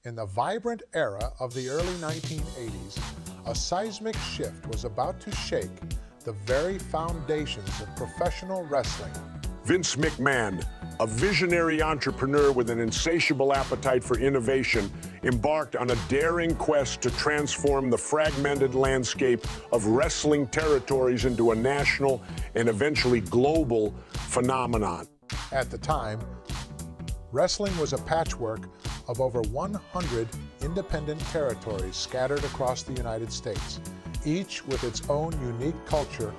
In the vibrant era of the early 1980s, a seismic shift was about to shake the very foundations of professional wrestling. Vince McMahon, a visionary entrepreneur with an insatiable appetite for innovation, embarked on a daring quest to transform the fragmented landscape of wrestling territories into a national and eventually global phenomenon. At the time, wrestling was a patchwork of over 100 independent territories scattered across the United States, each with its own unique culture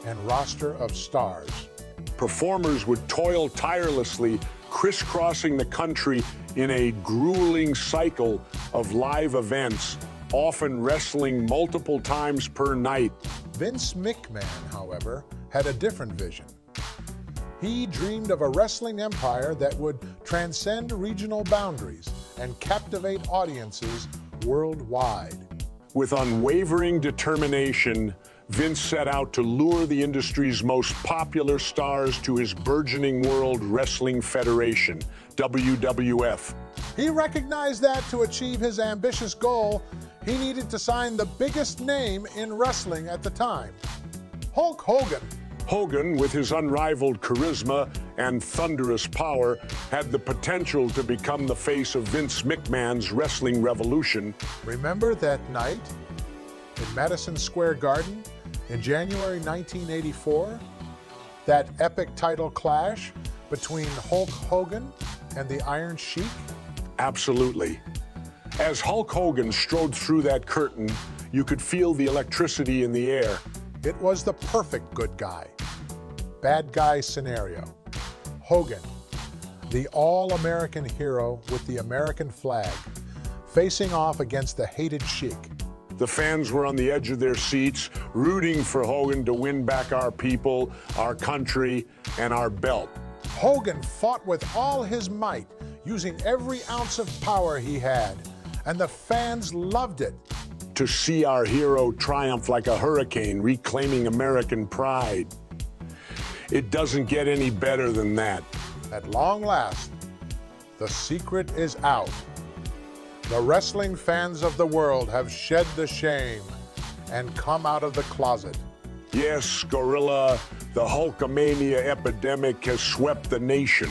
and roster of stars. Performers would toil tirelessly, crisscrossing the country in a grueling cycle of live events, often wrestling multiple times per night. Vince McMahon, however, had a different vision. He dreamed of a wrestling empire that would transcend regional boundaries and captivate audiences worldwide. With unwavering determination, Vince set out to lure the industry's most popular stars to his burgeoning World Wrestling Federation, WWF. He recognized that to achieve his ambitious goal, he needed to sign the biggest name in wrestling at the time, Hulk Hogan. Hogan, with his unrivaled charisma and thunderous power, had the potential to become the face of Vince McMahon's wrestling revolution. Remember that night in Madison Square Garden in January 1984? That epic title clash between Hulk Hogan and the Iron Sheik? Absolutely. As Hulk Hogan strode through that curtain, you could feel the electricity in the air. It was the perfect good guy, bad guy scenario. Hogan, the all-American hero with the American flag, facing off against the hated Sheik. The fans were on the edge of their seats, rooting for Hogan to win back our people, our country, and our belt. Hogan fought with all his might, using every ounce of power he had, and the fans loved it. To see our hero triumph like a hurricane, reclaiming American pride. It doesn't get any better than that. At long last, the secret is out. The wrestling fans of the world have shed the shame and come out of the closet. Yes, Gorilla, the Hulkamania epidemic has swept the nation.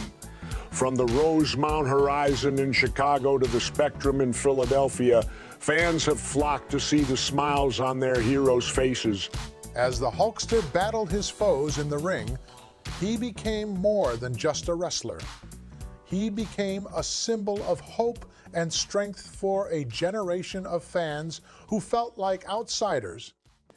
From the Rosemount Horizon in Chicago to the Spectrum in Philadelphia, fans have flocked to see the smiles on their heroes' faces. As the Hulkster battled his foes in the ring, he became more than just a wrestler. He became a symbol of hope and strength for a generation of fans who felt like outsiders.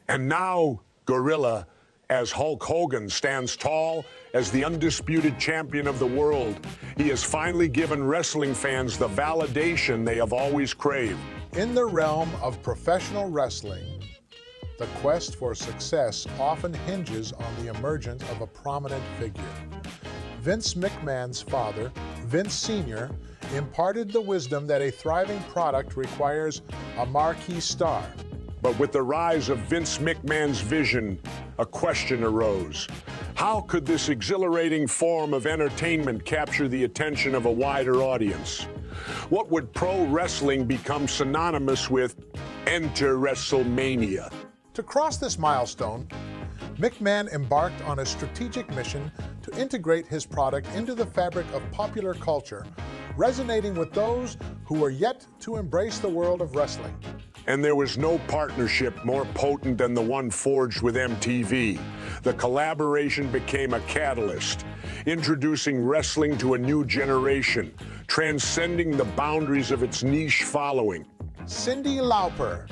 And now, Gorilla, as Hulk Hogan stands tall as the undisputed champion of the world, he has finally given wrestling fans the validation they have always craved. In the realm of professional wrestling, the quest for success often hinges on the emergence of a prominent figure. Vince McMahon's father, Vince Sr., imparted the wisdom that a thriving product requires a marquee star. But with the rise of Vince McMahon's vision, a question arose. How could this exhilarating form of entertainment capture the attention of a wider audience? What would pro wrestling become synonymous with? Enter Wrestlemania. To cross this milestone, McMahon embarked on a strategic mission to integrate his product into the fabric of popular culture, resonating with those who were yet to embrace the world of wrestling. And there was no partnership more potent than the one forged with MTV. The collaboration became a catalyst, introducing wrestling to a new generation, transcending the boundaries of its niche following. Cyndi Lauper,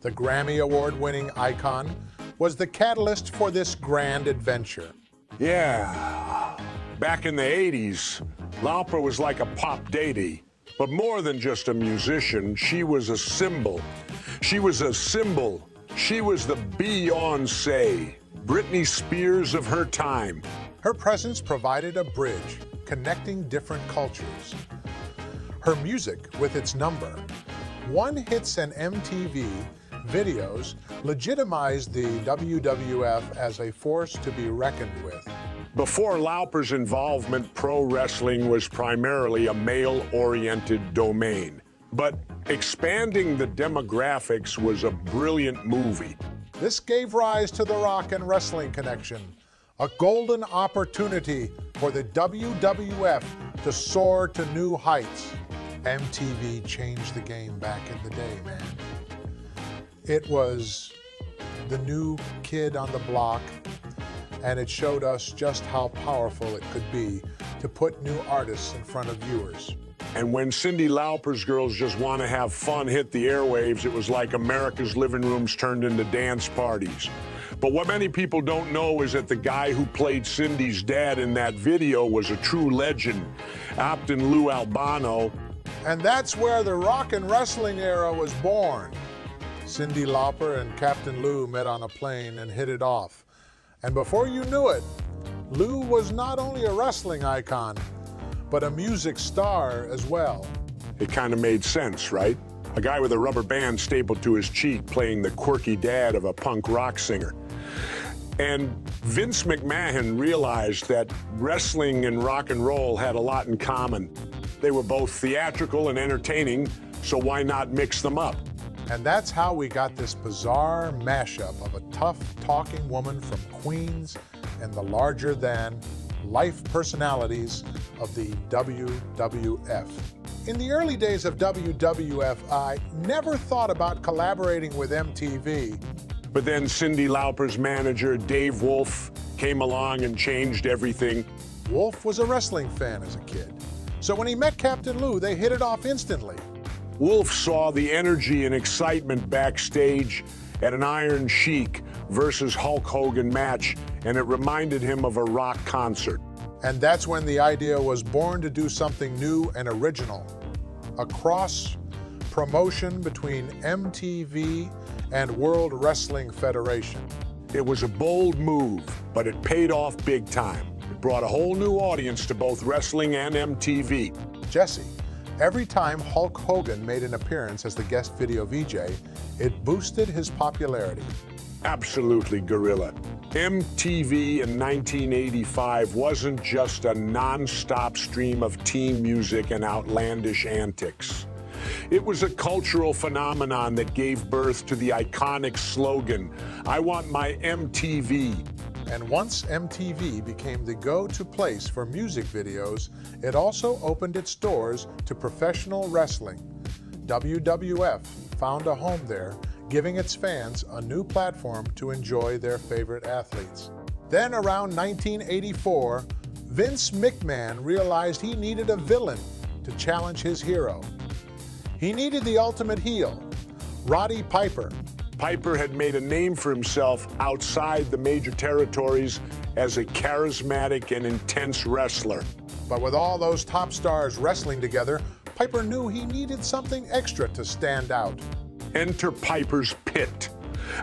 the Grammy Award-winning icon, was the catalyst for this grand adventure. Yeah, back in the 80s, Lauper was like a pop deity. But more than just a musician, she was a symbol. She was a symbol. She was the Beyoncé, Britney Spears of her time. Her presence provided a bridge connecting different cultures. Her music, with its number one hits and MTV videos, legitimized the WWF as a force to be reckoned with. Before Lauper's involvement, pro wrestling was primarily a male-oriented domain. But expanding the demographics was a brilliant movie. This gave rise to the Rock and Wrestling Connection, a golden opportunity for the WWF to soar to new heights. MTV changed the game back in the day, man. It was the new kid on the block, and it showed us just how powerful it could be to put new artists in front of viewers. And when Cyndi Lauper's Girls Just Want to Have Fun hit the airwaves, it was like America's living rooms turned into dance parties. But what many people don't know is that the guy who played Cindy's dad in that video was a true legend, Captain Lou Albano. And that's where the rock and wrestling era was born. Cyndi Lauper and Captain Lou met on a plane and hit it off. And before you knew it, Lou was not only a wrestling icon, but a music star as well. It kind of made sense, right? A guy with a rubber band stapled to his cheek playing the quirky dad of a punk rock singer. And Vince McMahon realized that wrestling and rock and roll had a lot in common. They were both theatrical and entertaining, so why not mix them up? And that's how we got this bizarre mashup of a tough talking woman from Queens and the larger-than-life personalities of the WWF. In the early days of WWF, I never thought about collaborating with MTV. But then Cyndi Lauper's manager, Dave Wolf, came along and changed everything. Wolf was a wrestling fan as a kid. So when he met Captain Lou, they hit it off instantly. Wolf saw the energy and excitement backstage at an Iron Sheik versus Hulk Hogan match, and it reminded him of a rock concert. And that's when the idea was born to do something new and original. A cross-promotion between MTV and World Wrestling Federation. It was a bold move, but it paid off big time. It brought a whole new audience to both wrestling and MTV. Jesse, every time Hulk Hogan made an appearance as the guest video VJ, it boosted his popularity. Absolutely, Gorilla. MTV in 1985 wasn't just a non-stop stream of teen music and outlandish antics. It was a cultural phenomenon that gave birth to the iconic slogan, "I want my MTV." And once MTV became the go-to place for music videos, it also opened its doors to professional wrestling. WWF found a home there, giving its fans a new platform to enjoy their favorite athletes. Then around 1984, Vince McMahon realized he needed a villain to challenge his hero. He needed the ultimate heel, Roddy Piper. Piper had made a name for himself outside the major territories as a charismatic and intense wrestler. But with all those top stars wrestling together, Piper knew he needed something extra to stand out. Enter Piper's Pit,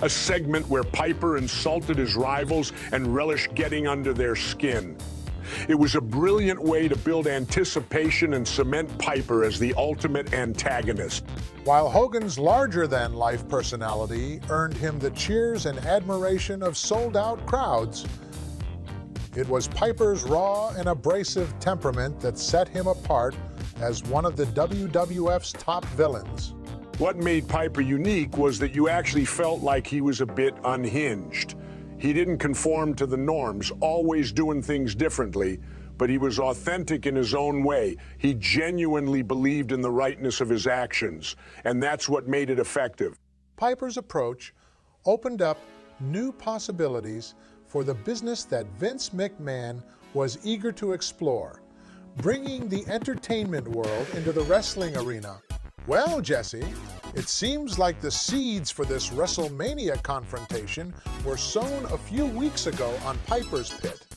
a segment where Piper insulted his rivals and relished getting under their skin. It was a brilliant way to build anticipation and cement Piper as the ultimate antagonist. While Hogan's larger-than-life personality earned him the cheers and admiration of sold-out crowds, it was Piper's raw and abrasive temperament that set him apart as one of the WWF's top villains. What made Piper unique was that you actually felt like he was a bit unhinged. He didn't conform to the norms, always doing things differently, but he was authentic in his own way. He genuinely believed in the rightness of his actions, and that's what made it effective. Piper's approach opened up new possibilities for the business that Vince McMahon was eager to explore, bringing the entertainment world into the wrestling arena. Well, Jesse, it seems like the seeds for this Wrestlemania confrontation were sown a few weeks ago on Piper's Pit.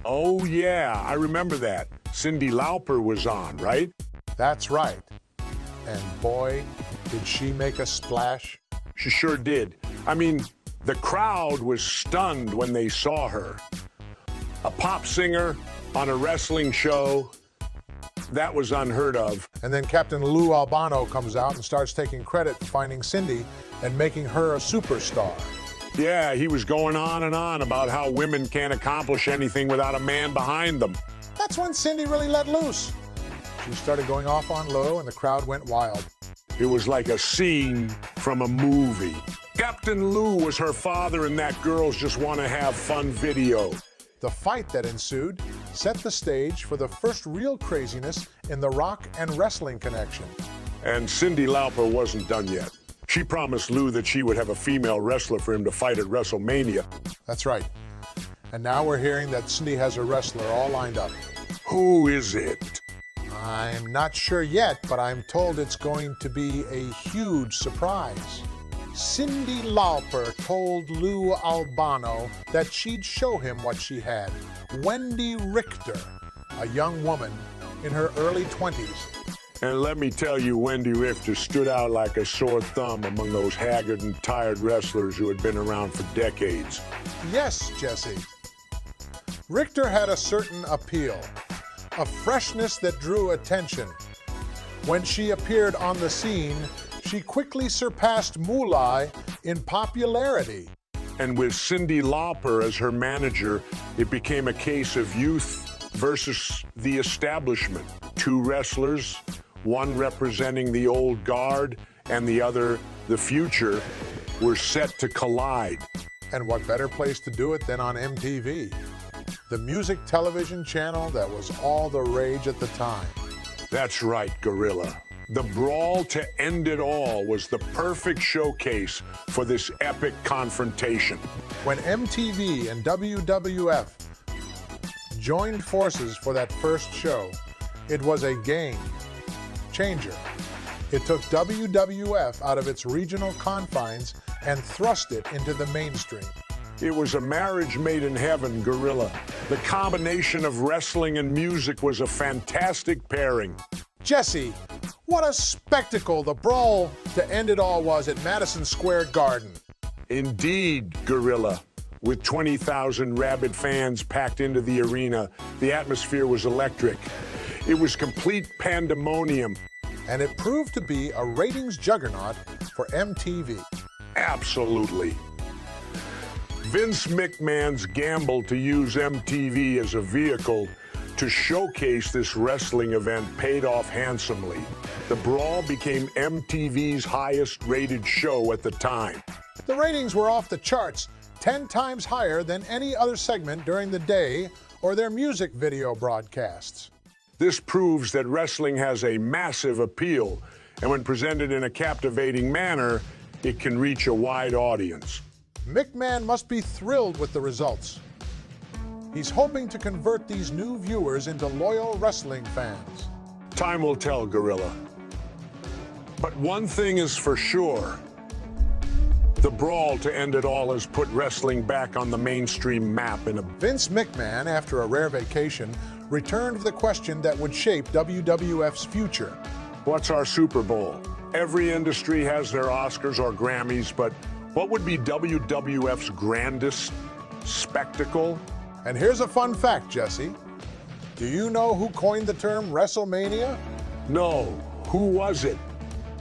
Oh, yeah, I remember that. Cyndi Lauper was on, right? That's right. And boy, did she make a splash. She sure did. I mean, the crowd was stunned when they saw her. A pop singer on a wrestling show. That was unheard of. And then Captain Lou Albano comes out and starts taking credit for finding Cyndi and making her a superstar. Yeah, he was going on and on about how women can't accomplish anything without a man behind them. That's when Cyndi really let loose. She started going off on Lou and the crowd went wild. It was like a scene from a movie. Captain Lou was her father in that Girls Just Want to Have Fun video. The fight that ensued set the stage for the first real craziness in the rock and wrestling connection. And Cyndi Lauper wasn't done yet. She promised Lou that she would have a female wrestler for him to fight at Wrestlemania. That's right. And now we're hearing that Cyndi has a wrestler all lined up. Who is it? I'm not sure yet, but I'm told it's going to be a huge surprise. Cyndi Lauper told Lou Albano that she'd show him what she had. Wendy Richter, a young woman in her early 20s. And let me tell you, Wendy Richter stood out like a sore thumb among those haggard and tired wrestlers who had been around for decades. Yes, Jesse. Richter had a certain appeal, a freshness that drew attention. When she appeared on the scene, she quickly surpassed Moolah in popularity. And with Cyndi Lauper as her manager, it became a case of youth versus the establishment. Two wrestlers, one representing the old guard and the other the future, were set to collide. And what better place to do it than on MTV, the music television channel that was all the rage at the time. That's right, Gorilla. The brawl to end it all was the perfect showcase for this epic confrontation. When MTV and WWF joined forces for that first show, it was a game changer. It took WWF out of its regional confines and thrust it into the mainstream. It was a marriage made in heaven, Gorilla. The combination of wrestling and music was a fantastic pairing. Jesse, what a spectacle the brawl to end it all was at Madison Square Garden. Indeed, Gorilla. With 20,000 rabid fans packed into the arena, the atmosphere was electric. It was complete pandemonium. And it proved to be a ratings juggernaut for MTV. Absolutely. Vince McMahon's gamble to use MTV as a vehicle to showcase this wrestling event paid off handsomely. The Brawl became MTV's highest-rated show at the time. The ratings were off the charts, 10 times higher than any other segment during the day or their music video broadcasts. This proves that wrestling has a massive appeal, and when presented in a captivating manner, it can reach a wide audience. McMahon must be thrilled with the results. He's hoping to convert these new viewers into loyal wrestling fans. Time will tell, Gorilla. But one thing is for sure. The Brawl to end it all has put wrestling back on the mainstream map in a... Vince McMahon, after a rare vacation, returned with the question that would shape WWF's future. What's our Super Bowl? Every industry has their Oscars or Grammys, but what would be WWF's grandest spectacle? And here's a fun fact, Jesse. Do you know who coined the term Wrestlemania? No. Who was it?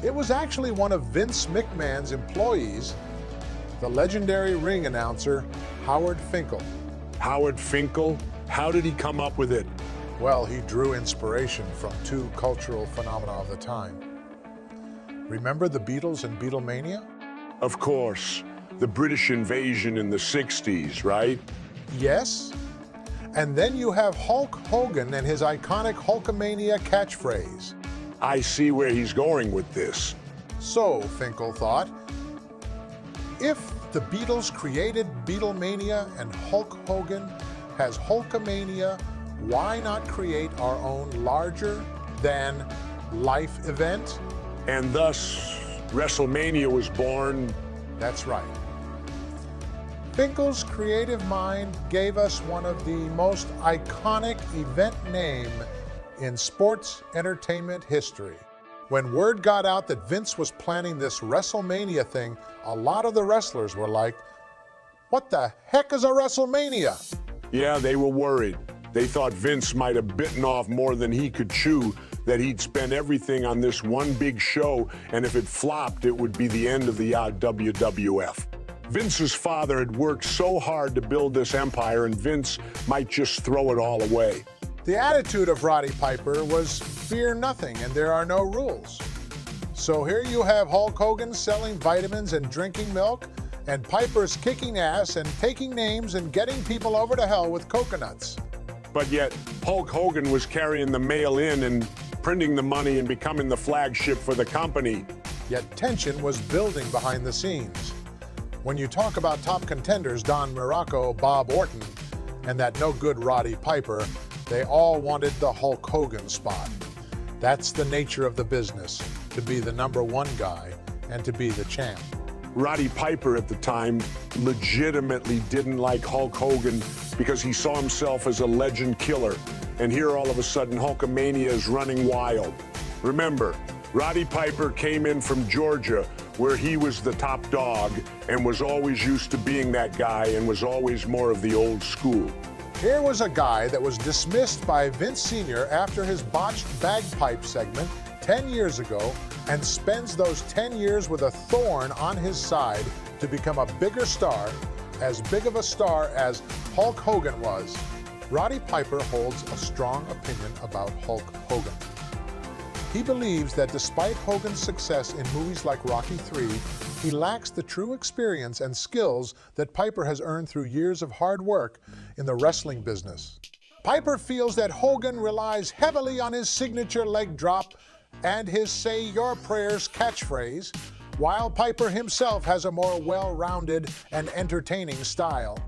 It was actually one of Vince McMahon's employees, the legendary ring announcer, Howard Finkel. Howard Finkel? How did he come up with it? Well, he drew inspiration from two cultural phenomena of the time. Remember the Beatles and Beatlemania? Of course. The British invasion in the 60s, right? Yes. And then you have Hulk Hogan and his iconic Hulkamania catchphrase. I see where he's going with this. So, Finkel thought, if the Beatles created Beatlemania and Hulk Hogan has Hulkamania, why not create our own larger-than-life event? And thus, Wrestlemania was born. That's right. Finkel's creative mind gave us one of the most iconic event name in sports entertainment history. When word got out that Vince was planning this Wrestlemania thing, a lot of the wrestlers were like, what the heck is a Wrestlemania? Yeah, they were worried. They thought Vince might have bitten off more than he could chew, that he'd spend everything on this one big show, and if it flopped, it would be the end of the WWF. Vince's father had worked so hard to build this empire, and Vince might just throw it all away. The attitude of Roddy Piper was fear nothing and there are no rules. So here you have Hulk Hogan selling vitamins and drinking milk, and Piper's kicking ass and taking names and getting people over to hell with coconuts. But yet, Hulk Hogan was carrying the mail in and printing the money and becoming the flagship for the company. Yet tension was building behind the scenes. When you talk about top contenders, Don Muraco, Bob Orton, and that no-good Roddy Piper, they all wanted the Hulk Hogan spot. That's the nature of the business, to be the #1 guy and to be the champ. Roddy Piper at the time legitimately didn't like Hulk Hogan because he saw himself as a legend killer. And here all of a sudden Hulkamania is running wild. Remember, Roddy Piper came in from Georgia where he was the top dog and was always used to being that guy and was always more of the old school. Here was a guy that was dismissed by Vince Sr. after his botched bagpipe segment 10 years ago and spends those 10 years with a thorn on his side to become a bigger star, as big of a star as Hulk Hogan was. Roddy Piper holds a strong opinion about Hulk Hogan. He believes that despite Hogan's success in movies like Rocky III, he lacks the true experience and skills that Piper has earned through years of hard work in the wrestling business. Piper feels that Hogan relies heavily on his signature leg drop and his "say your prayers" catchphrase, while Piper himself has a more well-rounded and entertaining style.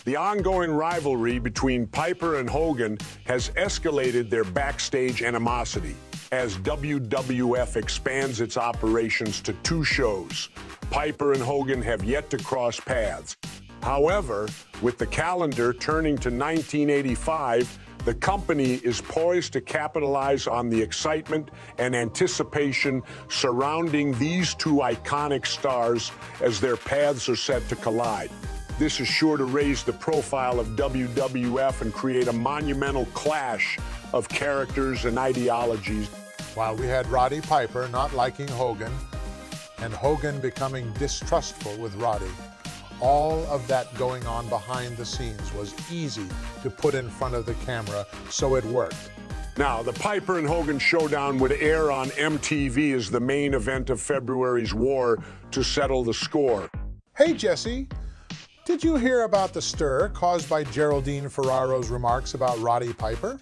The ongoing rivalry between Piper and Hogan has escalated their backstage animosity as WWF expands its operations to 2 shows. Piper and Hogan have yet to cross paths. However, with the calendar turning to 1985, the company is poised to capitalize on the excitement and anticipation surrounding these 2 iconic stars as their paths are set to collide. This is sure to raise the profile of WWF and create a monumental clash of characters and ideologies. While we had Roddy Piper not liking Hogan and Hogan becoming distrustful with Roddy, all of that going on behind the scenes was easy to put in front of the camera, so it worked. Now, the Piper and Hogan showdown would air on MTV as the main event of February's war to settle the score. Hey, Jesse, did you hear about the stir caused by Geraldine Ferraro's remarks about Roddy Piper?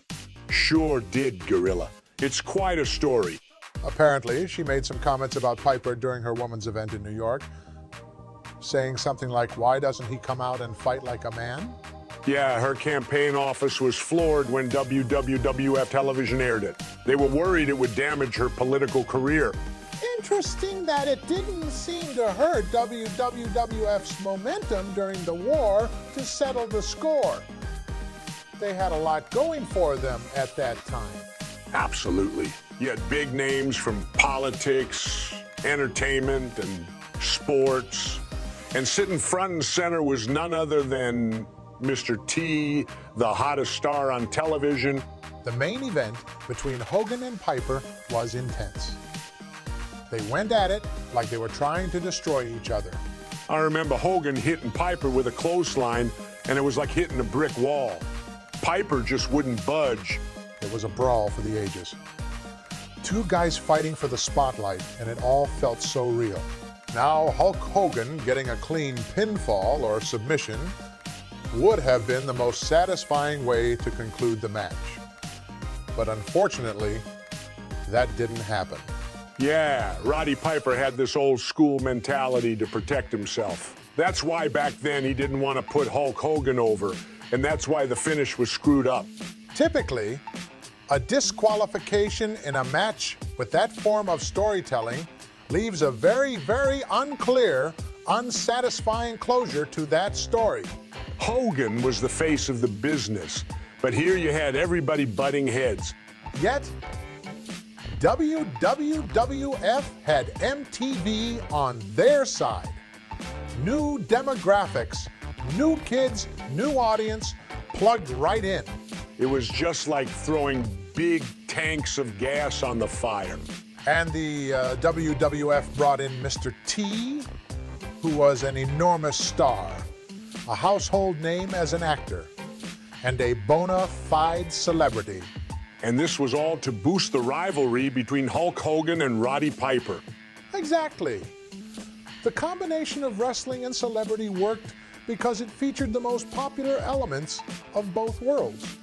Sure did, Gorilla. It's quite a story. Apparently, she made some comments about Piper during her women's event in New York, saying something like, "Why doesn't he come out and fight like a man?" Yeah, her campaign office was floored when WWF television aired it. They were worried it would damage her political career. Interesting that it didn't seem to hurt WWF's momentum during the war to settle the score. They had a lot going for them at that time. Absolutely. You had big names from politics, entertainment, and sports. And sitting front and center was none other than Mr. T, the hottest star on television. The main event between Hogan and Piper was intense. They went at it like they were trying to destroy each other. I remember Hogan hitting Piper with a clothesline, and it was like hitting a brick wall. Piper just wouldn't budge. It was a brawl for the ages. 2 guys fighting for the spotlight, and it all felt so real. Now, Hulk Hogan getting a clean pinfall or submission would have been the most satisfying way to conclude the match. But unfortunately, that didn't happen. Yeah, Roddy Piper had this old school mentality to protect himself. That's why back then he didn't want to put Hulk Hogan over, and that's why the finish was screwed up. Typically, a disqualification in a match with that form of storytelling leaves a very, very unclear, unsatisfying closure to that story. Hogan was the face of the business, but here you had everybody butting heads. Yet, WWF had MTV on their side. New demographics, new kids, new audience, plugged right in. It was just like throwing big tanks of gas on the fire. And the WWF brought in Mr. T, who was an enormous star, a household name as an actor, and a bona fide celebrity. And this was all to boost the rivalry between Hulk Hogan and Roddy Piper. Exactly. The combination of wrestling and celebrity worked because it featured the most popular elements of both worlds.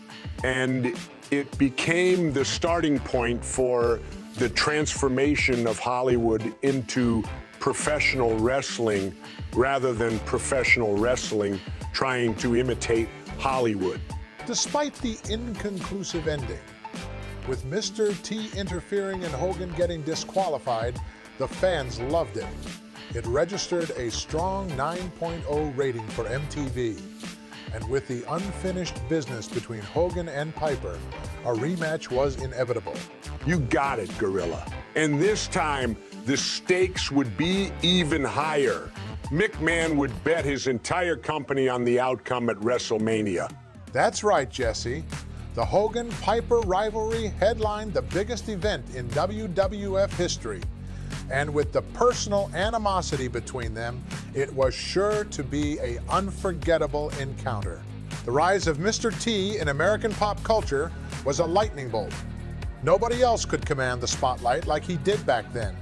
And it became the starting point for the transformation of Hollywood into professional wrestling rather than professional wrestling trying to imitate Hollywood. Despite the inconclusive ending, with Mr. T interfering and Hogan getting disqualified, the fans loved it. It registered a strong 9.0 rating for MTV. And with the unfinished business between Hogan and Piper, a rematch was inevitable. You got it, Gorilla. And this time, the stakes would be even higher. McMahon would bet his entire company on the outcome at Wrestlemania. That's right, Jesse. The Hogan-Piper rivalry headlined the biggest event in WWF history. And with the personal animosity between them, it was sure to be an unforgettable encounter. The rise of Mr. T in American pop culture was a lightning bolt. Nobody else could command the spotlight like he did back then.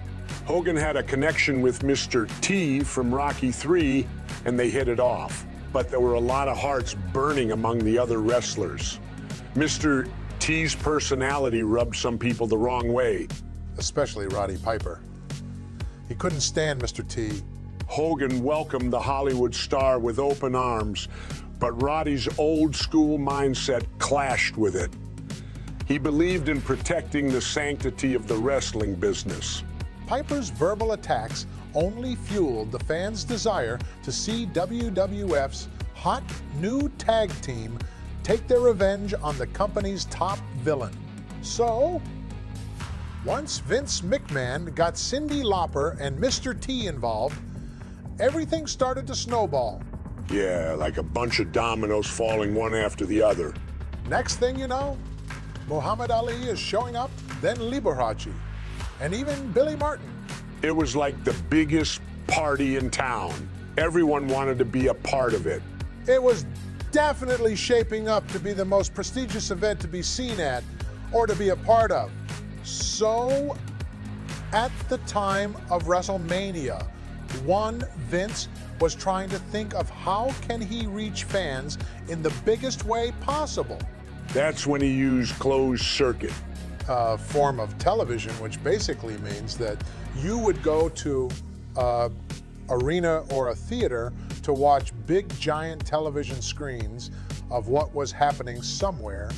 Hogan had a connection with Mr. T from Rocky III, and they hit it off. But there were a lot of hearts burning among the other wrestlers. Mr. T's personality rubbed some people the wrong way. Especially Roddy Piper. He couldn't stand Mr. T. Hogan welcomed the Hollywood star with open arms, but Roddy's old-school mindset clashed with it. He believed in protecting the sanctity of the wrestling business. Piper's verbal attacks only fueled the fans' desire to see WWF's hot new tag team take their revenge on the company's top villain. So, once Vince McMahon got Cyndi Lauper and Mr. T involved, everything started to snowball. Yeah, like a bunch of dominoes falling one after the other. Next thing you know, Muhammad Ali is showing up, then Liberace, and even Billy Martin. It was like the biggest party in town. Everyone wanted to be a part of it. It was definitely shaping up to be the most prestigious event to be seen at or to be a part of. So, at the time of WrestleMania, Vince was trying to think of how can he reach fans in the biggest way possible. That's when he used closed circuit. A form of television, which basically means that you would go to an arena or a theater to watch big, giant television screens of what was happening somewhere.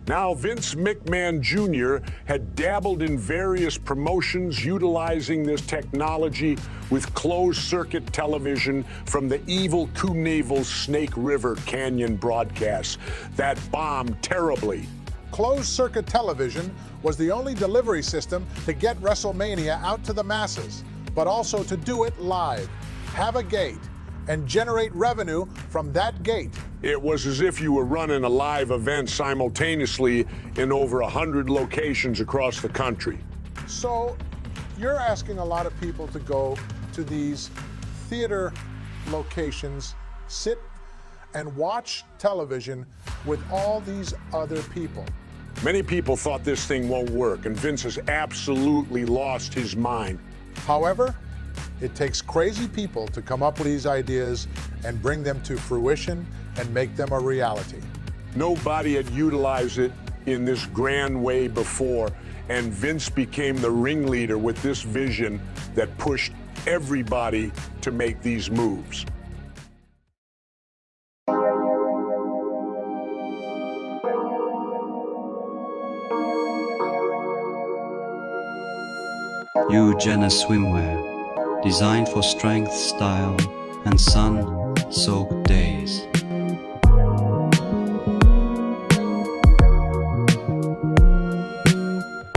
Now, Vince McMahon Jr. had dabbled in various promotions utilizing this technology with closed-circuit television from the evil Kootenai Snake River Canyon broadcasts that bombed terribly. Closed-circuit television was the only delivery system to get WrestleMania out to the masses, but also to do it live, have a gate, and generate revenue from that gate. It was as if you were running a live event simultaneously in over 100 locations across the country. So you're asking a lot of people to go to these theater locations, sit and watch television with all these other people. Many people thought this thing won't work, and Vince has absolutely lost his mind. However, it takes crazy people to come up with these ideas and bring them to fruition and make them a reality. Nobody had utilized it in this grand way before, and Vince became the ringleader with this vision that pushed everybody to make these moves. Jenna swimwear, designed for strength, style, and sun-soaked days.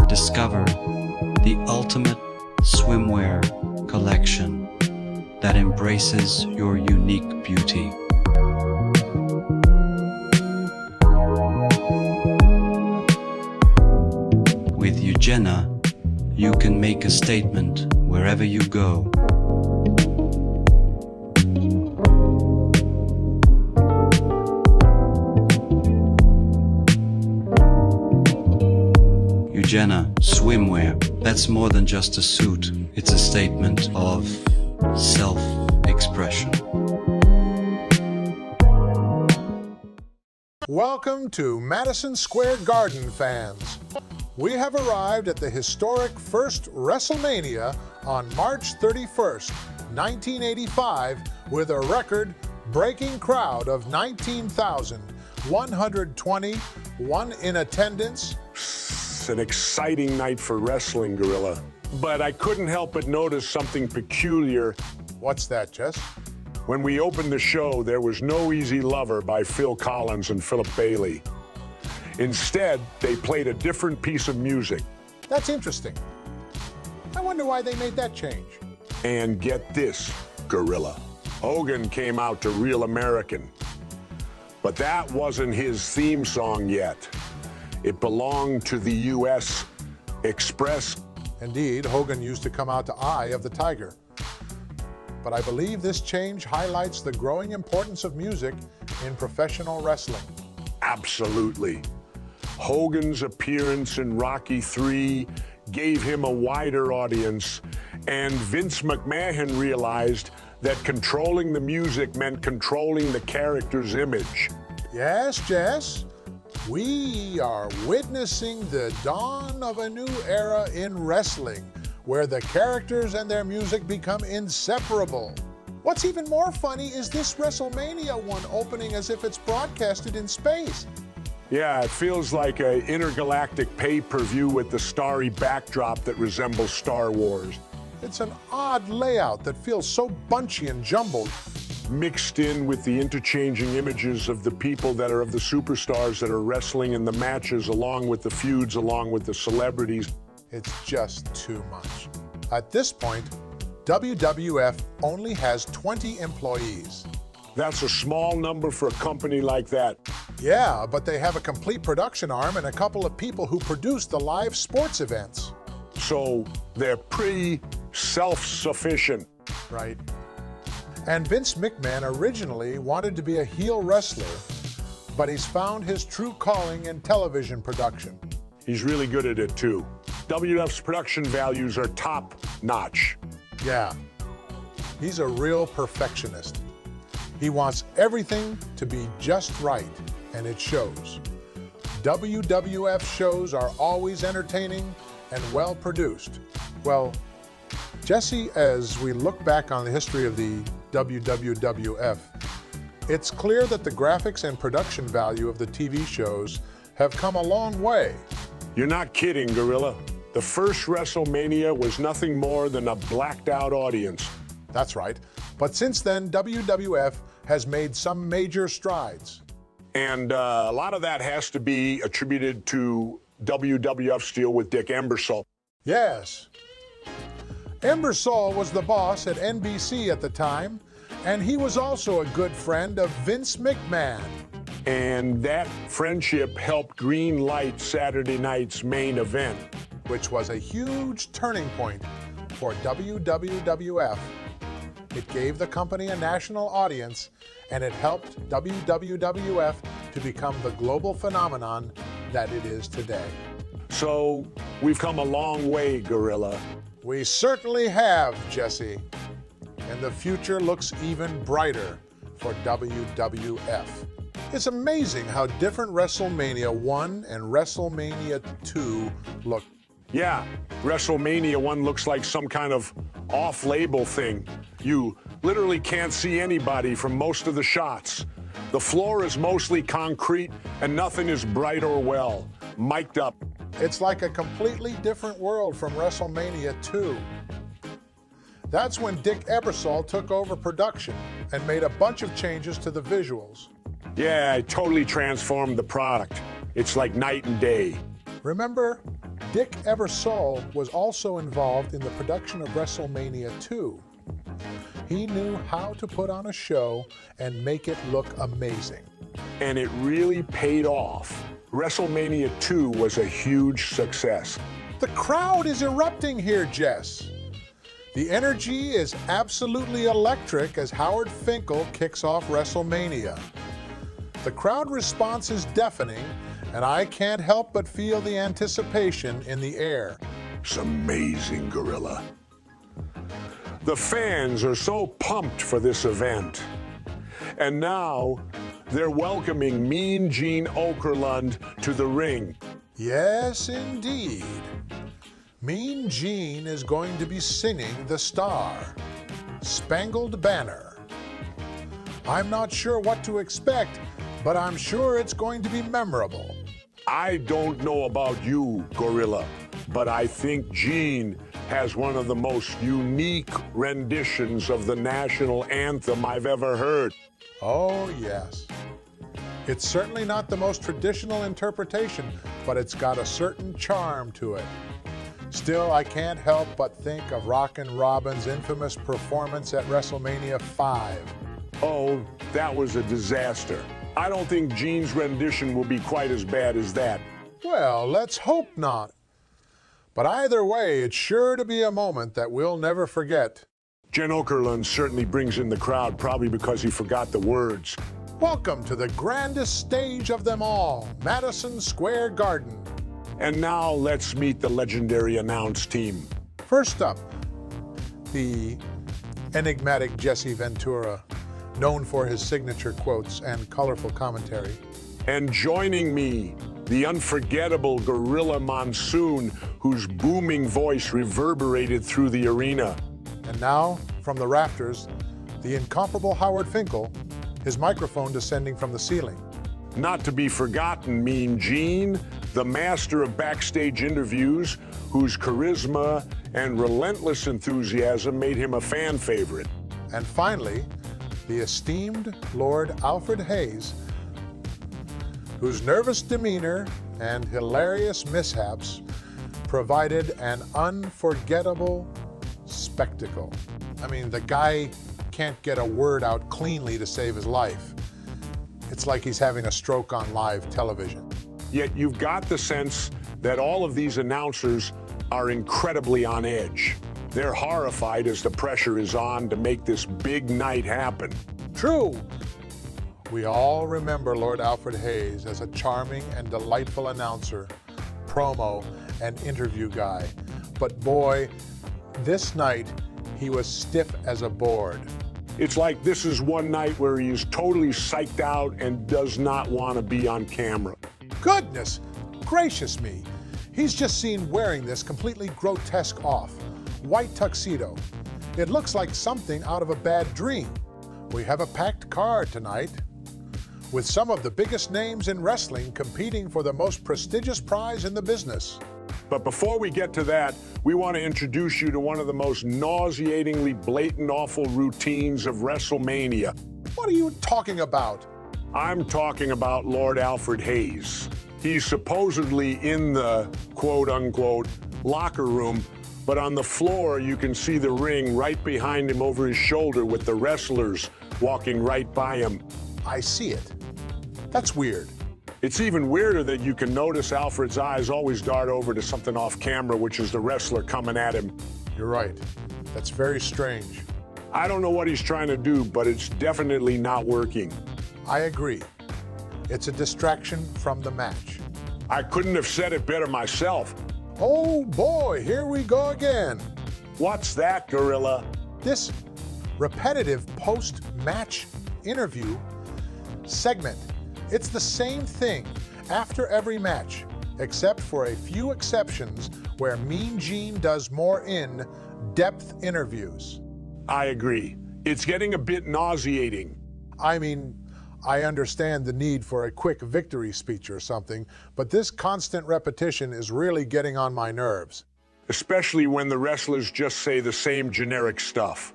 Discover the ultimate swimwear collection that embraces your unique beauty. With Jenna, you can make a statement wherever you go. Jenna, swimwear. That's more than just a suit. It's a statement of self-expression. Welcome to Madison Square Garden, fans. We have arrived at the historic first Wrestlemania on March 31st, 1985, with a record-breaking crowd of 19,121 in attendance. It's an exciting night for wrestling, Gorilla. But I couldn't help but notice something peculiar. What's that, Jess? When we opened the show, there was no Easy Lover by Phil Collins and Philip Bailey. Instead, they played a different piece of music. That's interesting. I wonder why they made that change. And get this, Gorilla. Hogan came out to Real American. But that wasn't his theme song yet. It belonged to the U.S. Express. Indeed, Hogan used to come out to Eye of the Tiger. But I believe this change highlights the growing importance of music in professional wrestling. Absolutely. Hogan's appearance in Rocky III gave him a wider audience, and Vince McMahon realized that controlling the music meant controlling the character's image. Yes, Jess, we are witnessing the dawn of a new era in wrestling, where the characters and their music become inseparable. What's even more funny is this WrestleMania one opening as if it's broadcasted in space. Yeah, it feels like an intergalactic pay-per-view with the starry backdrop that resembles Star Wars. It's an odd layout that feels so bunchy and jumbled. Mixed in with the interchanging images of the people that are of the superstars that are wrestling in the matches, along with the feuds, along with the celebrities. It's just too much. At this point, WWF only has 20 employees. That's a small number for a company like that. Yeah, but they have a complete production arm and a couple of people who produce the live sports events. So they're pretty self-sufficient. Right. And Vince McMahon originally wanted to be a heel wrestler, but he's found his true calling in television production. He's really good at it too. WWF's production values are top-notch. Yeah, he's a real perfectionist. He wants everything to be just right, and it shows. WWF shows are always entertaining and well-produced. Well, Jesse, as we look back on the history of the WWF, it's clear that the graphics and production value of the TV shows have come a long way. You're not kidding, Gorilla. The first WrestleMania was nothing more than a blacked-out audience. That's right. But since then, WWF has made some major strides. And a lot of that has to be attributed to WWF's deal with Dick Ebersol. Yes. Ebersol was the boss at NBC at the time, and he was also a good friend of Vince McMahon. And that friendship helped green-light Saturday night's main event, which was a huge turning point for WWF. It gave the company a national audience, and it helped WWF to become the global phenomenon that it is today. So we've come a long way, Gorilla. We certainly have, Jesse. And the future looks even brighter for WWF. It's amazing how different WrestleMania 1 and WrestleMania 2 look. Yeah, WrestleMania 1 looks like some kind of off-label thing. You literally can't see anybody from most of the shots. The floor is mostly concrete and nothing is bright or well, mic'd up. It's like a completely different world from WrestleMania 2. That's when Dick Ebersol took over production and made a bunch of changes to the visuals. Yeah, it totally transformed the product. It's like night and day. Remember, Dick Ebersol was also involved in the production of WrestleMania 2. He knew how to put on a show and make it look amazing. And it really paid off. WrestleMania 2 was a huge success. The crowd is erupting here, Jess. The energy is absolutely electric as Howard Finkel kicks off WrestleMania. The crowd response is deafening, and I can't help but feel the anticipation in the air. It's amazing, Gorilla. The fans are so pumped for this event. And now, they're welcoming Mean Gene Okerlund to the ring. Yes, indeed. Mean Gene is going to be singing the Star Spangled Banner. I'm not sure what to expect, but I'm sure it's going to be memorable. I don't know about you, Gorilla, but I think Gene has one of the most unique renditions of the national anthem I've ever heard. Oh, yes. It's certainly not the most traditional interpretation, but it's got a certain charm to it. Still, I can't help but think of Rockin' Robin's infamous performance at Wrestlemania 5. Oh, that was a disaster. I don't think Gene's rendition will be quite as bad as that. Well, let's hope not. But either way, it's sure to be a moment that we'll never forget. Gene Okerlund certainly brings in the crowd, probably because he forgot the words. Welcome to the grandest stage of them all, Madison Square Garden. And now let's meet the legendary announce team. First up, the enigmatic Jesse Ventura, known for his signature quotes and colorful commentary. And joining me, the unforgettable Gorilla Monsoon, whose booming voice reverberated through the arena. And now, from the rafters, the incomparable Howard Finkel, his microphone descending from the ceiling. Not to be forgotten, Mean Gene, the master of backstage interviews, whose charisma and relentless enthusiasm made him a fan favorite. And finally, the esteemed Lord Alfred Hayes, whose nervous demeanor and hilarious mishaps provided an unforgettable spectacle. I mean, the guy can't get a word out cleanly to save his life. It's like he's having a stroke on live television. Yet you've got the sense that all of these announcers are incredibly on edge. They're horrified as the pressure is on to make this big night happen. True. We all remember Lord Alfred Hayes as a charming and delightful announcer, promo, and interview guy. But boy, this night, he was stiff as a board. It's like this is one night where he is totally psyched out and does not want to be on camera. Goodness gracious me. He's just seen wearing this completely grotesque white tuxedo. It looks like something out of a bad dream. We have a packed card tonight, with some of the biggest names in wrestling competing for the most prestigious prize in the business. But before we get to that, we want to introduce you to one of the most nauseatingly blatant, awful routines of Wrestlemania. What are you talking about? I'm talking about Lord Alfred Hayes. He's supposedly in the quote-unquote locker room, but on the floor you can see the ring right behind him over his shoulder with the wrestlers walking right by him. I see it. That's weird. It's even weirder that you can notice Alfred's eyes always dart over to something off camera, which is the wrestler coming at him. You're right. That's very strange. I don't know what he's trying to do, but it's definitely not working. I agree. It's a distraction from the match. I couldn't have said it better myself. Oh boy, here we go again. What's that, Gorilla? This repetitive post-match interview segment. It's the same thing after every match, except for a few exceptions where Mean Gene does more in-depth interviews. I agree. It's getting a bit nauseating. I mean, I understand the need for a quick victory speech or something, but this constant repetition is really getting on my nerves. Especially when the wrestlers just say the same generic stuff.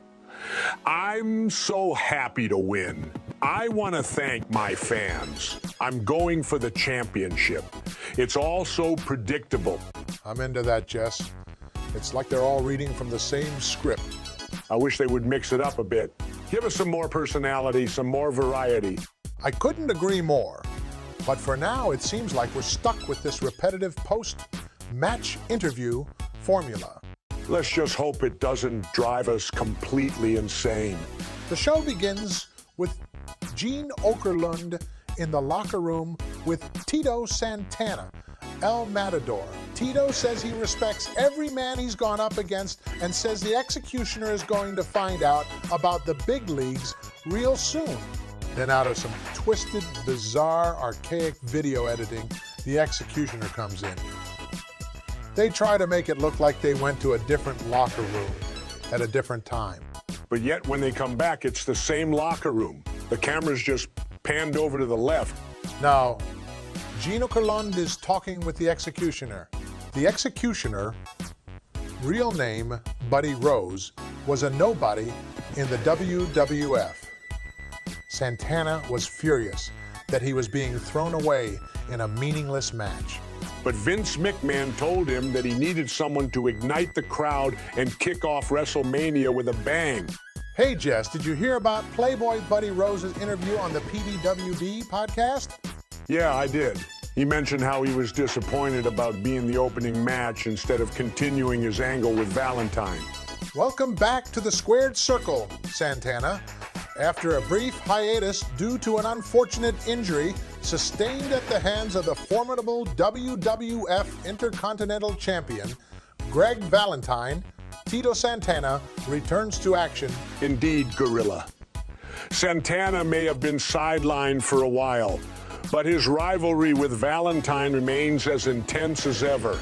I'm so happy to win. I want to thank my fans. I'm going for the championship. It's all so predictable. I'm into that, Jess. It's like they're all reading from the same script. I wish they would mix it up a bit. Give us some more personality, some more variety. I couldn't agree more. But for now, it seems like we're stuck with this repetitive post-match interview formula. Let's just hope it doesn't drive us completely insane. The show begins with Gene Okerlund in the locker room with Tito Santana, El Matador. Tito says he respects every man he's gone up against and says the Executioner is going to find out about the big leagues real soon. Then out of some twisted, bizarre, archaic video editing, the Executioner comes in. They try to make it look like they went to a different locker room at a different time. But yet when they come back, it's the same locker room. The camera's just panned over to the left. Now, Gino Carlund is talking with the Executioner. The Executioner, real name Buddy Rose, was a nobody in the WWF. Santana was furious that he was being thrown away in a meaningless match. But Vince McMahon told him that he needed someone to ignite the crowd and kick off WrestleMania with a bang. Hey Jess, did you hear about Playboy Buddy Rose's interview on the PDWB podcast? Yeah, I did. He mentioned how he was disappointed about being the opening match instead of continuing his angle with Valentine. Welcome back to the squared circle, Santana. After a brief hiatus due to an unfortunate injury sustained at the hands of the formidable WWF Intercontinental Champion, Greg Valentine, Tito Santana returns to action. Indeed, Gorilla. Santana may have been sidelined for a while, but his rivalry with Valentine remains as intense as ever.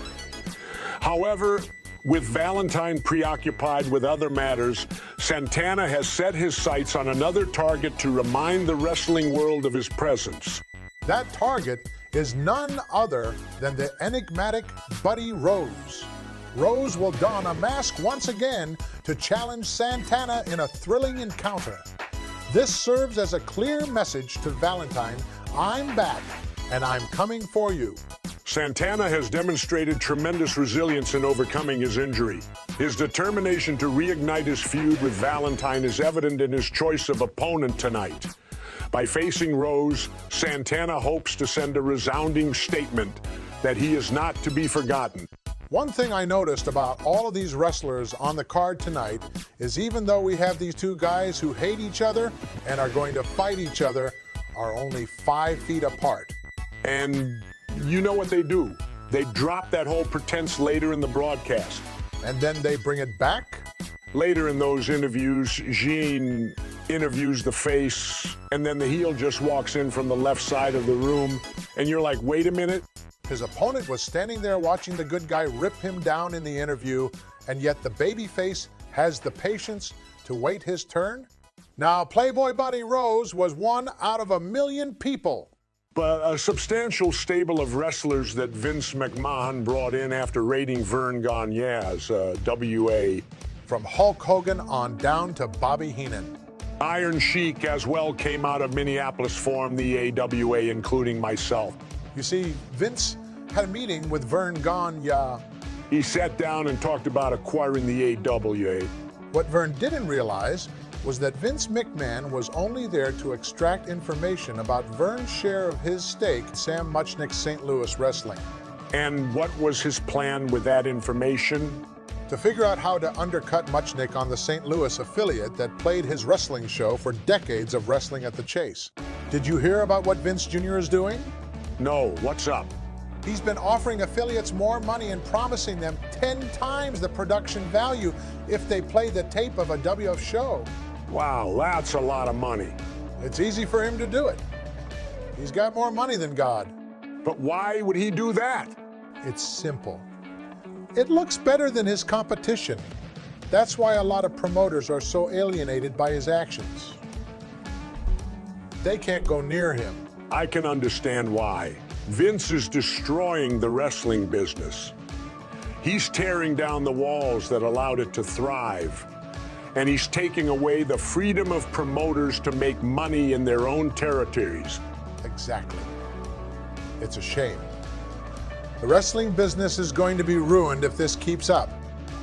However, with Valentine preoccupied with other matters, Santana has set his sights on another target to remind the wrestling world of his presence. That target is none other than the enigmatic Buddy Rose. Rose will don a mask once again to challenge Santana in a thrilling encounter. This serves as a clear message to Valentine, I'm back, and I'm coming for you. Santana has demonstrated tremendous resilience in overcoming his injury. His determination to reignite his feud with Valentine is evident in his choice of opponent tonight. By facing Rose, Santana hopes to send a resounding statement that he is not to be forgotten. One thing I noticed about all of these wrestlers on the card tonight is even though we have these two guys who hate each other and are going to fight each other, are only 5 feet apart. And you know what they do. They drop that whole pretense later in the broadcast. And then they bring it back? Later in those interviews, Gene interviews the face, and then the heel just walks in from the left side of the room, and you're like, wait a minute. His opponent was standing there watching the good guy rip him down in the interview, and yet the babyface has the patience to wait his turn? Now, Playboy Buddy Rose was one out of 1 million people. But a substantial stable of wrestlers that Vince McMahon brought in after raiding Vern Gagne's WA. From Hulk Hogan on down to Bobby Heenan. Iron Sheik as well came out of Minneapolis, formed the AWA, including myself. You see, Vince had a meeting with Vern Gagne. He sat down and talked about acquiring the AWA. What Vern didn't realize was that Vince McMahon was only there to extract information about Vern's share of his stake in Sam Muchnick's St. Louis Wrestling. And what was his plan with that information? To figure out how to undercut Muchnick on the St. Louis affiliate that played his wrestling show for decades of Wrestling at the Chase. Did you hear about what Vince Jr. is doing? No, what's up? He's been offering affiliates more money and promising them 10 times the production value if they play the tape of a WF show. Wow, that's a lot of money. It's easy for him to do it. He's got more money than God. But why would he do that? It's simple. It looks better than his competition. That's why a lot of promoters are so alienated by his actions. They can't go near him. I can understand why. Vince is destroying the wrestling business. He's tearing down the walls that allowed it to thrive. And he's taking away the freedom of promoters to make money in their own territories. Exactly. It's a shame. The wrestling business is going to be ruined if this keeps up.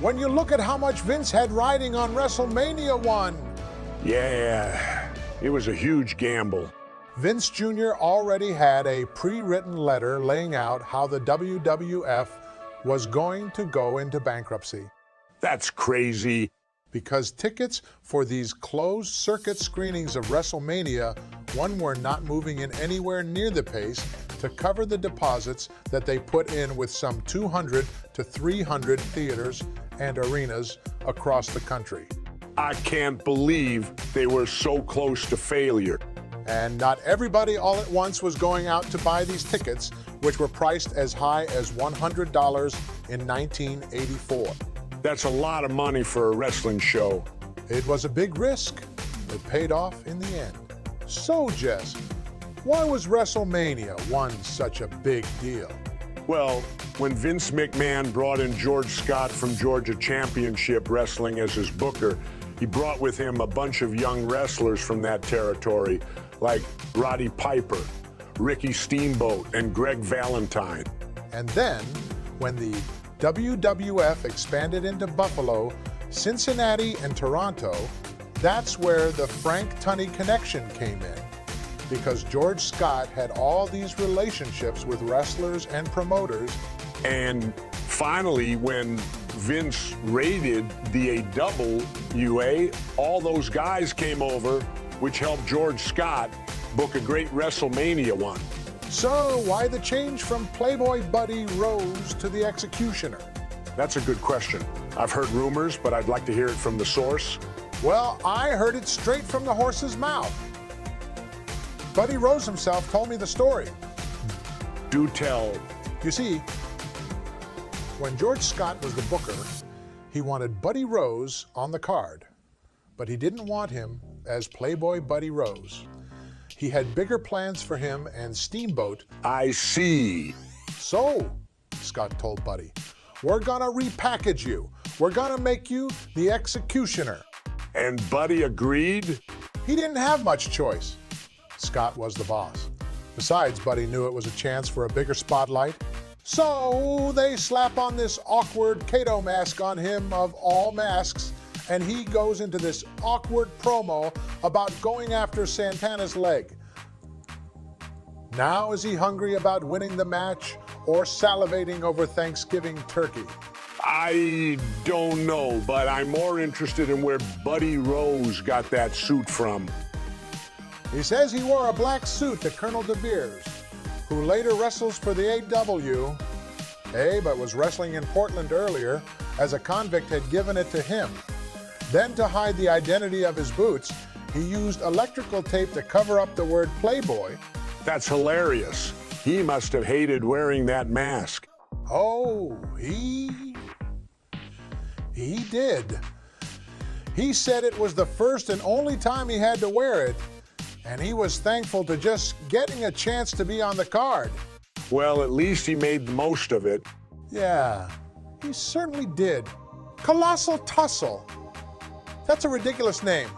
When you look at how much Vince had riding on Wrestlemania 1. Yeah, it was a huge gamble. Vince Jr. already had a pre-written letter laying out how the WWF was going to go into bankruptcy. That's crazy. because tickets for these closed-circuit screenings of Wrestlemania, one, were not moving in anywhere near the pace to cover the deposits that they put in with some 200 to 300 theaters and arenas across the country. I can't believe they were so close to failure. And not everybody all at once was going out to buy these tickets, which were priced as high as $100 in 1984. That's a lot of money for a wrestling show. It was a big risk. It paid off in the end. So, Jess, why was Wrestlemania one such a big deal? Well, when Vince McMahon brought in George Scott from Georgia Championship Wrestling as his booker, he brought with him a bunch of young wrestlers from that territory, like Roddy Piper, Ricky Steamboat, and Greg Valentine. And then, when the WWF expanded into Buffalo, Cincinnati, and Toronto, that's where the Frank Tunney connection came in, because George Scott had all these relationships with wrestlers and promoters. And finally, when Vince raided the AWA, all those guys came over, which helped George Scott book a great Wrestlemania one. So why the change from Playboy Buddy Rose to the Executioner? That's a good question. I've heard rumors, but I'd like to hear it from the source. Well, I heard it straight from the horse's mouth. Buddy Rose himself told me the story. Do tell. You see, when George Scott was the booker, he wanted Buddy Rose on the card, but he didn't want him as Playboy Buddy Rose. He had bigger plans for him and Steamboat. I see. So, Scott told Buddy, we're gonna repackage you. We're gonna make you the Executioner. And Buddy agreed? He didn't have much choice. Scott was the boss. Besides, Buddy knew it was a chance for a bigger spotlight. So they slap on this awkward Kato mask on him of all masks, and he goes into this awkward promo about going after Santana's leg. Now is he hungry about winning the match or salivating over Thanksgiving turkey? I don't know, but I'm more interested in where Buddy Rose got that suit from. He says he wore a black suit to Colonel De Beers, who later wrestles for the AWA, but was wrestling in Portland earlier, as a convict had given it to him. Then, to hide the identity of his boots, he used electrical tape to cover up the word Playboy. That's hilarious. He must have hated wearing that mask. Oh, he did. He said it was the first and only time he had to wear it, and he was thankful to just getting a chance to be on the card. Well, at least he made the most of it. Yeah, he certainly did. Colossal Tussle. That's a ridiculous name.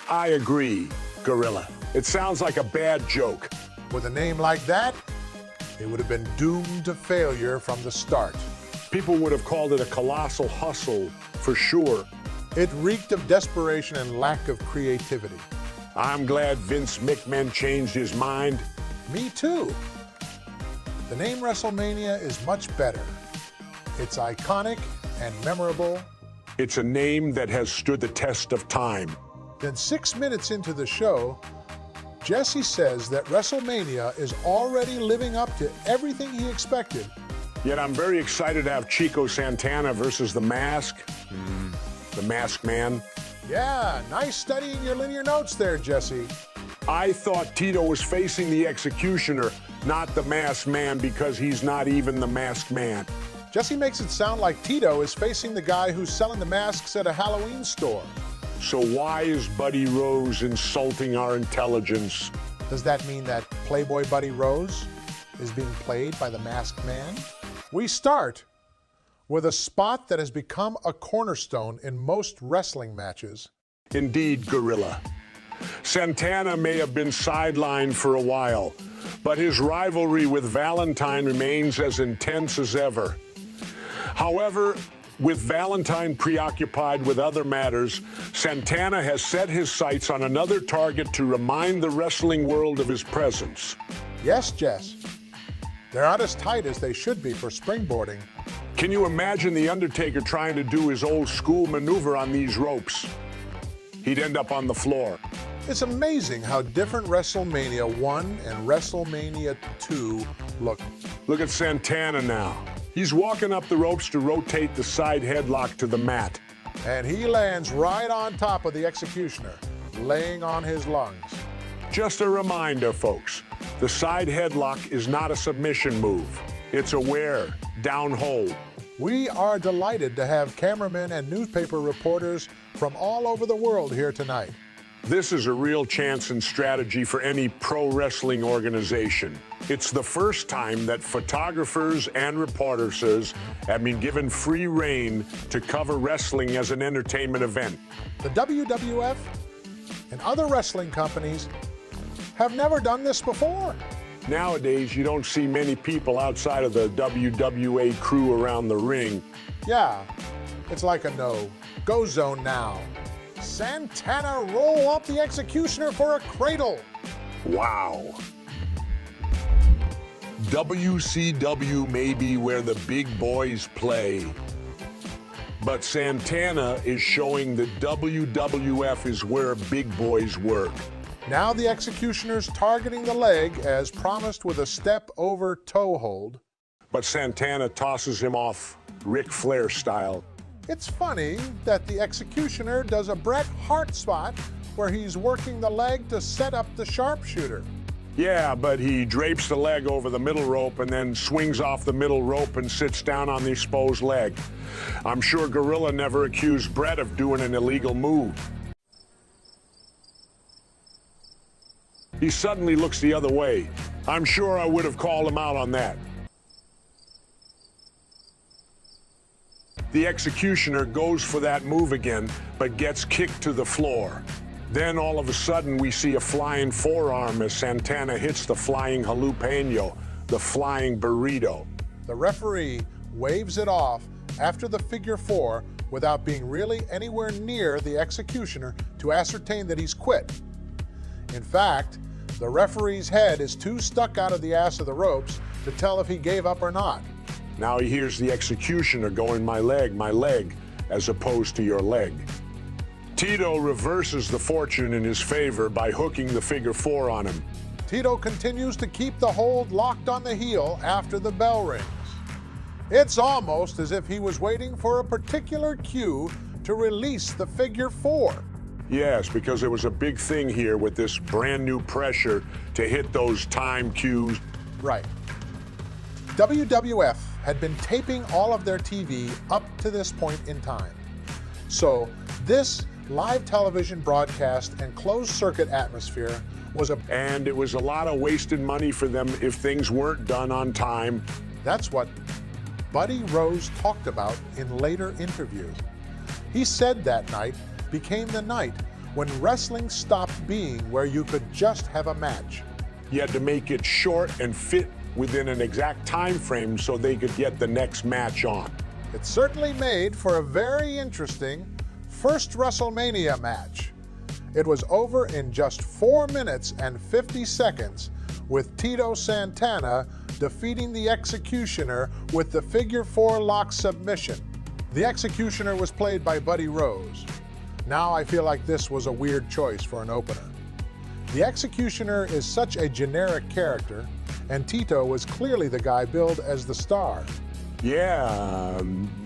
I agree, Gorilla. It sounds like a bad joke. With a name like that, it would have been doomed to failure from the start. People would have called it a colossal hustle, for sure. It reeked of desperation and lack of creativity. I'm glad Vince McMahon changed his mind. Me too. The name Wrestlemania is much better. It's iconic and memorable. It's a name that has stood the test of time. Then 6 minutes into the show, Jesse says that Wrestlemania is already living up to everything he expected. Yet I'm very excited to have Chico Santana versus The Mask. The Masked Man. Yeah, nice studying your linear notes there, Jesse. I thought Tito was facing the Executioner, not the Masked Man, because he's not even the Masked Man. Jesse makes it sound like Tito is facing the guy who's selling the masks at a Halloween store. So why is Buddy Rose insulting our intelligence? Does that mean that Playboy Buddy Rose is being played by the Masked Man? We start with a spot that has become a cornerstone in most wrestling matches. Indeed, Gorilla. Santana may have been sidelined for a while, but his rivalry with Valentine remains as intense as ever. However, with Valentine preoccupied with other matters, Santana has set his sights on another target to remind the wrestling world of his presence. Yes, Jess. They're not as tight as they should be for springboarding. Can you imagine The Undertaker trying to do his old school maneuver on these ropes? He'd end up on the floor. It's amazing how different WrestleMania 1 and WrestleMania 2 look. Look at Santana now. He's walking up the ropes to rotate the side headlock to the mat. And he lands right on top of the Executioner, laying on his lungs. Just a reminder, folks, the side headlock is not a submission move. It's a wear, down hold. We are delighted to have cameramen and newspaper reporters from all over the world here tonight. This is a real chance and strategy for any pro wrestling organization. It's the first time that photographers and reporters have been given free rein to cover wrestling as an entertainment event. The WWF and other wrestling companies have never done this before. Nowadays, you don't see many people outside of the WWA crew around the ring. Yeah, it's like a no-go zone now. Santana roll up the Executioner for a cradle. Wow. WCW may be where the big boys play, but Santana is showing that WWF is where big boys work. Now the Executioner's targeting the leg as promised with a step over toe hold. But Santana tosses him off Ric Flair style. It's funny that the Executioner does a Bret Hart spot where he's working the leg to set up the sharpshooter. Yeah, but he drapes the leg over the middle rope and then swings off the middle rope and sits down on the exposed leg. I'm sure Gorilla never accused Bret of doing an illegal move. He suddenly looks the other way. I'm sure I would have called him out on that. The Executioner goes for that move again, but gets kicked to the floor. Then all of a sudden we see a flying forearm as Santana hits the flying jalapeno, the flying burrito. The referee waves it off after the figure four without being really anywhere near the Executioner to ascertain that he's quit. In fact, the referee's head is too stuck out of the ass of the ropes to tell if he gave up or not. Now he hears the Executioner going, my leg, as opposed to your leg. Tito reverses the fortune in his favor by hooking the figure four on him. Tito continues to keep the hold locked on the heel after the bell rings. It's almost as if he was waiting for a particular cue to release the figure four. Yes, because there was a big thing here with this brand new pressure to hit those time cues. Right. WWF had been taping all of their TV up to this point in time. So this live television broadcast and closed circuit atmosphere was and it was a lot of wasted money for them if things weren't done on time. That's what Buddy Rose talked about in later interviews. He said that night became the night when wrestling stopped being where you could just have a match. You had to make it short and fit within an exact time frame so they could get the next match on. It certainly made for a very interesting first WrestleMania match. It was over in just 4 minutes and 50 seconds with Tito Santana defeating the Executioner with the figure four lock submission. The Executioner was played by Buddy Rose. Now I feel like this was a weird choice for an opener. The Executioner is such a generic character, and Tito was clearly the guy billed as the star. Yeah,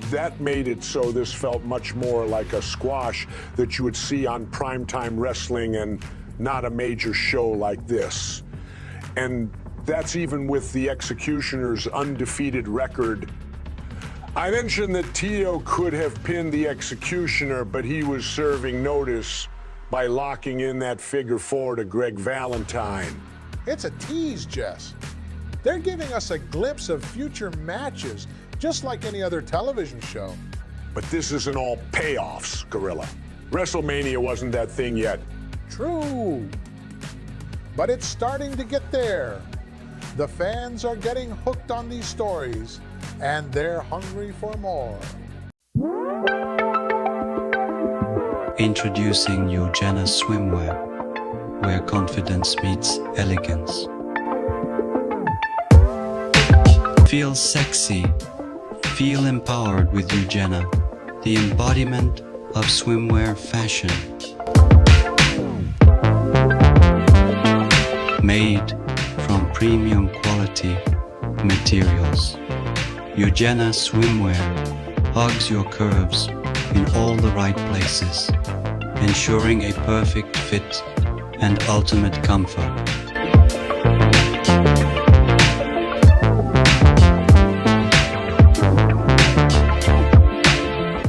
that made it so this felt much more like a squash that you would see on primetime wrestling and not a major show like this. And that's even with the Executioner's undefeated record. I mentioned that Tito could have pinned the Executioner, but he was serving notice by locking in that figure four to Greg Valentine. It's a tease, Jess. They're giving us a glimpse of future matches, just like any other television show. But this isn't all payoffs, Gorilla. WrestleMania wasn't that thing yet. True. But it's starting to get there. The fans are getting hooked on these stories, and they're hungry for more. Introducing Eugenia swimwear, where confidence meets elegance. Feel sexy, Feel empowered with Eugenia, the embodiment of swimwear fashion. Made from premium quality materials. Eugenia swimwear hugs your curves in all the right places, ensuring a perfect fit and ultimate comfort.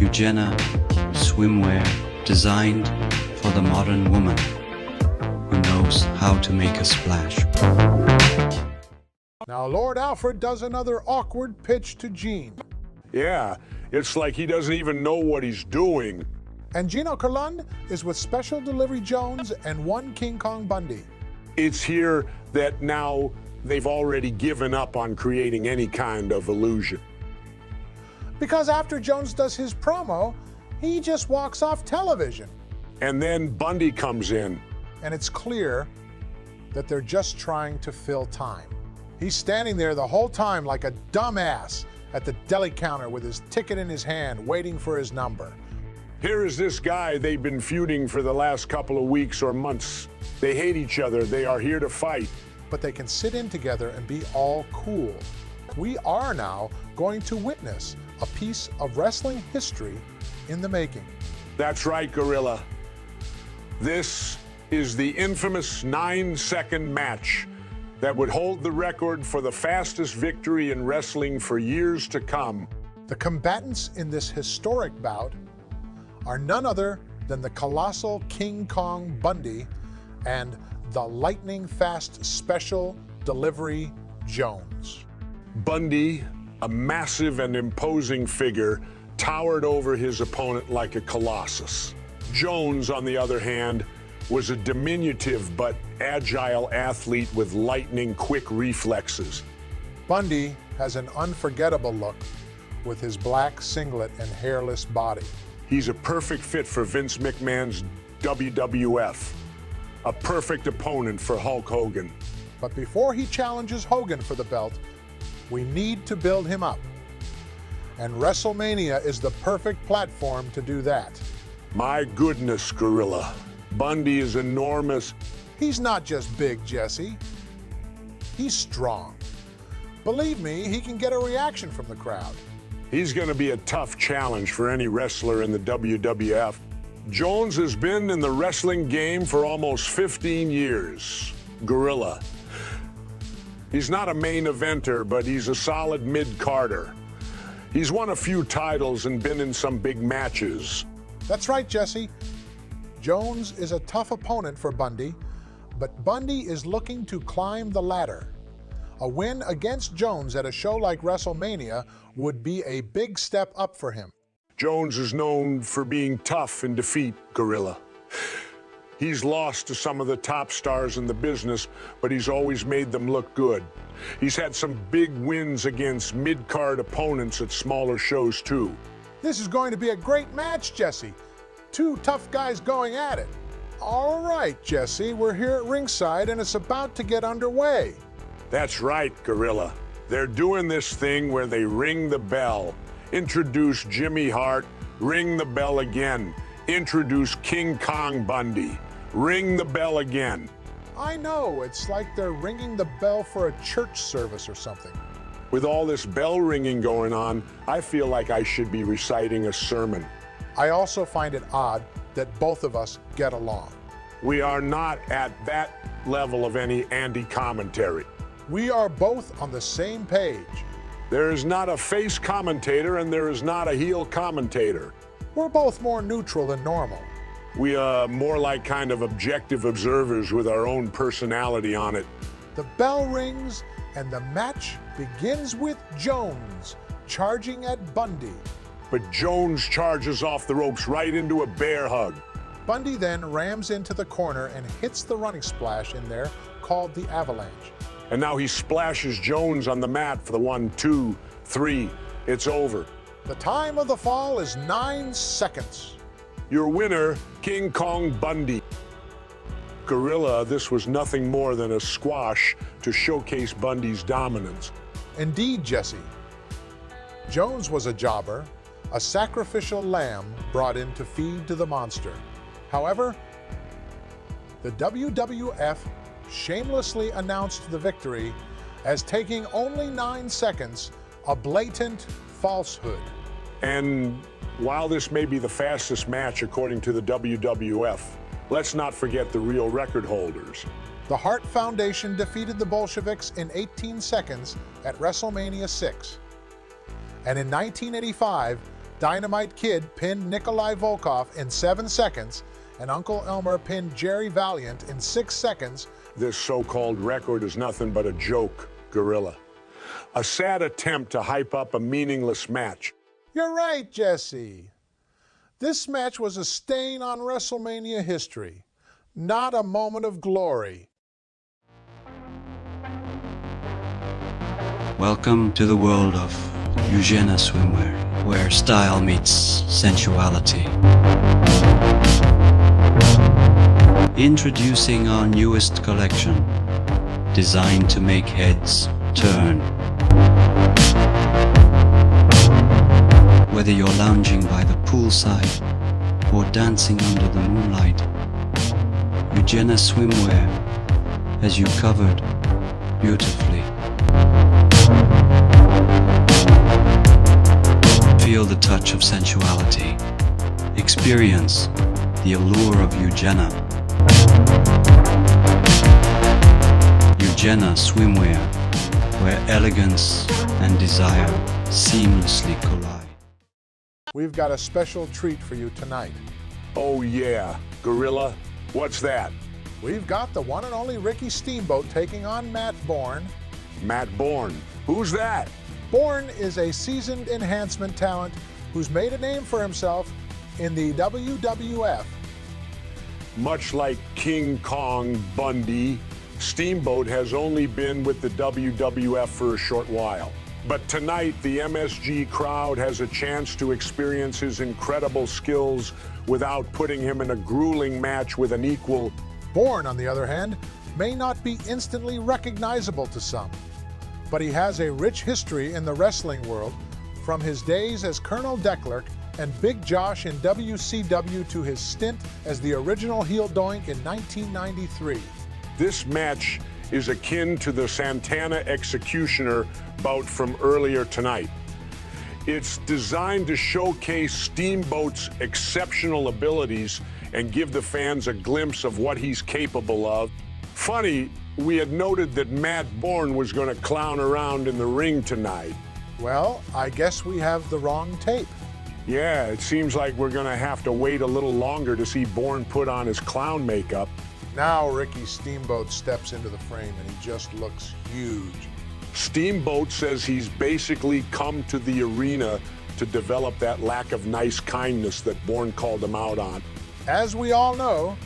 Eugenia swimwear designed for the modern woman who knows how to make a splash. Now Lord Alfred does another awkward pitch to Gene. Yeah, it's like he doesn't even know what he's doing. And Gino Kerlund is with Special Delivery Jones and one King Kong Bundy. It's here that now they've already given up on creating any kind of illusion. Because after Jones does his promo, he just walks off television. And then Bundy comes in. And it's clear that they're just trying to fill time. He's standing there the whole time like a dumbass at the deli counter with his ticket in his hand, waiting for his number. Here is this guy they've been feuding for the last couple of weeks or months. They hate each other. They are here to fight. But they can sit in together and be all cool. We are now going to witness a piece of wrestling history in the making. That's right, Gorilla. This is the infamous 9-second match that would hold the record for the fastest victory in wrestling for years to come. The combatants in this historic bout are none other than the colossal King Kong Bundy and the lightning-fast Special Delivery Jones. Bundy, a massive and imposing figure, towered over his opponent like a colossus. Jones, on the other hand, was a diminutive but agile athlete with lightning-quick reflexes. Bundy has an unforgettable look with his black singlet and hairless body. He's a perfect fit for Vince McMahon's WWF, a perfect opponent for Hulk Hogan. But before he challenges Hogan for the belt, we need to build him up. And Wrestlemania is the perfect platform to do that. My goodness, Gorilla. Bundy is enormous. He's not just big, Jesse. He's strong. Believe me, he can get a reaction from the crowd. He's going to be a tough challenge for any wrestler in the WWF. Jones has been in the wrestling game for almost 15 years. Gorilla. He's not a main eventer, but he's a solid mid-carder. He's won a few titles and been in some big matches. That's right, Jesse. Jones is a tough opponent for Bundy, but Bundy is looking to climb the ladder. A win against Jones at a show like Wrestlemania would be a big step up for him. Jones is known for being tough in defeat, Gorilla. He's lost to some of the top stars in the business, but he's always made them look good. He's had some big wins against mid-card opponents at smaller shows, too. This is going to be a great match, Jesse. Two tough guys going at it. All right, Jesse, we're here at ringside and it's about to get underway. That's right, Gorilla. They're doing this thing where they ring the bell. Introduce Jimmy Hart, ring the bell again. Introduce King Kong Bundy, ring the bell again. I know, it's like they're ringing the bell for a church service or something. With all this bell ringing going on, I feel like I should be reciting a sermon. I also find it odd that both of us get along. We are not at that level of any anti-commentary. We are both on the same page. There is not a face commentator and there is not a heel commentator. We're both more neutral than normal. We are more like kind of objective observers with our own personality on it. The bell rings and the match begins with Jones charging at Bundy. But Jones charges off the ropes right into a bear hug. Bundy then rams into the corner and hits the running splash in there called the avalanche. And now he splashes Jones on the mat for the 1, 2, 3. It's over. The time of the fall is 9 seconds. Your winner, King Kong Bundy. Gorilla, this was nothing more than a squash to showcase Bundy's dominance. Indeed, Jesse. Jones was a jobber, a sacrificial lamb brought in to feed to the monster. However, the WWF shamelessly announced the victory as taking only 9 seconds, a blatant falsehood. And while this may be the fastest match according to the WWF, let's not forget the real record holders. The Hart Foundation defeated the Bolsheviks in 18 seconds at WrestleMania 6. And in 1985, Dynamite Kid pinned Nikolai Volkov in 7 seconds, and Uncle Elmer pinned Jerry Valiant in 6 seconds. This so-called record is nothing but a joke, Gorilla. A sad attempt to hype up a meaningless match. You're right, Jesse. This match was a stain on WrestleMania history, not a moment of glory. Welcome to the world of Eugenia Swimwear, where style meets sensuality. Introducing our newest collection, designed to make heads turn. Whether you're lounging by the poolside or dancing under the moonlight, Eugenia Swimwear has you covered beautifully. Feel the touch of sensuality. Experience the allure of Eugenia. Eugenia Swimwear, where elegance and desire seamlessly collide. We've got a special treat for you tonight. Oh yeah, Gorilla, what's that? We've got the one and only Ricky Steamboat taking on Matt Bourne. Matt Bourne, who's that? Bourne is a seasoned enhancement talent who's made a name for himself in the WWF. Much like King Kong Bundy, Steamboat has only been with the WWF for a short while. But tonight, the MSG crowd has a chance to experience his incredible skills without putting him in a grueling match with an equal. Bourne, on the other hand, may not be instantly recognizable to some, but he has a rich history in the wrestling world, from his days as Colonel Declerc and Big Josh in WCW to his stint as the original heel Doink in 1993. This match is akin to the Santana Executioner bout from earlier tonight. It's designed to showcase Steamboat's exceptional abilities and give the fans a glimpse of what he's capable of. Funny, we had noted that Matt Bourne was going to clown around in the ring tonight. Well, I guess we have the wrong tape. Yeah, it seems like we're going to have to wait a little longer to see Bourne put on his clown makeup. Now Ricky Steamboat steps into the frame and he just looks huge. Steamboat says he's basically come to the arena to develop that lack of nice kindness that Bourne called him out on. As we all know,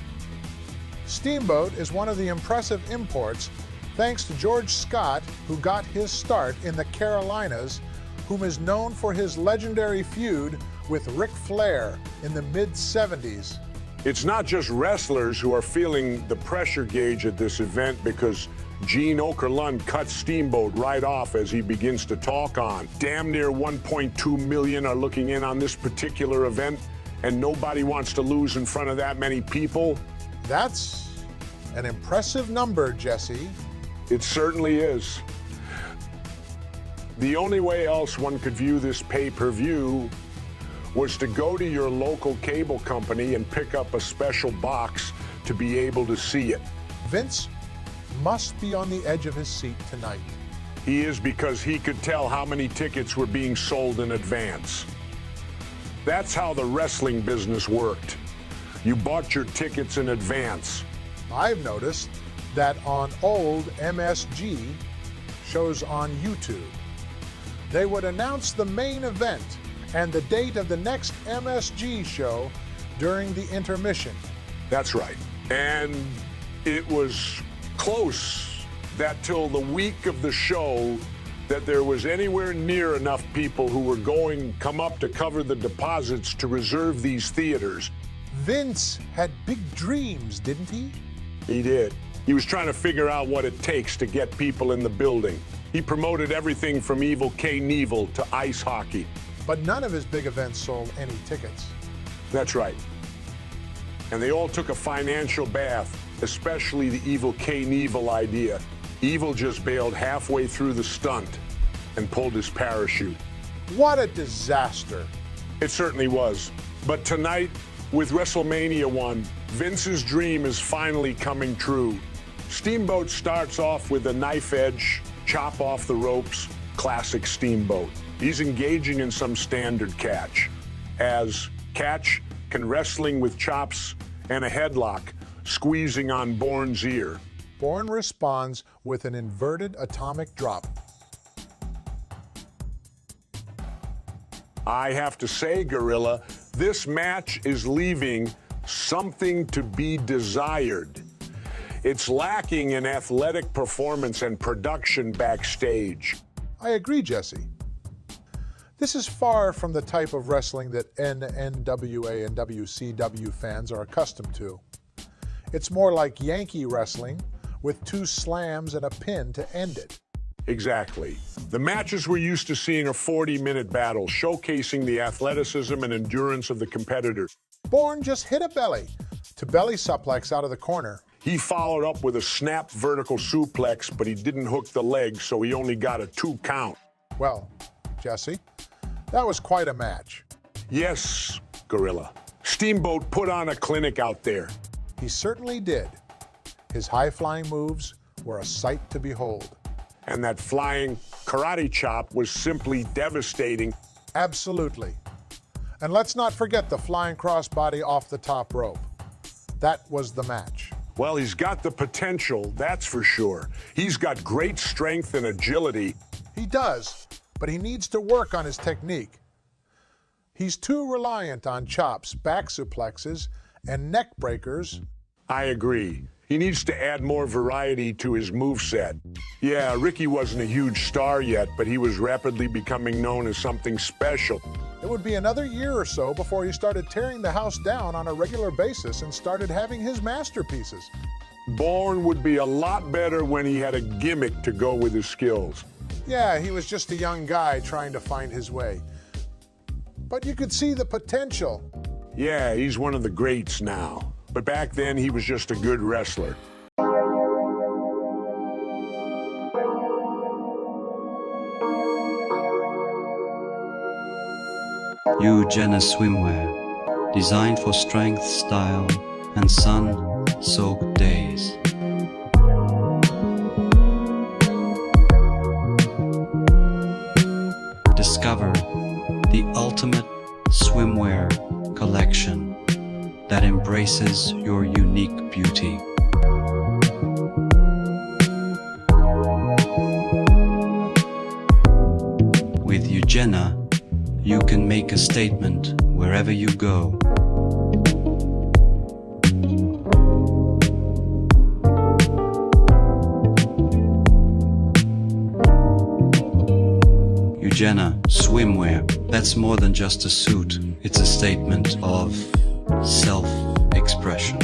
Steamboat is one of the impressive imports thanks to George Scott, who got his start in the Carolinas, whom is known for his legendary feud with Ric Flair in the mid-70s. It's not just wrestlers who are feeling the pressure gauge at this event because Gene Okerlund cuts Steamboat right off as he begins to talk on. Damn near 1.2 million are looking in on this particular event, and nobody wants to lose in front of that many people. That's an impressive number, Jesse. It certainly is. The only way else one could view this pay-per-view was to go to your local cable company and pick up a special box to be able to see it. Vince must be on the edge of his seat tonight. He is, because he could tell how many tickets were being sold in advance. That's how the wrestling business worked. You bought your tickets in advance. I've noticed that on old MSG shows on YouTube, they would announce the main event and the date of the next MSG show during the intermission. That's right. And it was close that till the week of the show that there was anywhere near enough people who were come up to cover the deposits to reserve these theaters. Vince had big dreams, didn't he? He did. He was trying to figure out what it takes to get people in the building. He promoted everything from Evil Knievel to ice hockey. But none of his big events sold any tickets. That's right. And they all took a financial bath, especially the Evil Knievel idea. Evil just bailed halfway through the stunt and pulled his parachute. What a disaster. It certainly was. But tonight, with WrestleMania 1, Vince's dream is finally coming true. Steamboat starts off with a knife edge, chop off the ropes, classic Steamboat. He's engaging in some standard catch. As catch can wrestling with chops and a headlock, squeezing on Bourne's ear. Bourne responds with an inverted atomic drop. I have to say, Gorilla, this match is leaving something to be desired. It's lacking in athletic performance and production backstage. I agree, Jesse. This is far from the type of wrestling that NWA and WCW fans are accustomed to. It's more like Yankee wrestling with 2 slams and a pin to end it. Exactly. The matches we're used to seeing are 40-minute battles, showcasing the athleticism and endurance of the competitors. Bourne just hit a belly to belly suplex out of the corner. He followed up with a snap vertical suplex, but he didn't hook the leg, so he only got a 2 count. Well, Jesse, that was quite a match. Yes, Gorilla. Steamboat put on a clinic out there. He certainly did. His high-flying moves were a sight to behold. And that flying karate chop was simply devastating. Absolutely. And let's not forget the flying crossbody off the top rope. That was the match. Well, he's got the potential, that's for sure. He's got great strength and agility. He does, but he needs to work on his technique. He's too reliant on chops, back suplexes, and neck breakers. I agree. He needs to add more variety to his moveset. Yeah, Ricky wasn't a huge star yet, but he was rapidly becoming known as something special. It would be another year or so before he started tearing the house down on a regular basis and started having his masterpieces. Bourne would be a lot better when he had a gimmick to go with his skills. Yeah, he was just a young guy trying to find his way. But you could see the potential. Yeah, he's one of the greats now. But back then, he was just a good wrestler. Jenna swimwear, designed for strength, style, and sun-soaked days. Discover the ultimate swimwear collection that embraces your unique beauty. With Jenna, you can make a statement wherever you go. Jenna swimwear, that's more than just a suit. It's a statement of self-expression.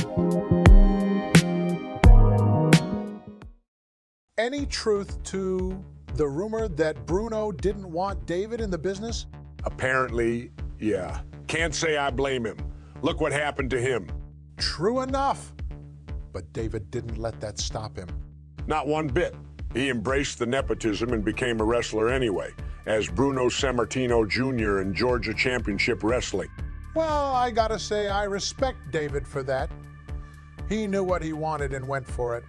Any truth to the rumor that Bruno didn't want David in the business? Apparently, yeah. Can't say I blame him. Look what happened to him. True enough. But David didn't let that stop him. Not one bit. He embraced the nepotism and became a wrestler anyway, as Bruno Sammartino Jr. in Georgia Championship Wrestling. Well, I gotta say, I respect David for that. He knew what he wanted and went for it.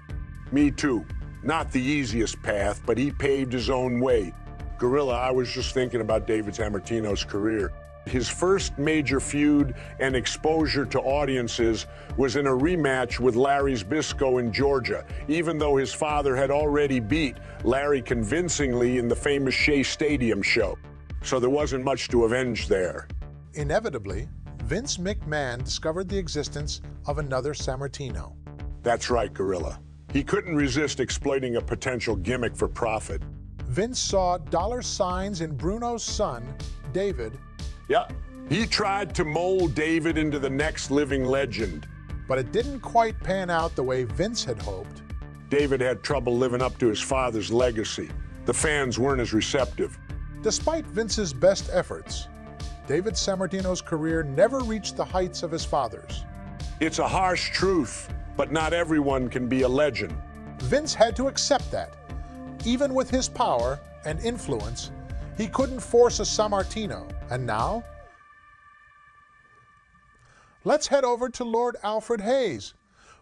Me too. Not the easiest path, but he paved his own way. Gorilla, I was just thinking about David Sammartino's career. His first major feud and exposure to audiences was in a rematch with Larry Zbyszko in Georgia, even though his father had already beat Larry convincingly in the famous Shea Stadium show. So there wasn't much to avenge there. Inevitably, Vince McMahon discovered the existence of another Sammartino. That's right, Gorilla. He couldn't resist exploiting a potential gimmick for profit. Vince saw dollar signs in Bruno's son, David. Yeah, he tried to mold David into the next living legend. But it didn't quite pan out the way Vince had hoped. David had trouble living up to his father's legacy. The fans weren't as receptive. Despite Vince's best efforts, David Sammartino's career never reached the heights of his father's. It's a harsh truth, but not everyone can be a legend. Vince had to accept that. Even with his power and influence, he couldn't force a Sammartino. And now? Let's head over to Lord Alfred Hayes,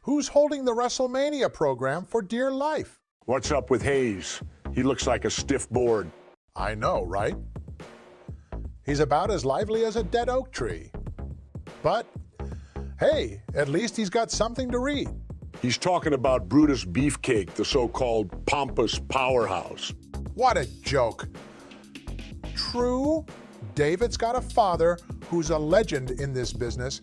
who's holding the Wrestlemania program for dear life. What's up with Hayes? He looks like a stiff board. I know, right? He's about as lively as a dead oak tree. But, hey, at least he's got something to read. He's talking about Brutus Beefcake, the so-called pompous powerhouse. What a joke. True, David's got a father who's a legend in this business,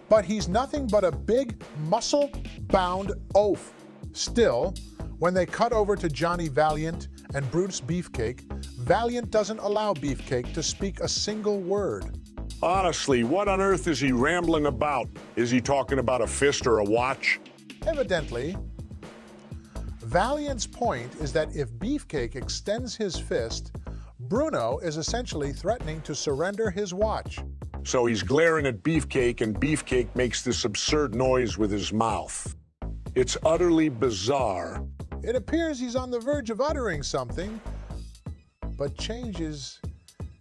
but he's nothing but a big, muscle-bound oaf. Still, when they cut over to Johnny Valiant and Brutus Beefcake, Valiant doesn't allow Beefcake to speak a single word. Honestly, what on earth is he rambling about? Is he talking about a fist or a watch? Evidently. Valiant's point is that if Beefcake extends his fist, Bruno is essentially threatening to surrender his watch. So he's glaring at Beefcake, and Beefcake makes this absurd noise with his mouth. It's utterly bizarre. It appears he's on the verge of uttering something, but changes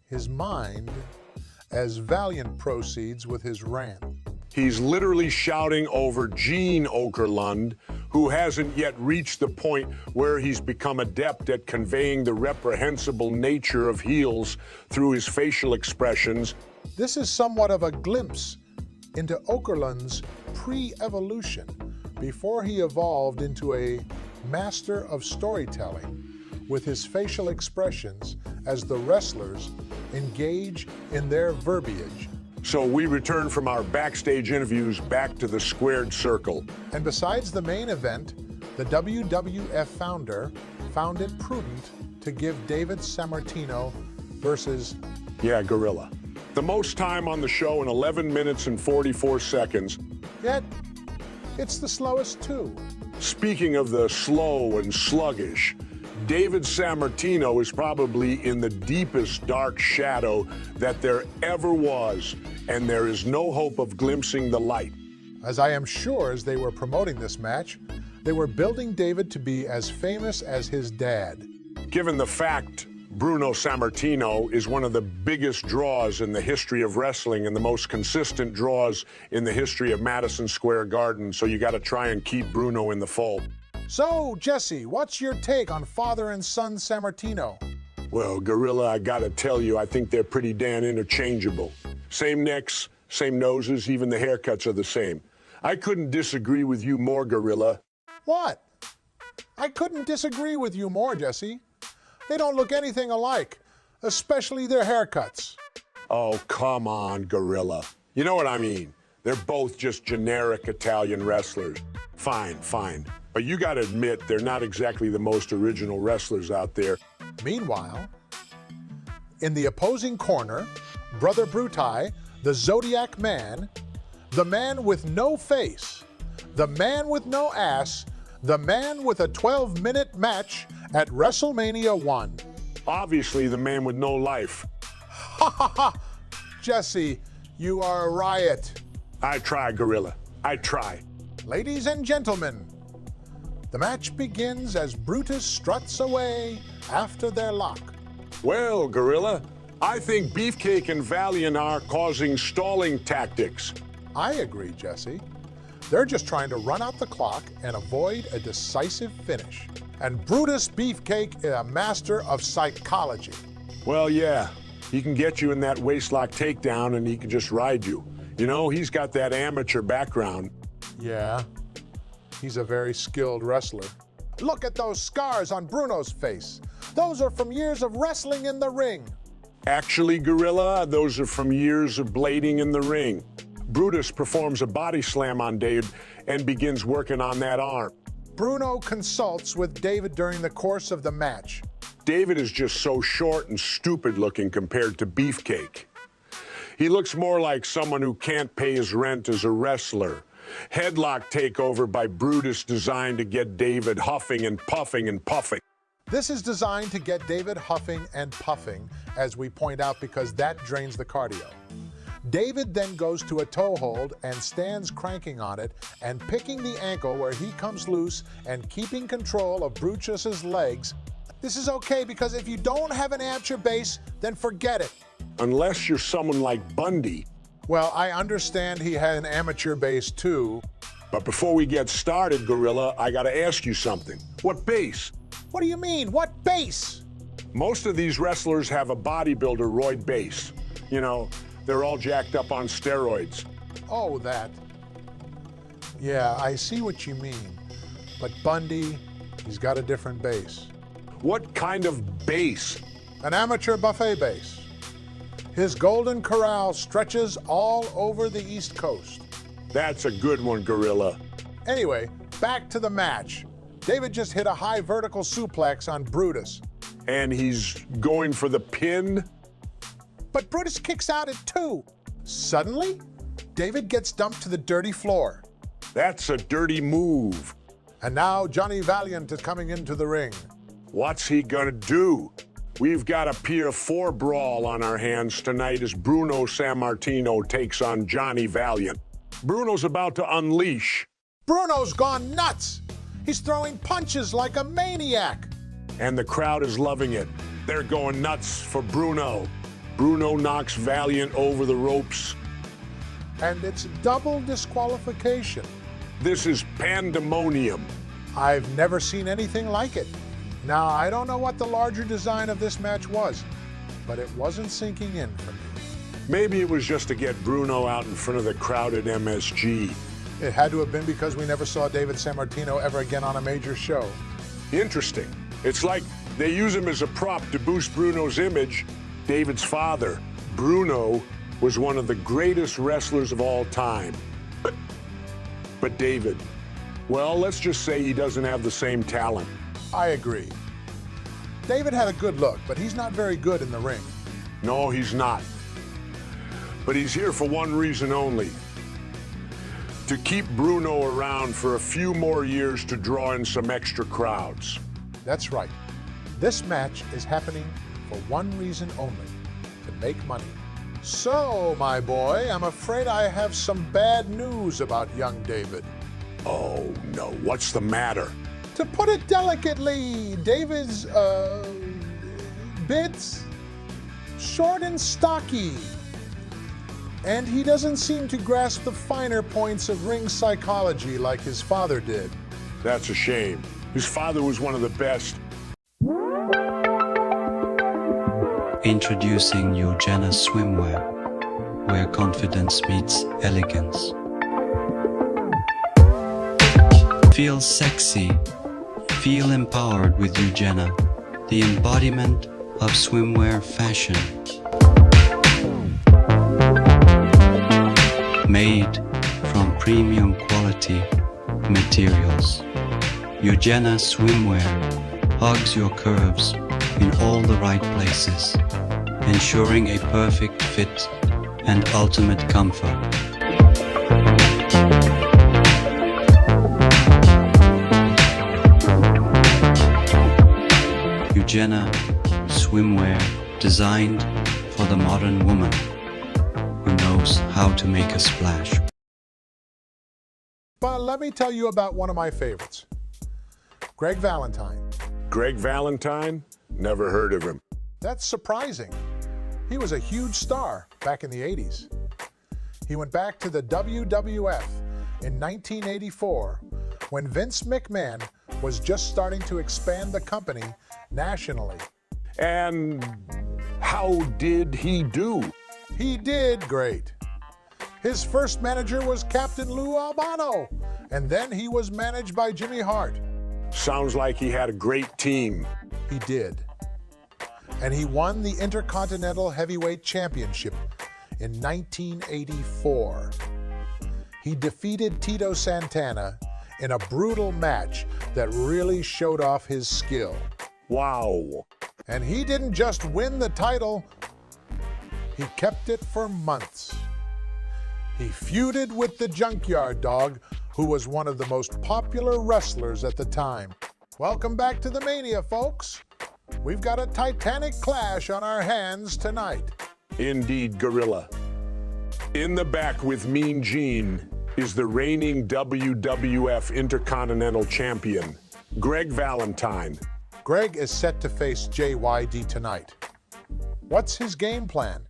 his mind as Valiant proceeds with his rant. He's literally shouting over Gene Okerlund, who hasn't yet reached the point where he's become adept at conveying the reprehensible nature of heels through his facial expressions. This is somewhat of a glimpse into Okerlund's pre-evolution before he evolved into a master of storytelling with his facial expressions as the wrestlers engage in their verbiage. So we return from our backstage interviews back to the squared circle. And besides the main event, the WWF founder found it prudent to give David Sammartino versus... Yeah, Gorilla. The most time on the show in 11 minutes and 44 seconds. Yet, it's the slowest too. Speaking of the slow and sluggish, David Sammartino is probably in the deepest dark shadow that there ever was, and there is no hope of glimpsing the light. As I am sure as they were promoting this match, they were building David to be as famous as his dad. Given the fact Bruno Sammartino is one of the biggest draws in the history of wrestling and the most consistent draws in the history of Madison Square Garden, so you got to try and keep Bruno in the fold. So, Jesse, what's your take on father and son Sammartino? Well, Gorilla, I gotta tell you, I think they're pretty damn interchangeable. Same necks, same noses, even the haircuts are the same. I couldn't disagree with you more, Gorilla. What? I couldn't disagree with you more, Jesse. They don't look anything alike, especially their haircuts. Oh, come on, Gorilla. You know what I mean. They're both just generic Italian wrestlers. Fine. But you gotta admit, they're not exactly the most original wrestlers out there. Meanwhile, in the opposing corner, Brother Brutai, the Zodiac Man, the man with no face, the man with no ass, the man with a 12-minute match at WrestleMania 1. Obviously, the man with no life. Ha ha ha! Jesse, you are a riot. I try, Gorilla. I try. Ladies and gentlemen, the match begins as Brutus struts away after their lock. Well, Gorilla, I think Beefcake and Valiant are causing stalling tactics. I agree, Jesse. They're just trying to run out the clock and avoid a decisive finish. And Brutus Beefcake is a master of psychology. Well, yeah, he can get you in that waistlock takedown and he can just ride you. You know, he's got that amateur background. Yeah, he's a very skilled wrestler. Look at those scars on Bruno's face. Those are from years of wrestling in the ring. Actually, Gorilla, those are from years of blading in the ring. Brutus performs a body slam on David and begins working on that arm. Bruno consults with David during the course of the match. David is just so short and stupid looking compared to Beefcake. He looks more like someone who can't pay his rent as a wrestler. Headlock takeover by Brutus designed to get David huffing and puffing and puffing. This is designed to get David huffing and puffing, as we point out, because that drains the cardio. David then goes to a toe hold and stands cranking on it and picking the ankle where he comes loose and keeping control of Brutus's legs. This is okay because if you don't have an amateur base, then forget it. Unless you're someone like Bundy. Well, I understand he had an amateur base too. But before we get started, Gorilla, I gotta ask you something. What base? What do you mean? What base? Most of these wrestlers have a bodybuilder roid base. You know, they're all jacked up on steroids. Oh, that. Yeah, I see what you mean. But Bundy, he's got a different base. What kind of base? An amateur buffet base. His Golden Corral stretches all over the East Coast. That's a good one, Gorilla. Anyway, back to the match. David just hit a high vertical suplex on Brutus. And he's going for the pin? But Brutus kicks out at 2. Suddenly, David gets dumped to the dirty floor. That's a dirty move. And now Johnny Valiant is coming into the ring. What's he gonna do? We've got a Pier 4 brawl on our hands tonight as Bruno Sammartino takes on Johnny Valiant. Bruno's about to unleash. Bruno's gone nuts. He's throwing punches like a maniac. And the crowd is loving it. They're going nuts for Bruno. Bruno knocks Valiant over the ropes. And it's double disqualification. This is pandemonium. I've never seen anything like it. Now, I don't know what the larger design of this match was, but it wasn't sinking in for me. Maybe it was just to get Bruno out in front of the crowded MSG. It had to have been because we never saw David Sammartino ever again on a major show. Interesting. It's like they use him as a prop to boost Bruno's image. David's father, Bruno, was one of the greatest wrestlers of all time. But David, well, let's just say he doesn't have the same talent. I agree. David had a good look, but he's not very good in the ring. No, he's not. But he's here for one reason only. To keep Bruno around for a few more years to draw in some extra crowds. That's right. This match is happening for one reason only, to make money. So, my boy, I'm afraid I have some bad news about young David. Oh, no. What's the matter? To put it delicately, David's, bits short and stocky. And he doesn't seem to grasp the finer points of ring psychology like his father did. That's a shame. His father was one of the best. Introducing Eugenia Swimwear, where confidence meets elegance. Feel sexy, feel empowered with Eugenia, the embodiment of swimwear fashion. Made from premium quality materials. Eugenia Swimwear hugs your curves in all the right places, ensuring a perfect fit and ultimate comfort. Eugenia Swimwear, designed for the modern woman who knows how to make a splash. But let me tell you about one of my favorites, Greg Valentine. Greg Valentine? Never heard of him. That's surprising. He was a huge star back in the 80s. He went back to the WWF in 1984 when Vince McMahon was just starting to expand the company nationally. And how did he do? He did great. His first manager was Captain Lou Albano, and then he was managed by Jimmy Hart. Sounds like he had a great team. He did. And he won the Intercontinental Heavyweight Championship in 1984. He defeated Tito Santana in a brutal match that really showed off his skill. Wow. And he didn't just win the title, he kept it for months. He feuded with the Junkyard Dog, who was one of the most popular wrestlers at the time. Welcome back to the Mania, folks. We've got a titanic clash on our hands tonight. Indeed, Gorilla. In the back with Mean Gene is the reigning WWF Intercontinental Champion, Greg Valentine. Greg is set to face JYD tonight. What's his game plan?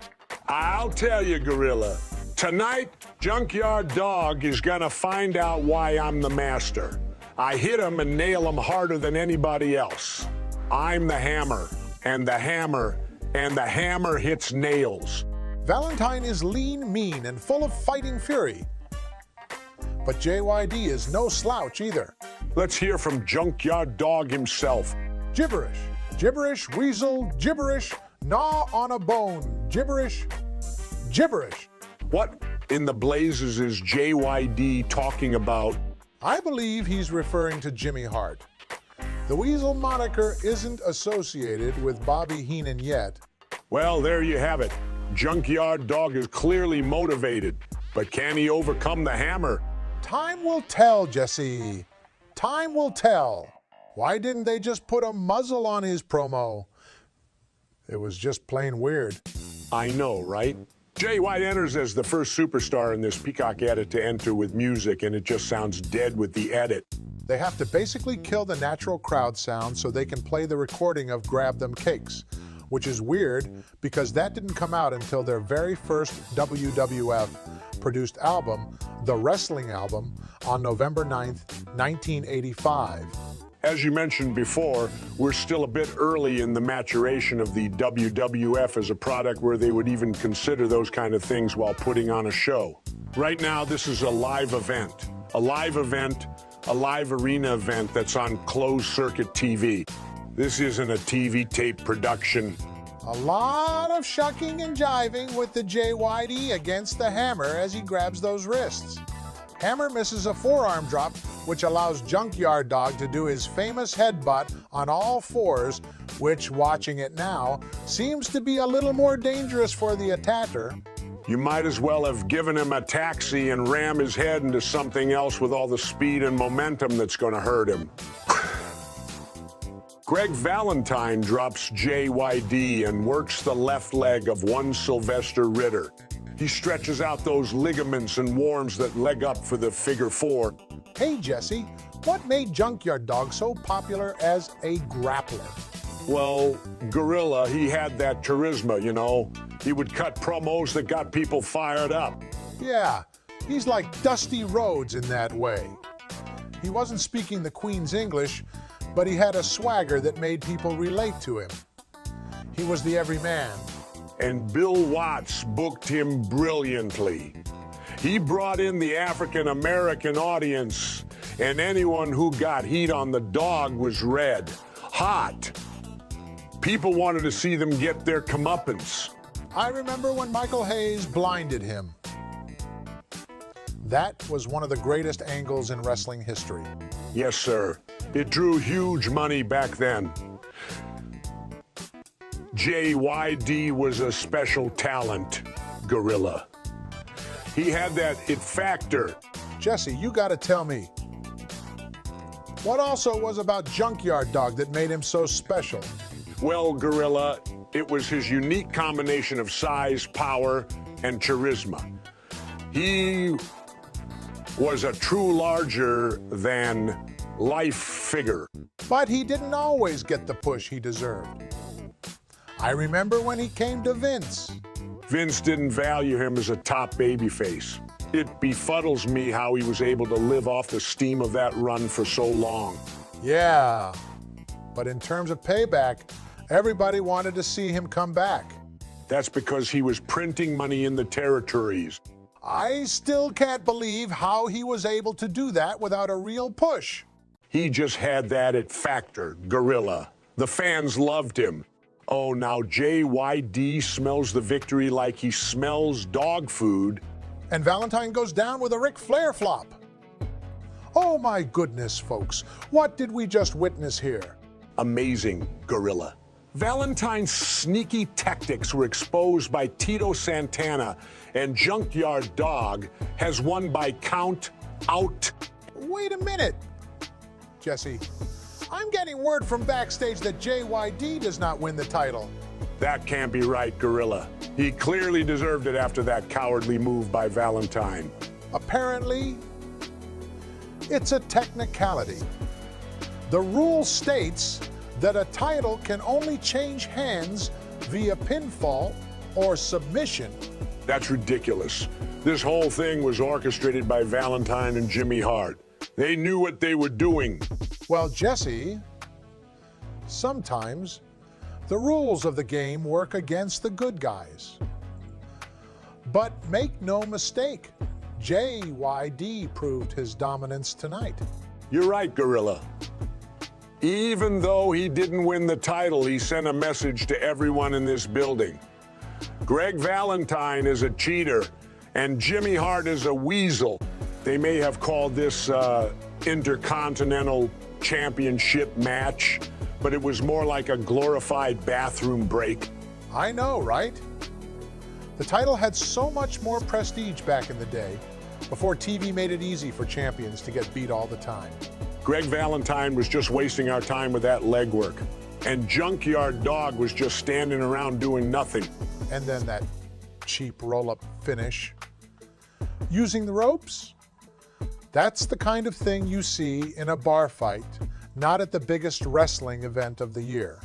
I'll tell you, Gorilla. Tonight, Junkyard Dog is gonna find out why I'm the master. I hit him and nail him harder than anybody else. I'm the hammer, and the hammer, and the hammer hits nails. Valentine is lean, mean, and full of fighting fury. But JYD is no slouch either. Let's hear from Junkyard Dog himself. Gibberish, gibberish, weasel, gibberish, gnaw on a bone, gibberish, gibberish. What in the blazes is JYD talking about? I believe he's referring to Jimmy Hart. The Weasel moniker isn't associated with Bobby Heenan yet. Well, there you have it. Junkyard Dog is clearly motivated, but can he overcome the hammer? Time will tell, Jesse. Time will tell. Why didn't they just put a muzzle on his promo? It was just plain weird. I know, right? Jay White enters as the first superstar in this Peacock edit to enter with music, and it just sounds dead with the edit. They have to basically kill the natural crowd sound so they can play the recording of Grab Them Cakes, which is weird because that didn't come out until their very first WWF-produced album, The Wrestling Album, on November 9th, 1985. As you mentioned before, we're still a bit early in the maturation of the WWF as a product where they would even consider those kind of things while putting on a show. Right now, this is a live event. A live event, a live arena event that's on closed-circuit TV. This isn't a TV tape production. A lot of shucking and jiving with the JYD against the hammer as he grabs those wrists. Hammer misses a forearm drop, which allows Junkyard Dog to do his famous headbutt on all fours, which, watching it now, seems to be a little more dangerous for the attacker. You might as well have given him a taxi and ram his head into something else with all the speed and momentum that's going to hurt him. Greg Valentine drops JYD and works the left leg of one Sylvester Ritter. He stretches out those ligaments and warms that leg up for the figure four. Hey, Jesse, what made Junkyard Dog so popular as a grappler? Well, Gorilla, he had that charisma, you know. He would cut promos that got people fired up. Yeah, he's like Dusty Rhodes in that way. He wasn't speaking the Queen's English, but he had a swagger that made people relate to him. He was the everyman. And Bill Watts booked him brilliantly. He brought in the African-American audience, and anyone who got heat on the dog was red hot. People wanted to see them get their comeuppance. I remember when Michael Hayes blinded him. That was one of the greatest angles in wrestling history. Yes, sir. It drew huge money back then. JYD was a special talent, Gorilla. He had that it factor. Jesse, you gotta tell me, what also was about Junkyard Dog that made him so special? Well, Gorilla, it was his unique combination of size, power, and charisma. He was a true larger-than-life figure. But he didn't always get the push he deserved. I remember when he came to Vince. Vince didn't value him as a top babyface. It befuddles me how he was able to live off the steam of that run for so long. Yeah, but in terms of payback, everybody wanted to see him come back. That's because he was printing money in the territories. I still can't believe how he was able to do that without a real push. He just had that it factor, Gorilla. The fans loved him. Oh, now JYD smells the victory like he smells dog food. And Valentine goes down with a Ric Flair flop. Oh my goodness, folks, what did we just witness here? Amazing, Gorilla. Valentine's sneaky tactics were exposed by Tito Santana, and Junkyard Dog has won by count out. Wait a minute, Jesse. I'm getting word from backstage that JYD does not win the title. That can't be right, Gorilla. He clearly deserved it after that cowardly move by Valentine. Apparently, it's a technicality. The rule states that a title can only change hands via pinfall or submission. That's ridiculous. This whole thing was orchestrated by Valentine and Jimmy Hart. They knew what they were doing. Well, Jesse, sometimes the rules of the game work against the good guys. But make no mistake, JYD proved his dominance tonight. You're right, Gorilla. Even though he didn't win the title, he sent a message to everyone in this building. Greg Valentine is a cheater, and Jimmy Hart is a weasel. They may have called this Intercontinental Championship match, but it was more like a glorified bathroom break. I know, right? The title had so much more prestige back in the day, before TV made it easy for champions to get beat all the time. Greg Valentine was just wasting our time with that legwork, and Junkyard Dog was just standing around doing nothing. And then that cheap roll-up finish. Using the ropes? That's the kind of thing you see in a bar fight, not at the biggest wrestling event of the year.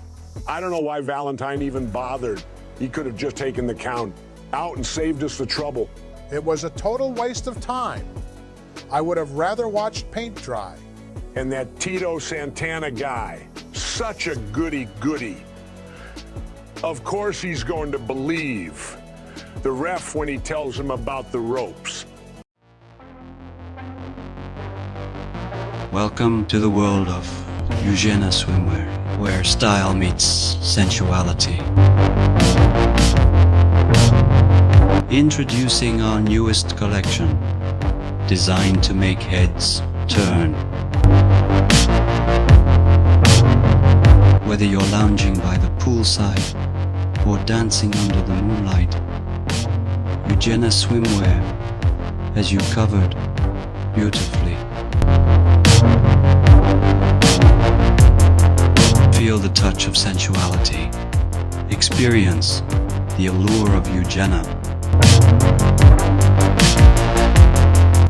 I don't know why Valentine even bothered. He could have just taken the count out and saved us the trouble. It was a total waste of time. I would have rather watched paint dry. And that Tito Santana guy, such a goody-goody. Of course he's going to believe the ref when he tells him about the ropes. Welcome to the world of Eugenia Swimwear, where style meets sensuality. Introducing our newest collection, designed to make heads turn. Whether you're lounging by the poolside or dancing under the moonlight, Eugenia Swimwear has you covered beautifully. Feel the touch of sensuality. Experience the allure of Eugenia.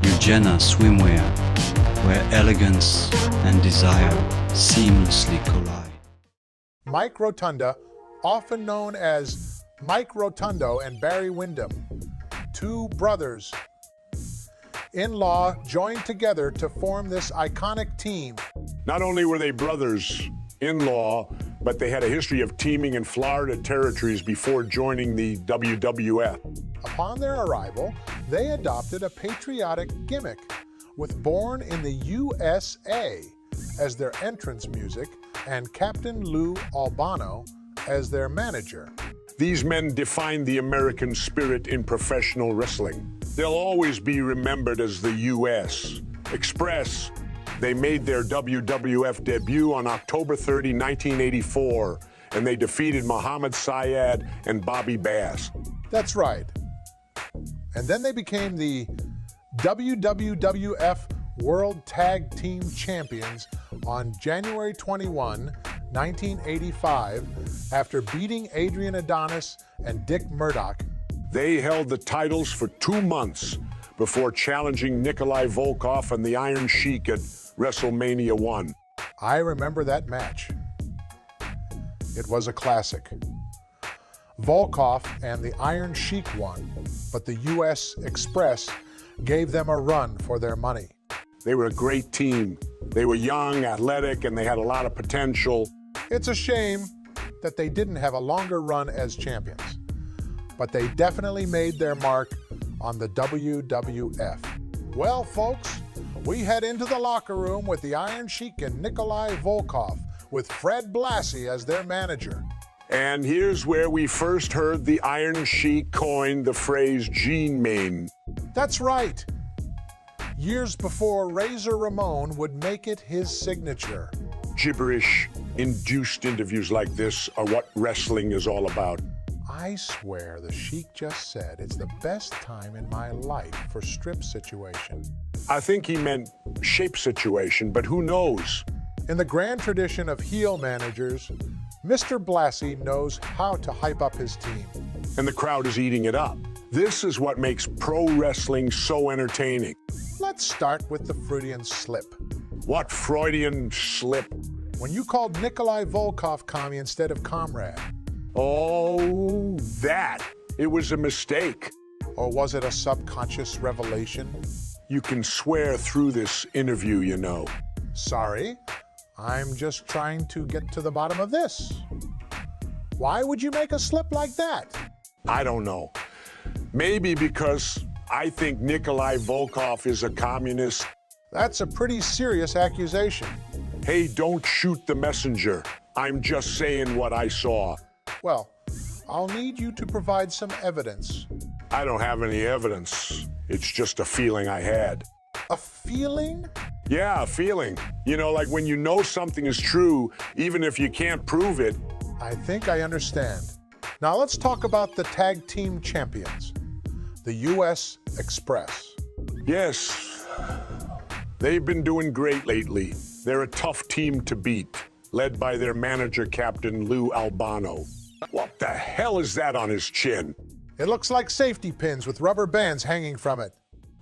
Eugenia Swimwear, where elegance and desire seamlessly collide. Mike Rotunda, often known as Mike Rotundo and Barry Windham, two brothers in-law, joined together to form this iconic team. Not only were they brothers-in-law, but they had a history of teaming in Florida territories before joining the WWF. Upon their arrival, they adopted a patriotic gimmick with Born in the USA as their entrance music and Captain Lou Albano as their manager. These men defined the American spirit in professional wrestling. They'll always be remembered as the U.S. Express. They made their WWF debut on October 30, 1984, and they defeated Muhammad Syed and Bobby Bass. That's right. And then they became the WWF World Tag Team Champions on January 21, 1985, after beating Adrian Adonis and Dick Murdoch. They held the titles for 2 months before challenging Nikolai Volkov and the Iron Sheik at Wrestlemania 1. I remember that match. It was a classic. Volkov and the Iron Sheik won, but the U.S. Express gave them a run for their money. They were a great team. They were young, athletic, and they had a lot of potential. It's a shame that they didn't have a longer run as champions, but they definitely made their mark on the WWF. Well, folks, we head into the locker room with the Iron Sheik and Nikolai Volkov, with Fred Blassie as their manager. And here's where we first heard the Iron Sheik coin the phrase "Gene Mane." That's right. Years before Razor Ramon would make it his signature. Gibberish-induced interviews like this are what wrestling is all about. I swear the Sheik just said it's the best time in my life for strip situation. I think he meant shape situation, but who knows? In the grand tradition of heel managers, Mr. Blassie knows how to hype up his team. And the crowd is eating it up. This is what makes pro wrestling so entertaining. Let's start with the Freudian slip. What Freudian slip? When you called Nikolai Volkov commie instead of comrade. Oh, that. It was a mistake. Or was it a subconscious revelation? You can swear through this interview, you know. Sorry, I'm just trying to get to the bottom of this. Why would you make a slip like that? I don't know. Maybe because I think Nikolai Volkov is a communist. That's a pretty serious accusation. Hey, don't shoot the messenger. I'm just saying what I saw. Well, I'll need you to provide some evidence. I don't have any evidence. It's just a feeling I had. A feeling? Yeah, a feeling. You know, like when you know something is true, even if you can't prove it. I think I understand. Now let's talk about the tag team champions, the U.S. Express. Yes, they've been doing great lately. They're a tough team to beat, led by their manager, Captain Lou Albano. What the hell is that on his chin? It looks like safety pins with rubber bands hanging from it.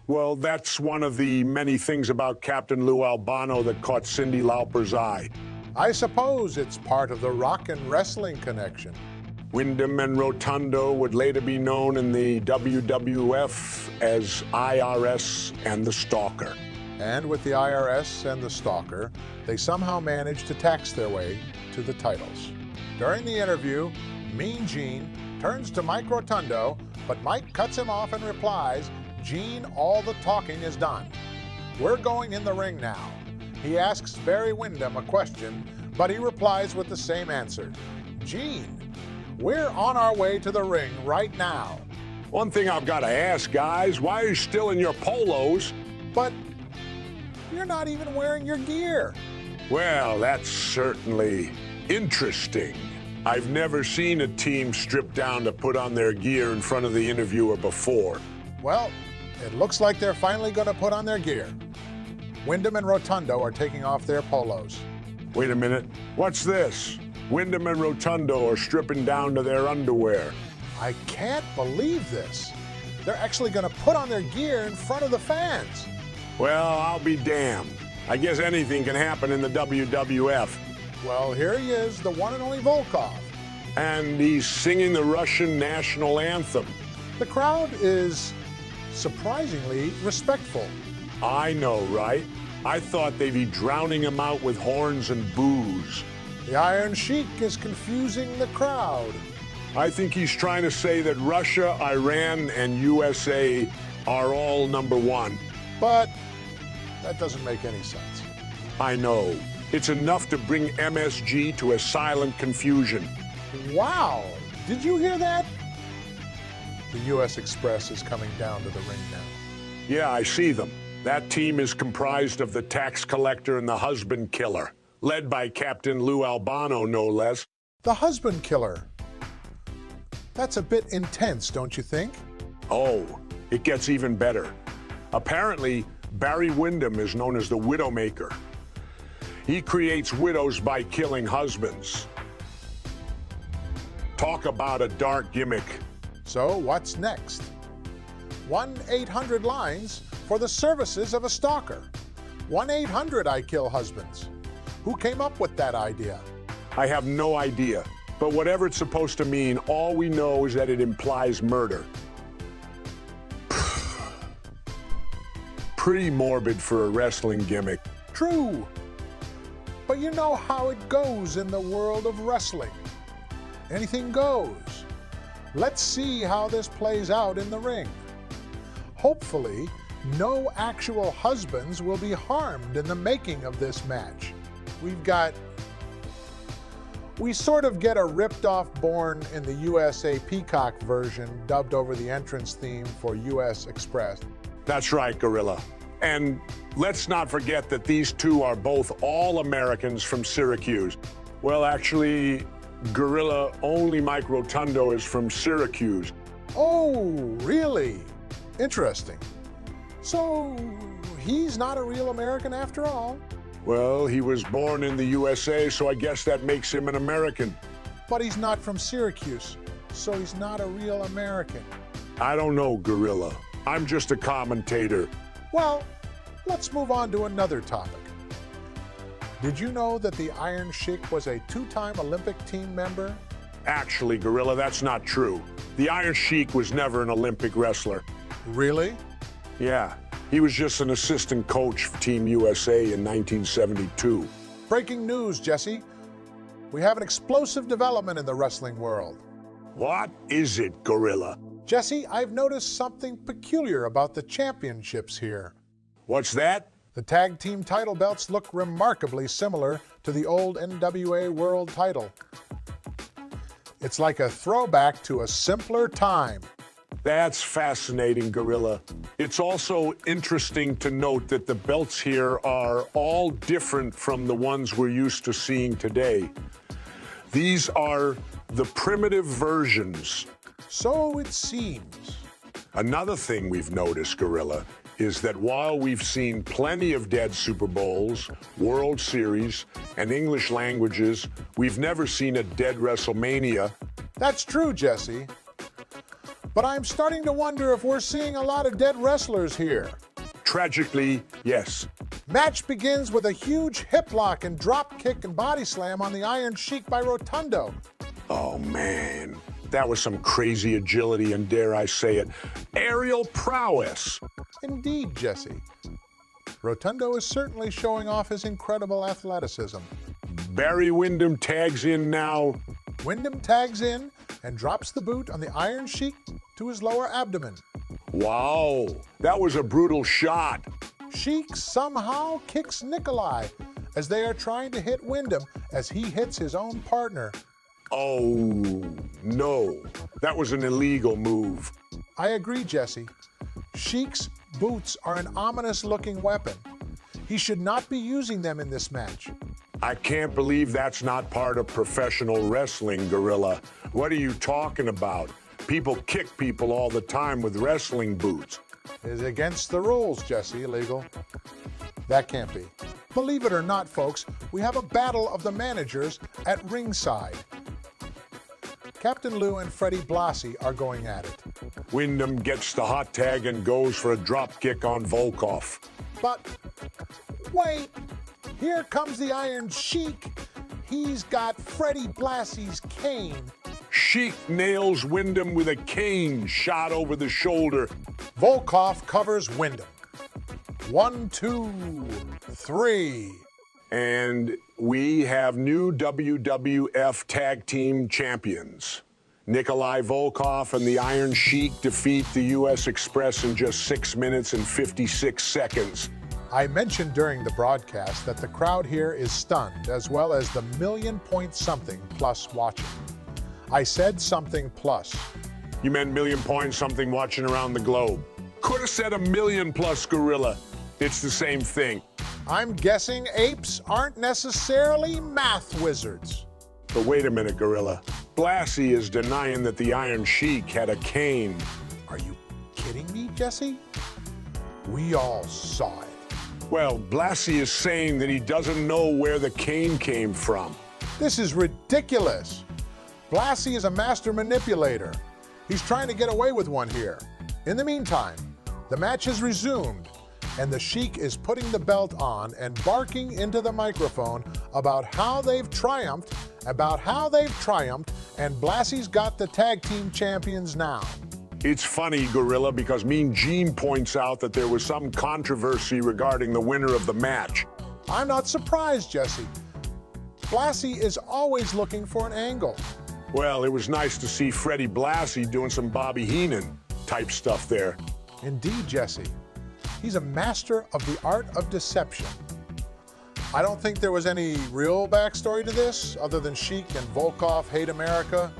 Well, that's one of the many things about Captain Lou Albano that caught Cyndi Lauper's eye. I suppose it's part of the rock and wrestling connection. Wyndham and Rotundo would later be known in the WWF as IRS and the Stalker. And with the IRS and the Stalker, they somehow managed to tax their way to the titles. During the interview, Mean Gene turns to Mike Rotundo, but Mike cuts him off and replies, "Gene, all the talking is done. We're going in the ring now." He asks Barry Windham a question, but he replies with the same answer. "Gene, we're on our way to the ring right now." One thing I've got to ask, guys, why are you still in your polos? But you're not even wearing your gear. Well, that's certainly interesting. I've never seen a team strip down to put on their gear in front of the interviewer before. Well, it looks like they're finally going to put on their gear. Wyndham and Rotundo are taking off their polos. Wait a minute. What's this? Wyndham and Rotundo are stripping down to their underwear. I can't believe this. They're actually going to put on their gear in front of the fans. Well, I'll be damned. I guess anything can happen in the WWF. Well, here he is, the one and only Volkov. And he's singing the Russian national anthem. The crowd is surprisingly respectful. I know, right? I thought they'd be drowning him out with horns and booze. The Iron Sheik is confusing the crowd. I think he's trying to say that Russia, Iran, and USA are all number one. But that doesn't make any sense. I know. It's enough to bring MSG to a silent confusion. Wow! Did you hear that? The U.S. Express is coming down to the ring now. Yeah, I see them. That team is comprised of the tax collector and the husband killer, led by Captain Lou Albano, no less. The husband killer. That's a bit intense, don't you think? Oh, it gets even better. Apparently, Barry Windham is known as the Widowmaker. He creates widows by killing husbands. Talk about a dark gimmick. So what's next? 1-800-LINES for the services of a stalker. 1-800-I-KILL-HUSBANDS. Who came up with that idea? I have no idea, but whatever it's supposed to mean, all we know is that it implies murder. Pretty morbid for a wrestling gimmick. True. But you know how it goes in the world of wrestling. Anything goes. Let's see how this plays out in the ring. Hopefully, no actual husbands will be harmed in the making of this match. We sort of get a ripped-off Born in the USA Peacock version dubbed over the entrance theme for US Express. That's right, Gorilla. And let's not forget that these two are both all-Americans from Syracuse. Well, actually, Gorilla, only Mike Rotundo is from Syracuse. Oh, really? Interesting. So, he's not a real American after all? Well, he was born in the USA, so I guess that makes him an American. But he's not from Syracuse, so he's not a real American. I don't know, Gorilla. I'm just a commentator. Well, let's move on to another topic. Did you know that the Iron Sheik was a two-time Olympic team member? Actually, Gorilla, that's not true. The Iron Sheik was never an Olympic wrestler. Really? Yeah, he was just an assistant coach for Team USA in 1972. Breaking news, Jesse. We have an explosive development in the wrestling world. What is it, Gorilla? Jesse, I've noticed something peculiar about the championships here. What's that? The tag team title belts look remarkably similar to the old NWA World title. It's like a throwback to a simpler time. That's fascinating, Gorilla. It's also interesting to note that the belts here are all different from the ones we're used to seeing today. These are the primitive versions. So it seems. Another thing we've noticed, Gorilla, is that while we've seen plenty of dead Super Bowls, World Series, and English languages, we've never seen a dead Wrestlemania. That's true, Jesse. But I'm starting to wonder if we're seeing a lot of dead wrestlers here. Tragically, yes. Match begins with a huge hip lock and drop kick and body slam on the Iron Sheik by Rotundo. Oh, man. That was some crazy agility and, dare I say it, aerial prowess. Indeed, Jesse. Rotundo is certainly showing off his incredible athleticism. Barry Windham tags in now. Windham tags in and drops the boot on the Iron Sheik to his lower abdomen. Wow, that was a brutal shot. Sheik somehow kicks Nikolai as they are trying to hit Windham as he hits his own partner. Oh, no. That was an illegal move. I agree, Jesse. Sheik's boots are an ominous-looking weapon. He should not be using them in this match. I can't believe that's not part of professional wrestling, Gorilla. What are you talking about? People kick people all the time with wrestling boots. It is against the rules, Jesse. Illegal. That can't be. Believe it or not, folks, we have a battle of the managers at ringside. Captain Lou and Freddie Blassie are going at it. Windham gets the hot tag and goes for a drop kick on Volkov. But wait, here comes the Iron Sheik. He's got Freddie Blassie's cane. Sheik nails Windham with a cane shot over the shoulder. Volkov covers Windham. 1, 2, 3. And we have new WWF Tag Team Champions. Nikolai Volkov and the Iron Sheik defeat the U.S. Express in just 6 minutes and 56 seconds. I mentioned during the broadcast that the crowd here is stunned, as well as the million-point-something plus watching. I said something plus. You meant million-point-something watching around the globe. Could have said a million-plus, Gorilla. It's the same thing. I'm guessing apes aren't necessarily math wizards. But wait a minute, Gorilla. Blassie is denying that the Iron Sheik had a cane. Are you kidding me, Jesse? We all saw it. Well, Blassie is saying that he doesn't know where the cane came from. This is ridiculous. Blassie is a master manipulator. He's trying to get away with one here. In the meantime, the match has resumed, and the Sheik is putting the belt on and barking into the microphone about how they've triumphed, and Blassie's got the tag team champions now. It's funny, Gorilla, because Mean Gene points out that there was some controversy regarding the winner of the match. I'm not surprised, Jesse. Blassie is always looking for an angle. Well, it was nice to see Freddie Blassie doing some Bobby Heenan type stuff there. Indeed, Jesse. He's a master of the art of deception. I don't think there was any real backstory to this, other than Sheik and Volkov hate America.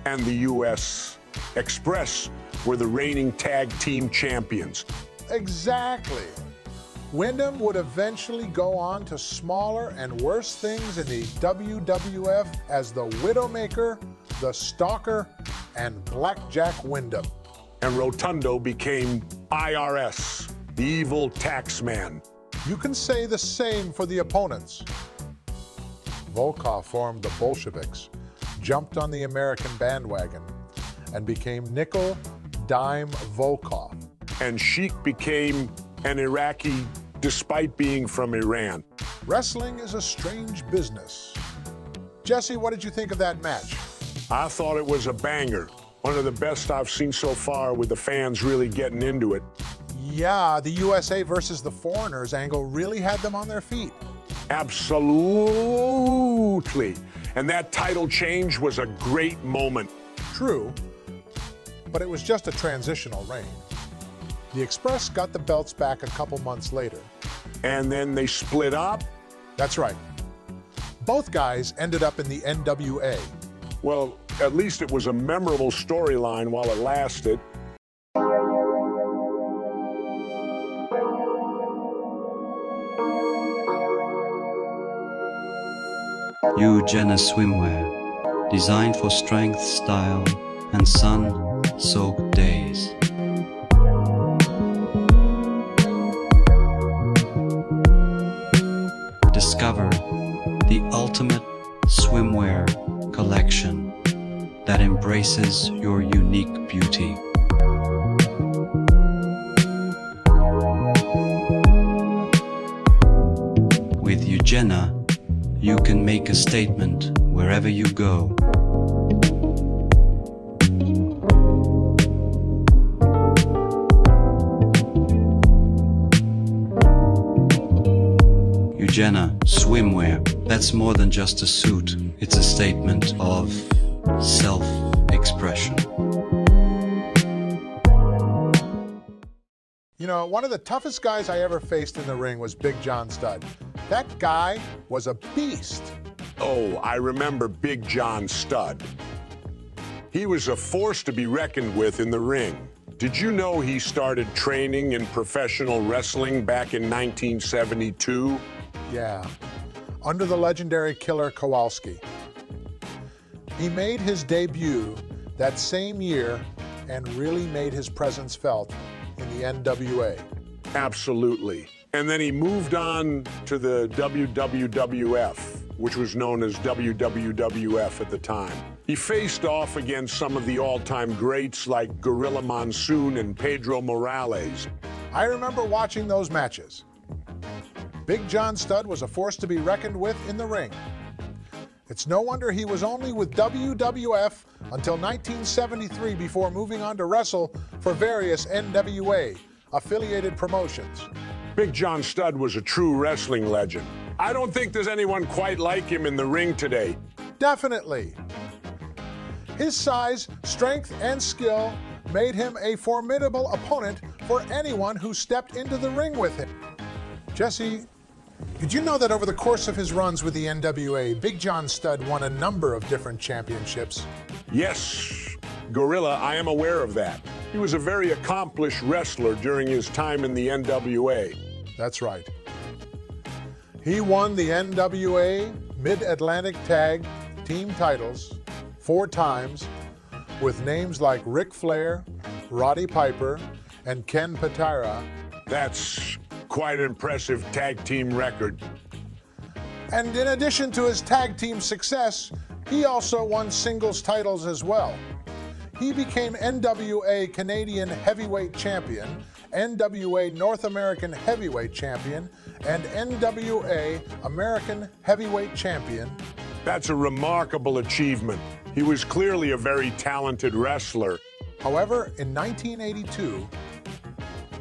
And the U.S. Express were the reigning tag team champions. Exactly. Windham would eventually go on to smaller and worse things in the WWF as the Widowmaker, the Stalker, and Blackjack Windham. And Rotundo became IRS, the evil tax man. You can say the same for the opponents. Volkov formed the Bolsheviks, jumped on the American bandwagon, and became Nickel Dime Volkov. And Sheik became an Iraqi despite being from Iran. Wrestling is a strange business. Jesse, what did you think of that match? I thought it was a banger. One of the best I've seen so far, with the fans really getting into it. Yeah, the USA versus the Foreigners angle really had them on their feet. Absolutely. And that title change was a great moment. True, but it was just a transitional reign. The Express got the belts back a couple months later. And then they split up? That's right. Both guys ended up in the NWA. Well, at least it was a memorable storyline while it lasted. Jenna swimwear, designed for strength, style, and sun-soaked days. Discover the ultimate swimwear collection that embraces your unique beauty. With Jenna, you can make a statement wherever you go. Jenna swimwear, that's more than just a suit. It's a statement of self-expression. You know, one of the toughest guys I ever faced in the ring was Big John Studd. That guy was a beast. Oh, I remember Big John Studd. He was a force to be reckoned with in the ring. Did you know he started training in professional wrestling back in 1972? Yeah, under the legendary Killer Kowalski. He made his debut that same year and really made his presence felt in the NWA. Absolutely. And then he moved on to the WWF, which was known as WWF at the time. He faced off against some of the all-time greats like Gorilla Monsoon and Pedro Morales. I remember watching those matches. Big John Studd was a force to be reckoned with in the ring. It's no wonder he was only with WWF until 1973 before moving on to wrestle for various NWA affiliated promotions. Big John Studd was a true wrestling legend. I don't think there's anyone quite like him in the ring today. Definitely. His size, strength, and skill made him a formidable opponent for anyone who stepped into the ring with him. Jesse, did you know that over the course of his runs with the NWA, Big John Studd won a number of different championships? Yes, Gorilla, I am aware of that. He was a very accomplished wrestler during his time in the NWA. That's right. He won the NWA Mid-Atlantic Tag Team titles 4 times with names like Ric Flair, Roddy Piper, and Ken Patera. That's quite an impressive tag team record. And in addition to his tag team success, he also won singles titles as well. He became NWA Canadian Heavyweight Champion, NWA North American Heavyweight Champion, and NWA American Heavyweight Champion. That's a remarkable achievement. He was clearly a very talented wrestler. However, in 1982,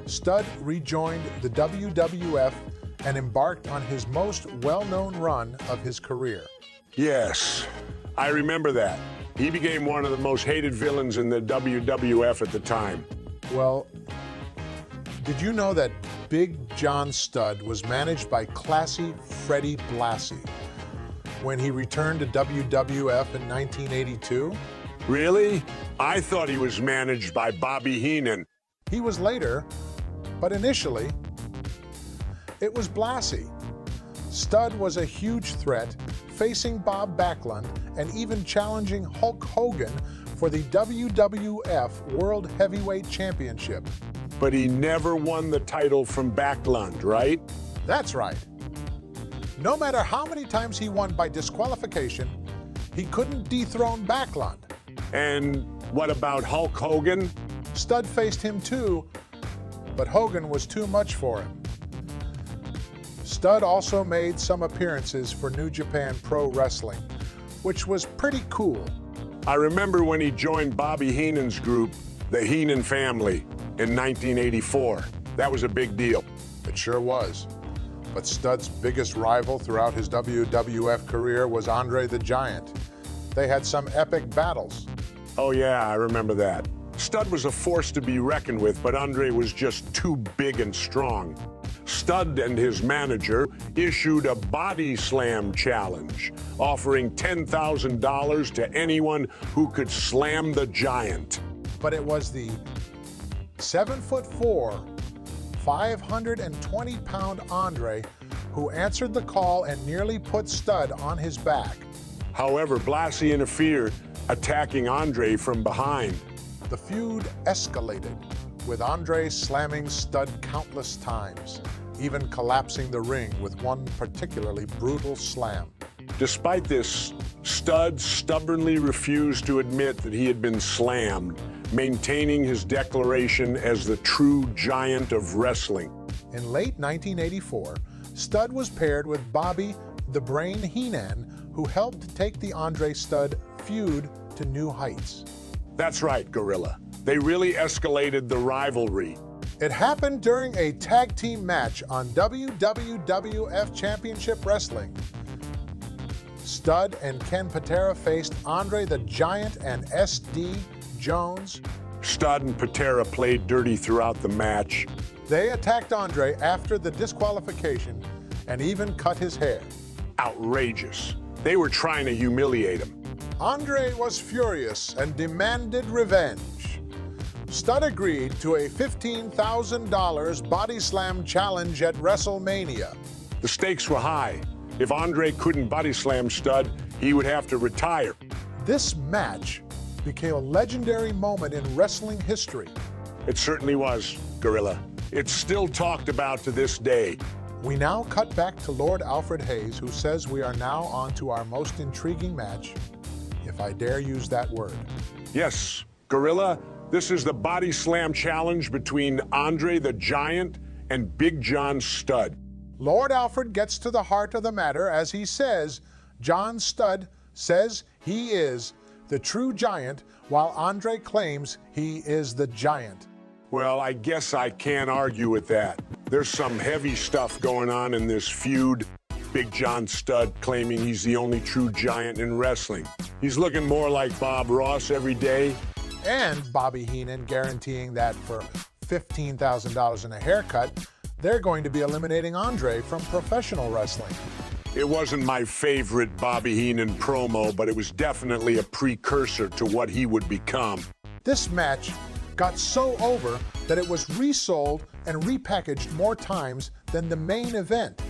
Studd rejoined the WWF and embarked on his most well-known run of his career. Yes, I remember that. He became one of the most hated villains in the WWF at the time. Well, did you know that Big John Studd was managed by classy Freddie Blassie when he returned to WWF in 1982? Really? I thought he was managed by Bobby Heenan. He was later, but initially, it was Blassie. Studd was a huge threat, facing Bob Backlund and even challenging Hulk Hogan for the WWF World Heavyweight Championship. But he never won the title from Backlund, right? That's right. No matter how many times he won by disqualification, he couldn't dethrone Backlund. And what about Hulk Hogan? Studd faced him too, but Hogan was too much for him. Studd also made some appearances for New Japan Pro Wrestling, which was pretty cool. I remember when he joined Bobby Heenan's group, the Heenan family, in 1984. That was a big deal. It sure was. But Studd's biggest rival throughout his WWF career was Andre the Giant. They had some epic battles. Oh yeah, I remember that. Studd was a force to be reckoned with, but Andre was just too big and strong. Studd and his manager issued a body slam challenge, offering $10,000 to anyone who could slam the Giant. But it was the 7'4", 520-pound Andre who answered the call and nearly put Studd on his back. However, Blassie interfered, attacking Andre from behind. The feud escalated, with Andre slamming Studd countless times, even collapsing the ring with one particularly brutal slam. Despite this, Studd stubbornly refused to admit that he had been slammed, maintaining his declaration as the true giant of wrestling. In late 1984, Studd was paired with Bobby "The Brain" Heenan, who helped take the Andre-Studd feud to new heights. That's right, Gorilla. They really escalated the rivalry. It happened during a tag team match on WWF Championship Wrestling. Studd and Ken Patera faced Andre the Giant and S.D. Jones. Studd and Patera played dirty throughout the match. They attacked Andre after the disqualification and even cut his hair. Outrageous. They were trying to humiliate him. Andre was furious and demanded revenge. Studd agreed to a $15,000 body slam challenge at Wrestlemania. The stakes were high. If Andre couldn't body slam Studd, he would have to retire. This match became a legendary moment in wrestling history. It certainly was, Gorilla. It's still talked about to this day. We now cut back to Lord Alfred Hayes, who says we are now on to our most intriguing match, if I dare use that word. Yes, Gorilla, this is the body slam challenge between Andre the Giant and Big John Studd. Lord Alfred gets to the heart of the matter as he says John Studd says he is the true giant, while Andre claims he is the giant. Well, I guess I can't argue with that. There's some heavy stuff going on in this feud. Big John Studd claiming he's the only true giant in wrestling. He's looking more like Bob Ross every day. And Bobby Heenan guaranteeing that for $15,000 and a haircut, they're going to be eliminating Andre from professional wrestling. It wasn't my favorite Bobby Heenan promo, but it was definitely a precursor to what he would become. This match got so over that it was resold and repackaged more times than the main event.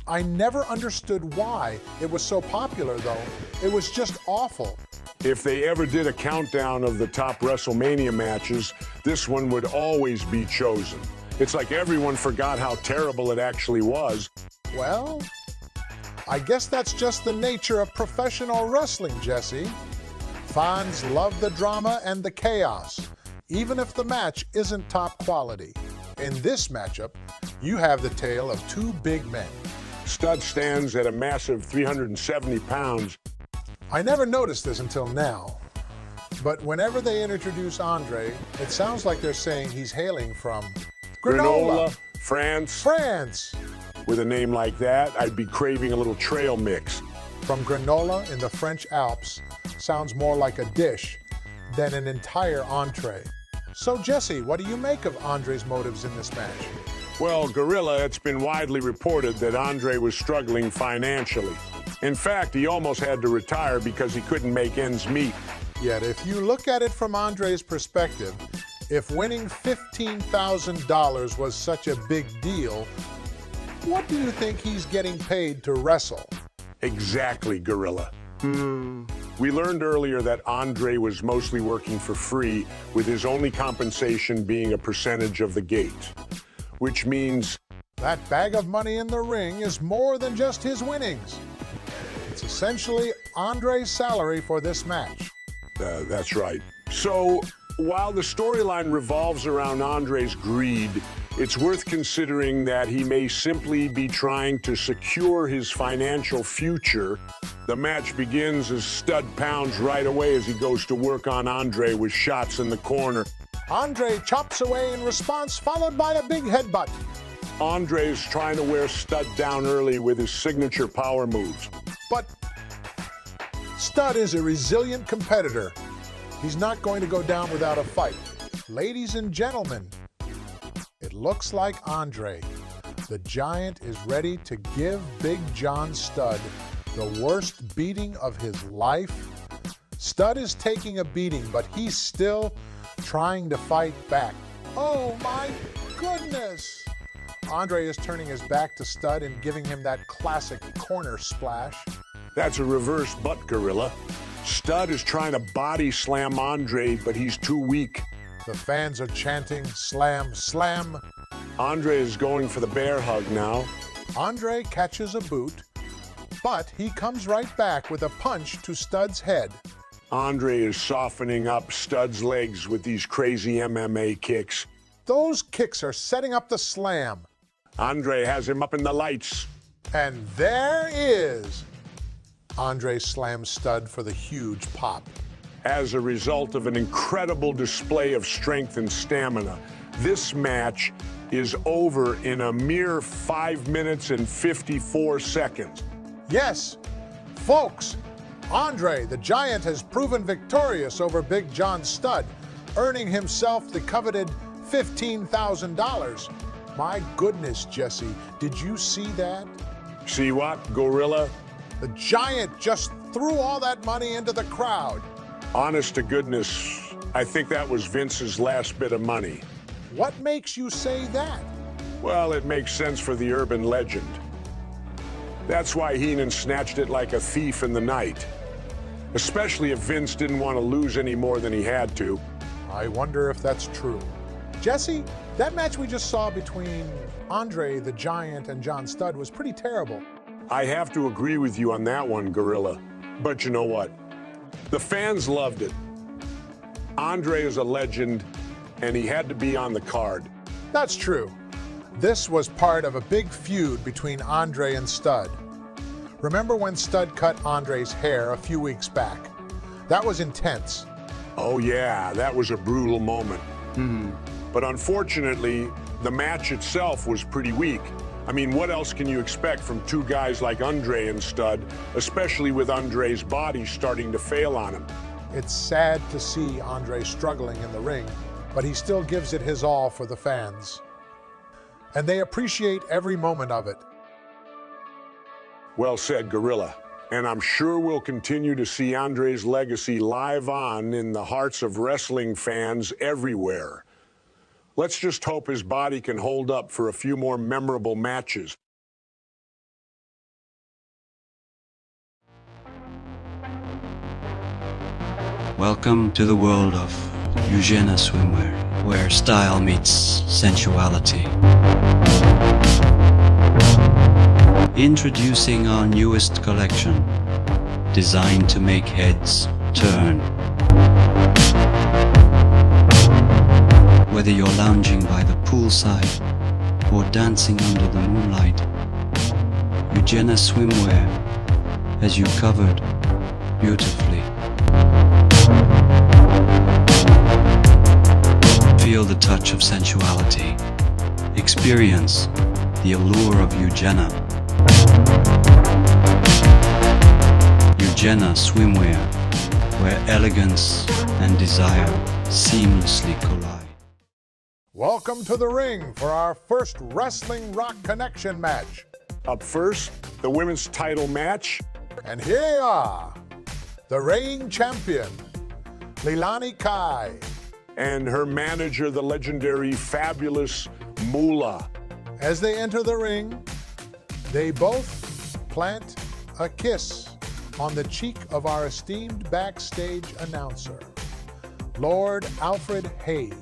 I never understood why it was so popular, though. It was just awful. If they ever did a countdown of the top WrestleMania matches, this one would always be chosen. It's like everyone forgot how terrible it actually was. Well, I guess that's just the nature of professional wrestling, Jesse. Fans love the drama and the chaos, even if the match isn't top quality. In this matchup, you have the tale of two big men. Studd stands at a massive 370 pounds. I never noticed this until now, but whenever they introduce Andre, it sounds like they're saying he's hailing from Grenoble, France. France. With a name like that, I'd be craving a little trail mix. From granola in the French Alps sounds more like a dish than an entire entree. So, Jesse, what do you make of Andre's motives in this match? Well, Gorilla, it's been widely reported that Andre was struggling financially. In fact, he almost had to retire because he couldn't make ends meet. Yet, if you look at it from Andre's perspective, if winning $15,000 was such a big deal, what do you think he's getting paid to wrestle? Exactly, Gorilla. We learned earlier that Andre was mostly working for free, with his only compensation being a percentage of the gate. Which means That bag of money in the ring is more than just his winnings. It's essentially Andre's salary for this match. That's right. So, while the storyline revolves around Andre's greed, it's worth considering that he may simply be trying to secure his financial future. The match begins as Stud pounds right away as he goes to work on Andre with shots in the corner. Andre chops away in response, followed by a big headbutt. Andre is trying to wear Stud down early with his signature power moves. But Stud is a resilient competitor. He's not going to go down without a fight. Ladies and gentlemen, it looks like Andre, the Giant, is ready to give Big John Studd the worst beating of his life. Studd is taking a beating, but he's still trying to fight back. Oh my goodness! Andre is turning his back to Studd and giving him that classic corner splash. That's a reverse butt gorilla. Studd is trying to body slam Andre, but he's too weak. The fans are chanting, slam, slam. Andre is going for the bear hug now. Andre catches a boot, but he comes right back with a punch to Studd's head. Andre is softening up Studd's legs with these crazy MMA kicks. Those kicks are setting up the slam. Andre has him up in the lights. And there is. Andre slams Studd for the huge pop. As a result of an incredible display of strength and stamina, this match is over in a mere 5 minutes and 54 seconds. Yes, folks, Andre, the Giant, has proven victorious over Big John Studd, earning himself the coveted $15,000. My goodness, Jesse, did you see that? See what, gorilla? The Giant just threw all that money into the crowd. Honest to goodness, I think that was Vince's last bit of money. What makes you say that? Well, it makes sense for the urban legend. That's why Heenan snatched it like a thief in the night. Especially if Vince didn't want to lose any more than he had to. I wonder if that's true. Jesse, that match we just saw between Andre, the Giant, and John Studd was pretty terrible. I have to agree with you on that one, gorilla. But you know what? The fans loved it. Andre is a legend, and he had to be on the card. That's true. This was part of a big feud between Andre and Studd. Remember when Studd cut Andre's hair a few weeks back? That was intense. Oh yeah, that was a brutal moment. But unfortunately, the match itself was pretty weak. I mean, what else can you expect from two guys like Andre and Studd, especially with Andre's body starting to fail on him? It's sad to see Andre struggling in the ring, but he still gives it his all for the fans. And they appreciate every moment of it. Well said, gorilla. And I'm sure we'll continue to see Andre's legacy live on in the hearts of wrestling fans everywhere. Let's just hope his body can hold up for a few more memorable matches. Welcome to the world of Eugenia Swimwear, where style meets sensuality. Introducing our newest collection, designed to make heads turn. Whether you're lounging by the poolside or dancing under the moonlight, Eugenia Swimwear has you covered beautifully. Feel the touch of sensuality. Experience the allure of Eugenia. Eugenia Swimwear, where elegance and desire seamlessly collide. Welcome to the ring for our first Wrestling Rock Connection match. Up first, the women's title match. And here they are, the reigning champion, Leilani Kai. And her manager, the legendary Fabulous Moolah. As they enter the ring, they both plant a kiss on the cheek of our esteemed backstage announcer, Lord Alfred Hayes.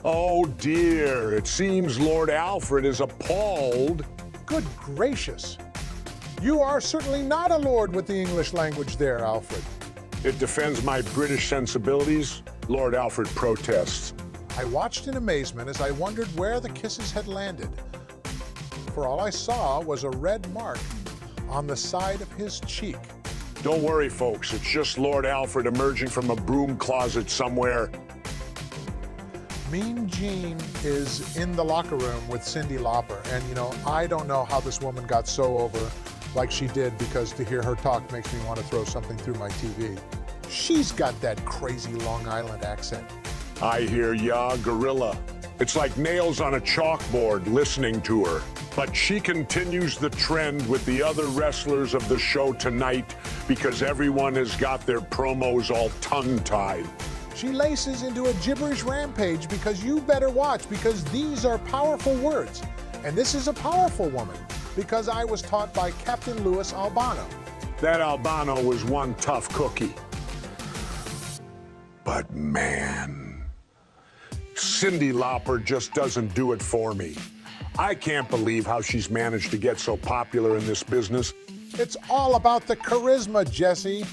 Oh dear, it seems Lord Alfred is appalled. Good gracious. You are certainly not a lord with the English language there, Alfred. It defends my British sensibilities, Lord Alfred protests. I watched in amazement as I wondered where the kisses had landed. For all I saw was a red mark on the side of his cheek. Don't worry, folks, it's just Lord Alfred emerging from a broom closet somewhere. Mean Jean is in the locker room with Cyndi Lauper, and you know, I don't know how this woman got so over like she did, because to hear her talk makes me want to throw something through my TV. She's got that crazy Long Island accent. I hear ya, gorilla. It's like nails on a chalkboard listening to her. But she continues the trend with the other wrestlers of the show tonight because everyone has got their promos all tongue-tied. She laces into a gibberish rampage because you better watch, because these are powerful words. And this is a powerful woman, because I was taught by Captain Louis Albano. That Albano was one tough cookie. But man, Cyndi Lauper just doesn't do it for me. I can't believe how she's managed to get so popular in this business. It's all about the charisma, Jesse.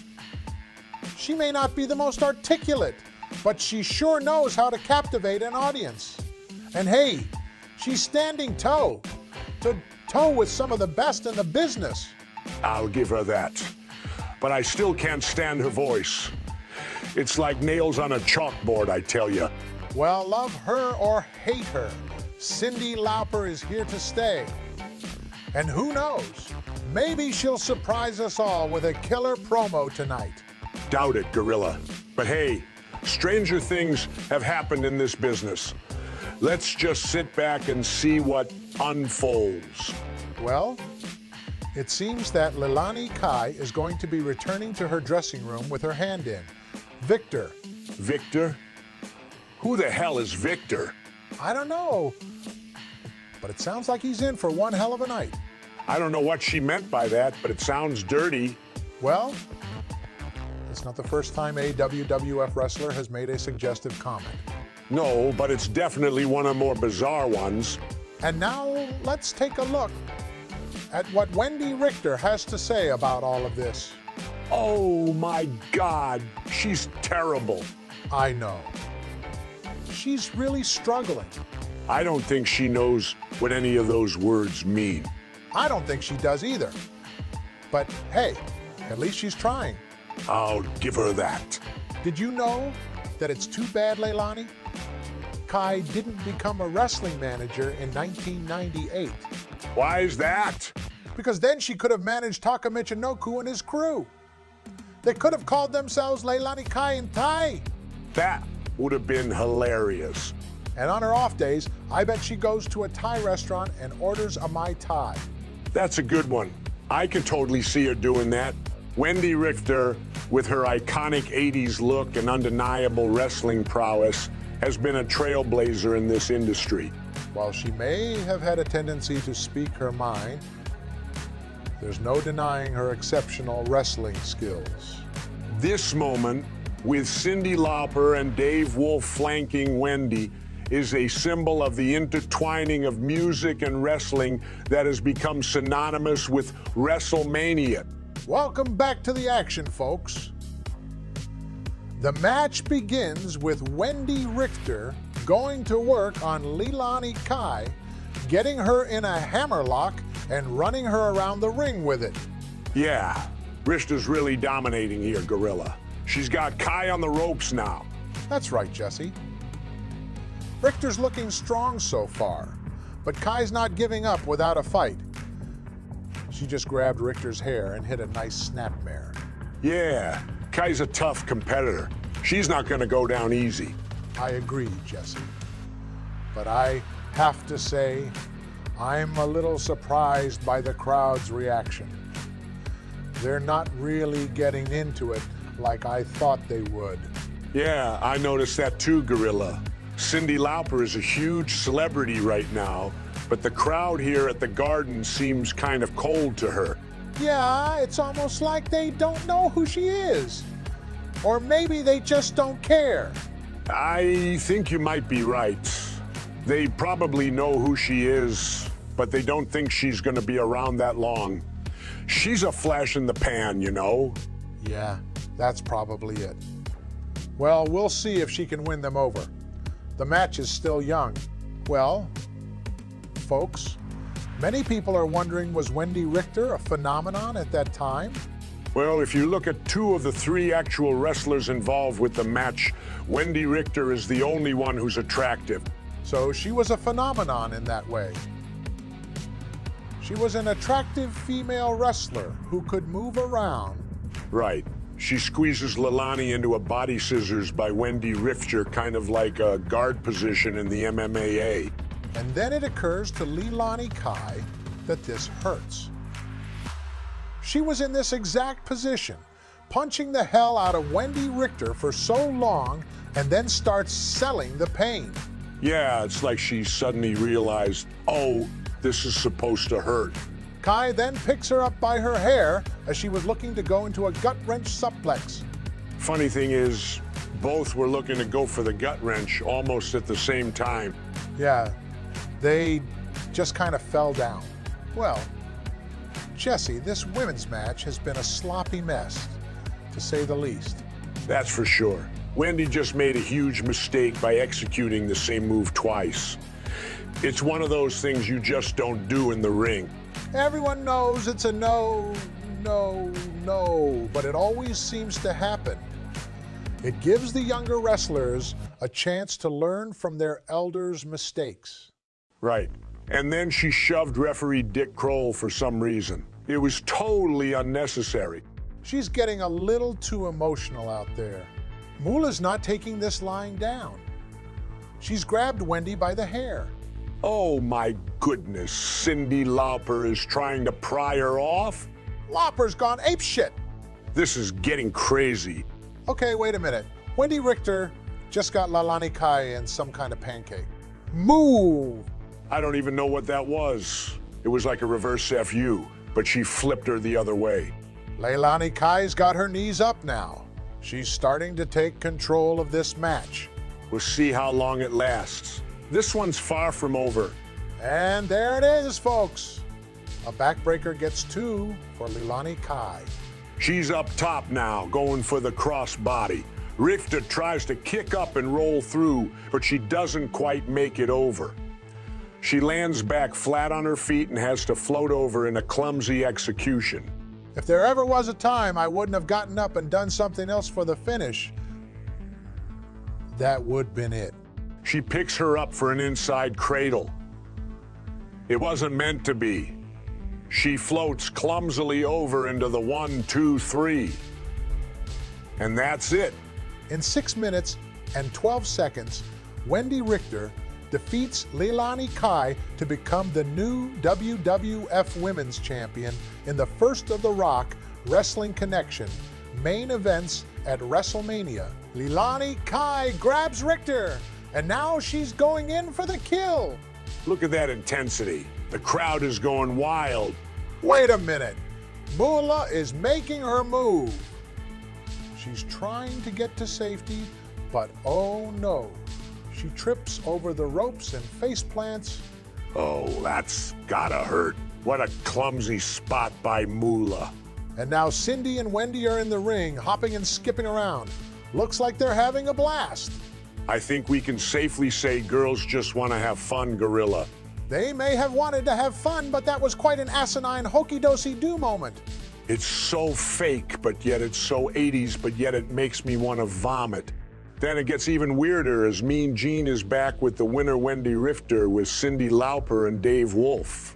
She may not be the most articulate, but she sure knows how to captivate an audience. And hey, she's standing toe to toe with some of the best in the business. I'll give her that. But I still can't stand her voice. It's like nails on a chalkboard, I tell you. Well, love her or hate her, Cyndi Lauper is here to stay. And who knows, maybe she'll surprise us all with a killer promo tonight. Doubt it, gorilla. But hey, stranger things have happened in this business. Let's just sit back and see what unfolds. Well, it seems that Leilani Kai is going to be returning to her dressing room with her hand in. Victor. Victor? Who the hell is Victor? I don't know, but it sounds like he's in for one hell of a night. I don't know what she meant by that, but it sounds dirty. Well, it's not the first time a WWF wrestler has made a suggestive comment. No, but it's definitely one of the more bizarre ones. And now let's take a look at what Wendy Richter has to say about all of this. Oh my God, she's terrible. I know. She's really struggling. I don't think she knows what any of those words mean. I don't think she does either. But hey, at least she's trying. I'll give her that. Did you know that it's too bad, Leilani? Kai didn't become a wrestling manager in 1998. Why is that? Because then she could have managed Taka Michinoku and his crew. They could have called themselves Leilani Kai and Tai. That would have been hilarious. And on her off days, I bet she goes to a Thai restaurant and orders a Mai Tai. That's a good one. I could totally see her doing that. Wendy Richter, with her iconic 80s look and undeniable wrestling prowess, has been a trailblazer in this industry. While she may have had a tendency to speak her mind, there's no denying her exceptional wrestling skills. This moment, with Cyndi Lauper and Dave Wolf flanking Wendy, is a symbol of the intertwining of music and wrestling that has become synonymous with Wrestlemania. Welcome back to the action, folks. The match begins with Wendy Richter going to work on Leilani Kai, getting her in a hammerlock and running her around the ring with it. Yeah, Richter's really dominating here, gorilla. She's got Kai on the ropes now. That's right, Jesse. Richter's looking strong so far, but Kai's not giving up without a fight. She just grabbed Richter's hair and hit a nice snapmare. Yeah, Kai's a tough competitor. She's not gonna go down easy. I agree, Jesse. But I have to say, I'm a little surprised by the crowd's reaction. They're not really getting into it like I thought they would. Yeah, I noticed that too, gorilla. Cyndi Lauper is a huge celebrity right now, but the crowd here at the Garden seems kind of cold to her. Yeah, it's almost like they don't know who she is. Or maybe they just don't care. I think you might be right. They probably know who she is, but they don't think she's going to be around that long. She's a flash in the pan, you know? Yeah, that's probably it. Well, we'll see if she can win them over. The match is still young. Well, folks, many people are wondering, was Wendy Richter a phenomenon at that time? Well, if you look at 2 of the 3 actual wrestlers involved with the match, Wendy Richter is the only one who's attractive. So she was a phenomenon in that way. She was an attractive female wrestler who could move around. Right. She squeezes Leilani into a body scissors by Wendy Richter, kind of like a guard position in the MMA. And then it occurs to Leilani Kai that this hurts. She was in this exact position, punching the hell out of Wendy Richter for so long, and then starts selling the pain. Yeah, it's like she suddenly realized, oh, this is supposed to hurt. Kai then picks her up by her hair as she was looking to go into a gut-wrench suplex. Funny thing is, both were looking to go for the gut wrench almost at the same time. Yeah, they just kind of fell down. Well, Jesse, this women's match has been a sloppy mess, to say the least. That's for sure. Wendy just made a huge mistake by executing the same move twice. It's one of those things you just don't do in the ring. Everyone knows it's a no, but it always seems to happen. It gives the younger wrestlers a chance to learn from their elders' mistakes. Right. And then she shoved referee Dick Kroll for some reason. It was totally unnecessary. She's getting a little too emotional out there. Moolah's not taking this lying down. She's grabbed Wendy by the hair. Oh my goodness, Cyndi Lauper is trying to pry her off? Lauper's gone apeshit. This is getting crazy. Okay, wait a minute. Wendy Richter just got Leilani Kai in some kind of pancake. Move! I don't even know what that was. It was like a reverse FU, but she flipped her the other way. Leilani Kai's got her knees up now. She's starting to take control of this match. We'll see how long it lasts. This one's far from over. And there it is, folks. A backbreaker gets 2 for Leilani Kai. She's up top now, going for the crossbody. Richter tries to kick up and roll through, but she doesn't quite make it over. She lands back flat on her feet and has to float over in a clumsy execution. If there ever was a time I wouldn't have gotten up and done something else for the finish, that would have been it. She picks her up for an inside cradle. It wasn't meant to be. She floats clumsily over into the 1, 2, 3. And that's it. In 6 minutes and 12 seconds, Wendy Richter defeats Leilani Kai to become the new WWF Women's Champion in the first of the Rock Wrestling Connection main events at Wrestlemania. Leilani Kai grabs Richter, and now she's going in for the kill. Look at that intensity. The crowd is going wild. Wait a minute. Moolah is making her move. She's trying to get to safety, but oh no. She trips over the ropes and face plants. Oh, that's gotta hurt. What a clumsy spot by Moolah. And now Cyndi and Wendy are in the ring, hopping and skipping around. Looks like they're having a blast. I think we can safely say girls just want to have fun, Gorilla. They may have wanted to have fun, but that was quite an asinine hokey-dosey-do moment. It's so fake, but yet it's so 80s, but yet it makes me want to vomit. Then it gets even weirder as Mean Gene is back with the winner Wendy Richter with Cyndi Lauper and Dave Wolf.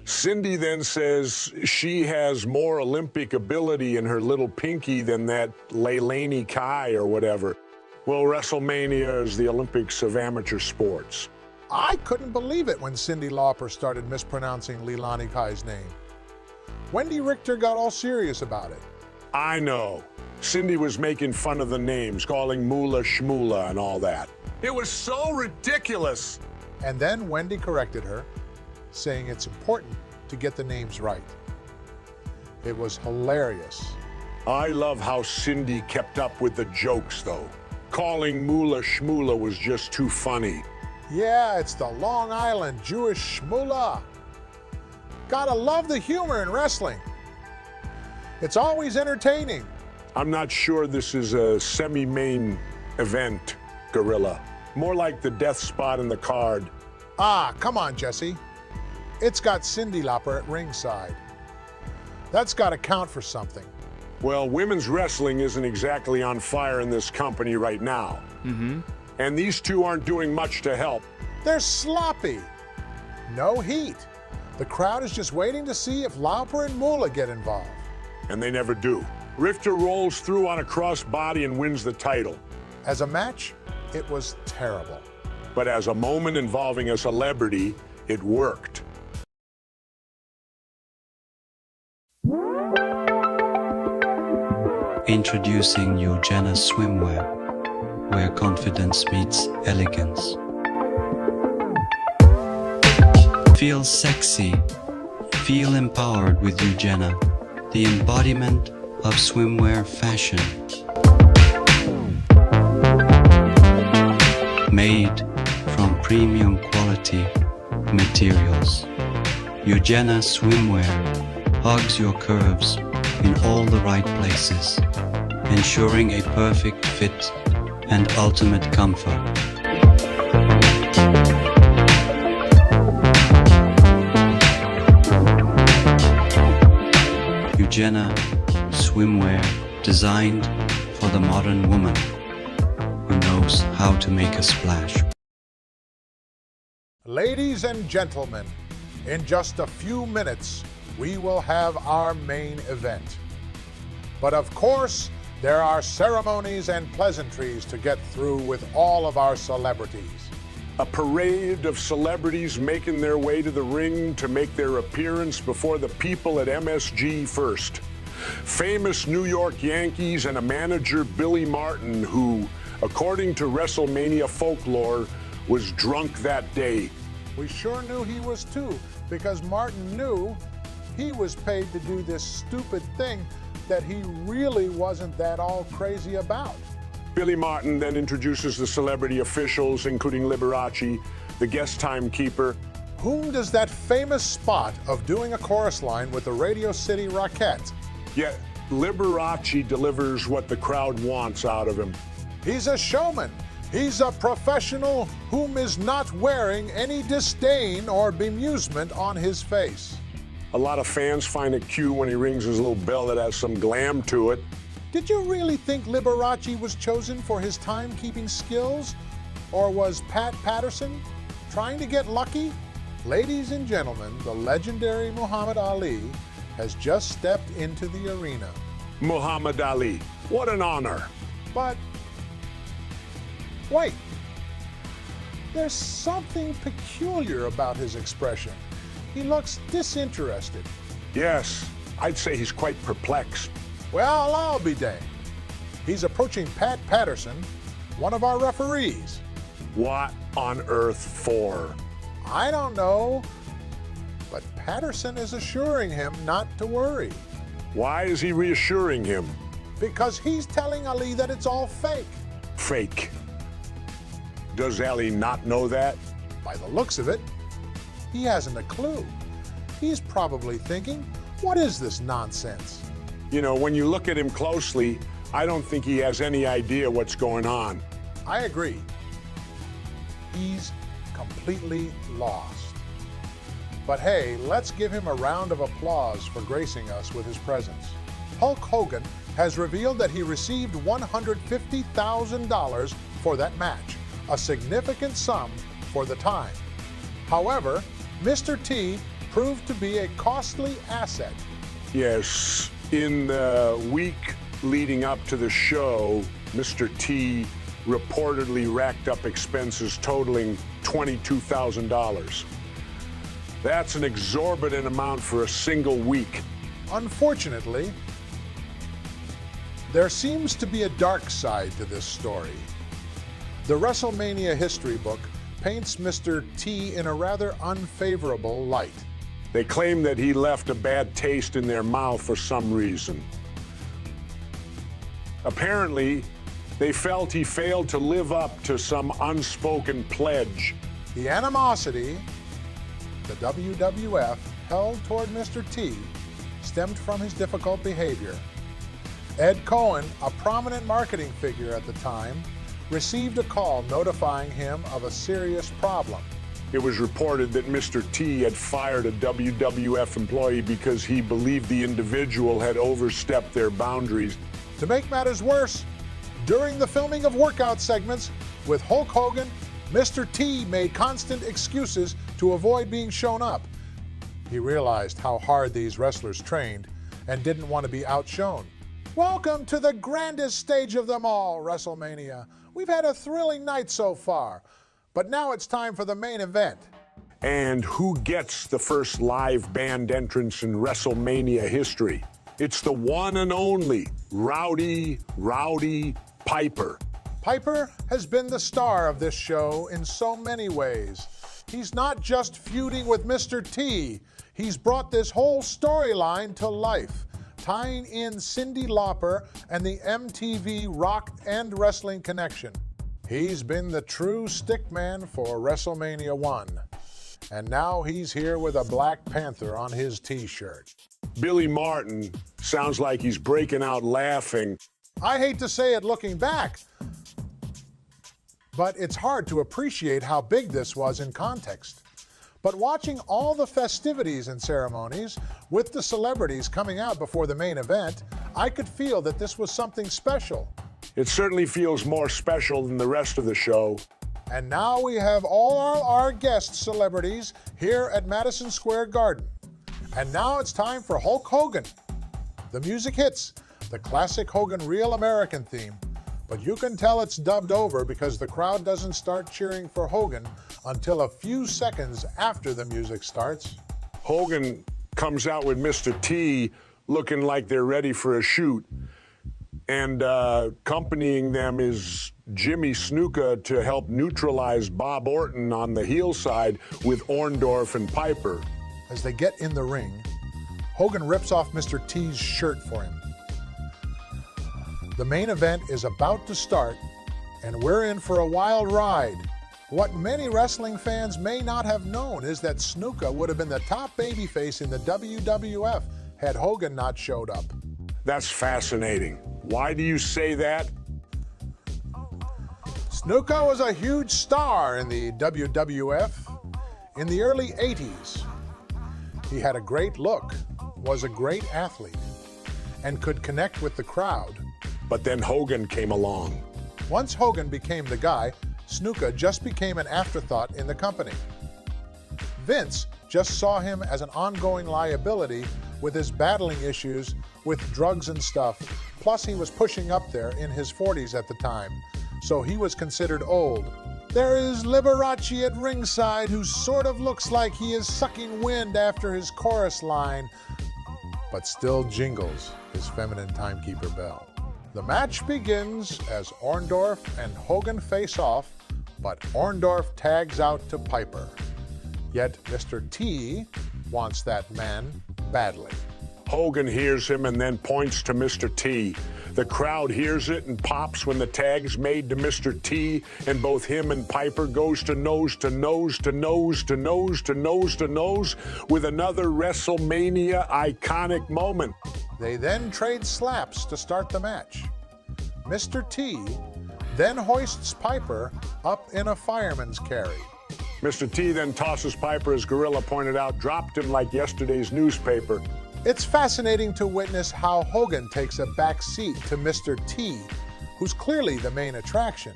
Cyndi then says she has more Olympic ability in her little pinky than that Leilani Kai or whatever. Well, Wrestlemania is the Olympics of amateur sports. I couldn't believe it when Cyndi Lauper started mispronouncing Leilani Kai's name. Wendy Richter got all serious about it. I know. Cyndi was making fun of the names, calling Moolah Shmoolah and all that. It was so ridiculous. And then Wendy corrected her, saying it's important to get the names right. It was hilarious. I love how Cyndi kept up with the jokes, though. Calling Moolah Shmoolah was just too funny. Yeah, it's the Long Island Jewish shmoolah. Gotta love the humor in wrestling. It's always entertaining. I'm not sure this is a semi-main event, Gorilla. More like the death spot in the card. Ah, come on, Jesse. It's got Cyndi Lauper at ringside. That's gotta count for something. Well, women's wrestling isn't exactly on fire in this company right now. And these two aren't doing much to help. They're sloppy. No heat. The crowd is just waiting to see if Lauper and Moolah get involved. And they never do. Richter rolls through on a crossbody and wins the title. As a match, it was terrible. But as a moment involving a celebrity, it worked. Introducing Eugenia Swimwear, where confidence meets elegance. Feel sexy, feel empowered with Eugenia, the embodiment of swimwear fashion. Made from premium quality materials. Eugenia Swimwear hugs your curves in all the right places, ensuring a perfect fit and ultimate comfort. Eugenia Swimwear, designed for the modern woman who knows how to make a splash. Ladies and gentlemen, in just a few minutes, we will have our main event. But of course, there are ceremonies and pleasantries to get through with all of our celebrities. A parade of celebrities making their way to the ring to make their appearance before the people at MSG first. Famous New York Yankees and a manager, Billy Martin, who, according to Wrestlemania folklore, was drunk that day. We sure knew he was too, because Martin knew he was paid to do this stupid thing that he really wasn't that all crazy about. Billy Martin then introduces the celebrity officials, including Liberace, the guest timekeeper. Whom does that famous spot of doing a chorus line with the Radio City Rockettes? Yet Liberace delivers what the crowd wants out of him. He's a showman. He's a professional whom is not wearing any disdain or bemusement on his face. A lot of fans find it cute when he rings his little bell that has some glam to it. Did you really think Liberace was chosen for his timekeeping skills? Or was Pat Patterson trying to get lucky? Ladies and gentlemen, the legendary Muhammad Ali has just stepped into the arena. Muhammad Ali, what an honor. But wait, there's something peculiar about his expression. He looks disinterested. Yes, I'd say he's quite perplexed. Well, I'll be danged. He's approaching Pat Patterson, one of our referees. What on earth for? I don't know, but Patterson is assuring him not to worry. Why is he reassuring him? Because he's telling Ali that it's all fake. Fake. Does Ali not know that? By the looks of it, he hasn't a clue. He's probably thinking, what is this nonsense? You know, when you look at him closely, I don't think he has any idea what's going on. I agree. He's completely lost. But hey, let's give him a round of applause for gracing us with his presence. Hulk Hogan has revealed that he received $150,000 for that match, a significant sum for the time. However, Mr. T proved to be a costly asset. Yes, in the week leading up to the show, Mr. T reportedly racked up expenses totaling $22,000. That's an exorbitant amount for a single week. Unfortunately, there seems to be a dark side to this story. The Wrestlemania history book paints Mr. T in a rather unfavorable light. They claim that he left a bad taste in their mouth for some reason. Apparently, They felt he failed to live up to some unspoken pledge. The animosity the WWF held toward Mr. T stemmed from his difficult behavior. Ed Cohen, a prominent marketing figure at the time, received a call notifying him of a serious problem. It was reported that Mr. T had fired a WWF employee because he believed the individual had overstepped their boundaries. To make matters worse, during the filming of workout segments with Hulk Hogan, Mr. T made constant excuses to avoid being shown up. He realized how hard these wrestlers trained and didn't want to be outshone. Welcome to the grandest stage of them all, Wrestlemania. We've had a thrilling night so far, but now it's time for the main event. And who gets the first live band entrance in WrestleMania history? It's the one and only Rowdy Piper. Piper has been the star of this show in so many ways. He's not just feuding with Mr. T, he's brought this whole storyline to life, tying in Cyndi Lauper and the MTV Rock and Wrestling connection. He's been the true stickman for WrestleMania 1, and now he's here with a Black Panther on his t-shirt. Billy Martin sounds like he's breaking out laughing. I hate to say it looking back, but it's hard to appreciate how big this was in context. But watching all the festivities and ceremonies with the celebrities coming out before the main event, I could feel that this was something special. It certainly feels more special than the rest of the show. And now we have all our guest celebrities here at Madison Square Garden. And now it's time for Hulk Hogan. The music hits, the classic Hogan Real American theme. But you can tell it's dubbed over because the crowd doesn't start cheering for Hogan until a few seconds after the music starts. Hogan comes out with Mr. T looking like they're ready for a shoot. And accompanying them is Jimmy Snuka to help neutralize Bob Orton on the heel side with Orndorff and Piper. As they get in the ring, Hogan rips off Mr. T's shirt for him. The main event is about to start, and we're in for a wild ride. What many wrestling fans may not have known is that Snuka would have been the top babyface in the WWF had Hogan not showed up. That's fascinating. Why do you say that? Snuka was a huge star in the WWF in the early 80s. He had a great look, was a great athlete, and could connect with the crowd. But then Hogan came along. Once Hogan became the guy, Snuka just became an afterthought in the company. Vince just saw him as an ongoing liability with his battling issues with drugs and stuff. Plus, he was pushing up there in his 40s at the time, so he was considered old. There is Liberace at ringside who sort of looks like he is sucking wind after his chorus line, but still jingles his feminine timekeeper bell. The match begins as Orndorff and Hogan face off, but Orndorff tags out to Piper. Yet Mr. T wants that man badly. Hogan hears him and then points to Mr. T. The crowd hears it and pops when the tag's made to Mr. T, and both him and Piper goes to nose to nose to nose to nose to nose to nose with another WrestleMania iconic moment. They then trade slaps to start the match. Mr. T then hoists Piper up in a fireman's carry. Mr. T then tosses Piper, as Gorilla pointed out, dropped him like yesterday's newspaper. It's fascinating to witness how Hogan takes a back seat to Mr. T, who's clearly the main attraction.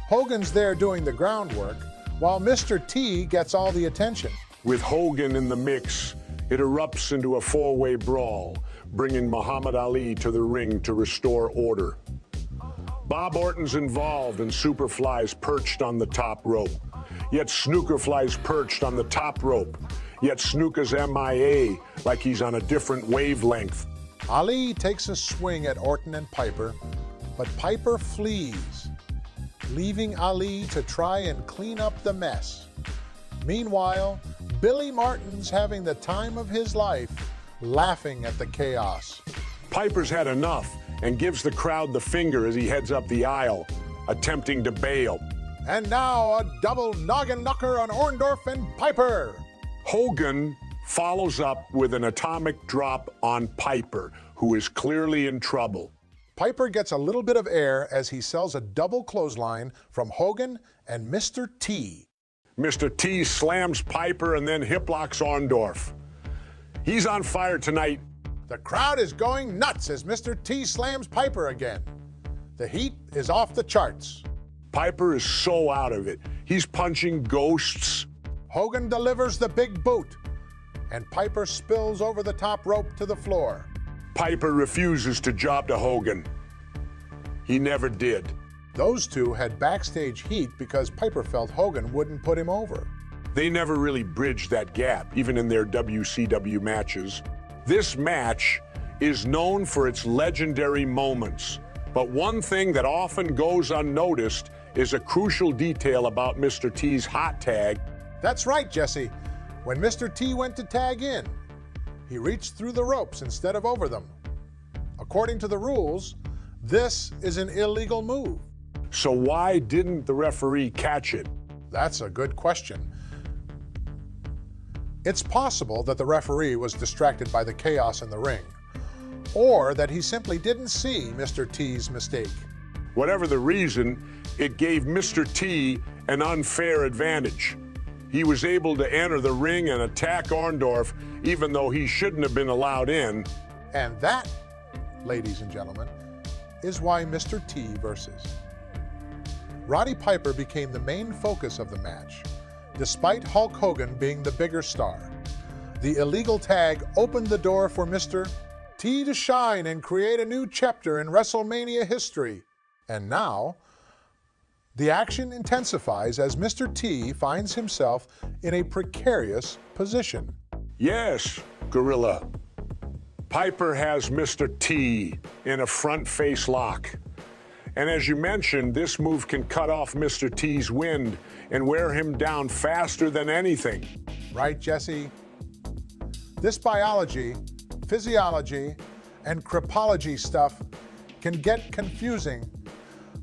Hogan's there doing the groundwork, while Mr. T gets all the attention. With Hogan in the mix, it erupts into a four-way brawl, bringing Muhammad Ali to the ring to restore order. Bob Orton's involved and Superfly's perched on the top rope. Yet Snuka flies perched on the top rope. Yet Snuka's MIA like he's on a different wavelength. Ali takes a swing at Orton and Piper, but Piper flees, leaving Ali to try and clean up the mess. Meanwhile, Billy Martin's having the time of his life, laughing at the chaos. Piper's had enough. and gives the crowd the finger as he heads up the aisle, attempting to bail. And now a double noggin knocker on Orndorff and Piper. Hogan follows up with an atomic drop on Piper, who is clearly in trouble. Piper gets a little bit of air as he sells a double clothesline from Hogan and Mr. T. Mr. T slams Piper and then hiplocks Orndorff. He's on fire tonight. The crowd is going nuts as Mr. T slams Piper again. The heat is off the charts. Piper is so out of it. He's punching ghosts. Hogan delivers the big boot, and Piper spills over the top rope to the floor. Piper refuses to job to Hogan. He never did. Those two had backstage heat because Piper felt Hogan wouldn't put him over. They never really bridged that gap, even in their WCW matches. This match is known for its legendary moments, but one thing that often goes unnoticed is a crucial detail about Mr. T's hot tag. That's right, Jesse. When Mr. T went to tag in, he reached through the ropes instead of over them. According to the rules, this is an illegal move. So why didn't the referee catch it? That's a good question. It's possible that the referee was distracted by the chaos in the ring, or that he simply didn't see Mr. T's mistake. Whatever the reason, it gave Mr. T an unfair advantage. He was able to enter the ring and attack Orndorff, even though he shouldn't have been allowed in. And that, ladies and gentlemen, is why Mr. T versus Roddy Piper became the main focus of the match, despite Hulk Hogan being the bigger star. The illegal tag opened the door for Mr. T to shine and create a new chapter in Wrestlemania history. And now, the action intensifies as Mr. T finds himself in a precarious position. Yes, Gorilla. Piper has Mr. T in a front-face lock. And as you mentioned, this move can cut off Mr. T's wind and wear him down faster than anything. Right, Jesse? This biology, physiology, and cripology stuff can get confusing,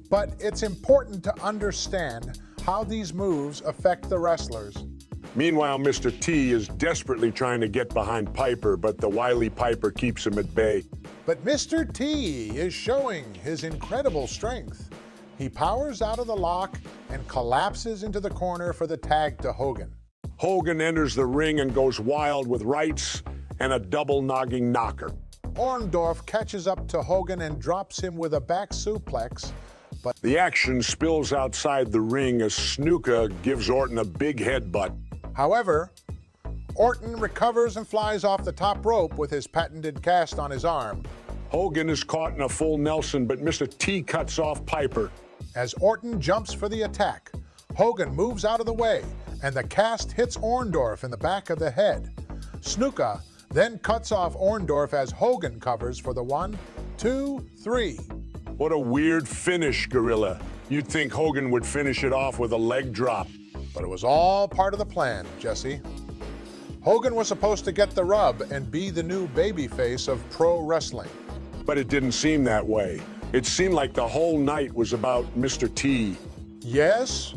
but it's important to understand how these moves affect the wrestlers. Meanwhile, Mr. T is desperately trying to get behind Piper, but the wily Piper keeps him at bay. But Mr. T is showing his incredible strength. He powers out of the lock and collapses into the corner for the tag to Hogan. Hogan enters the ring and goes wild with rights and a double noggin knocker. Orndorff catches up to Hogan and drops him with a back suplex, but the action spills outside the ring as Snuka gives Orton a big headbutt. However, Orton recovers and flies off the top rope with his patented cast on his arm. Hogan is caught in a full Nelson, but Mr. T cuts off Piper. As Orton jumps for the attack, Hogan moves out of the way, and the cast hits Orndorff in the back of the head. Snuka then cuts off Orndorff as Hogan covers for the 1, 2, 3. What a weird finish, Gorilla. You'd think Hogan would finish it off with a leg drop. But it was all part of the plan, Jesse. Hogan was supposed to get the rub and be the new babyface of pro wrestling. But it didn't seem that way. It seemed like the whole night was about Mr. T. Yes,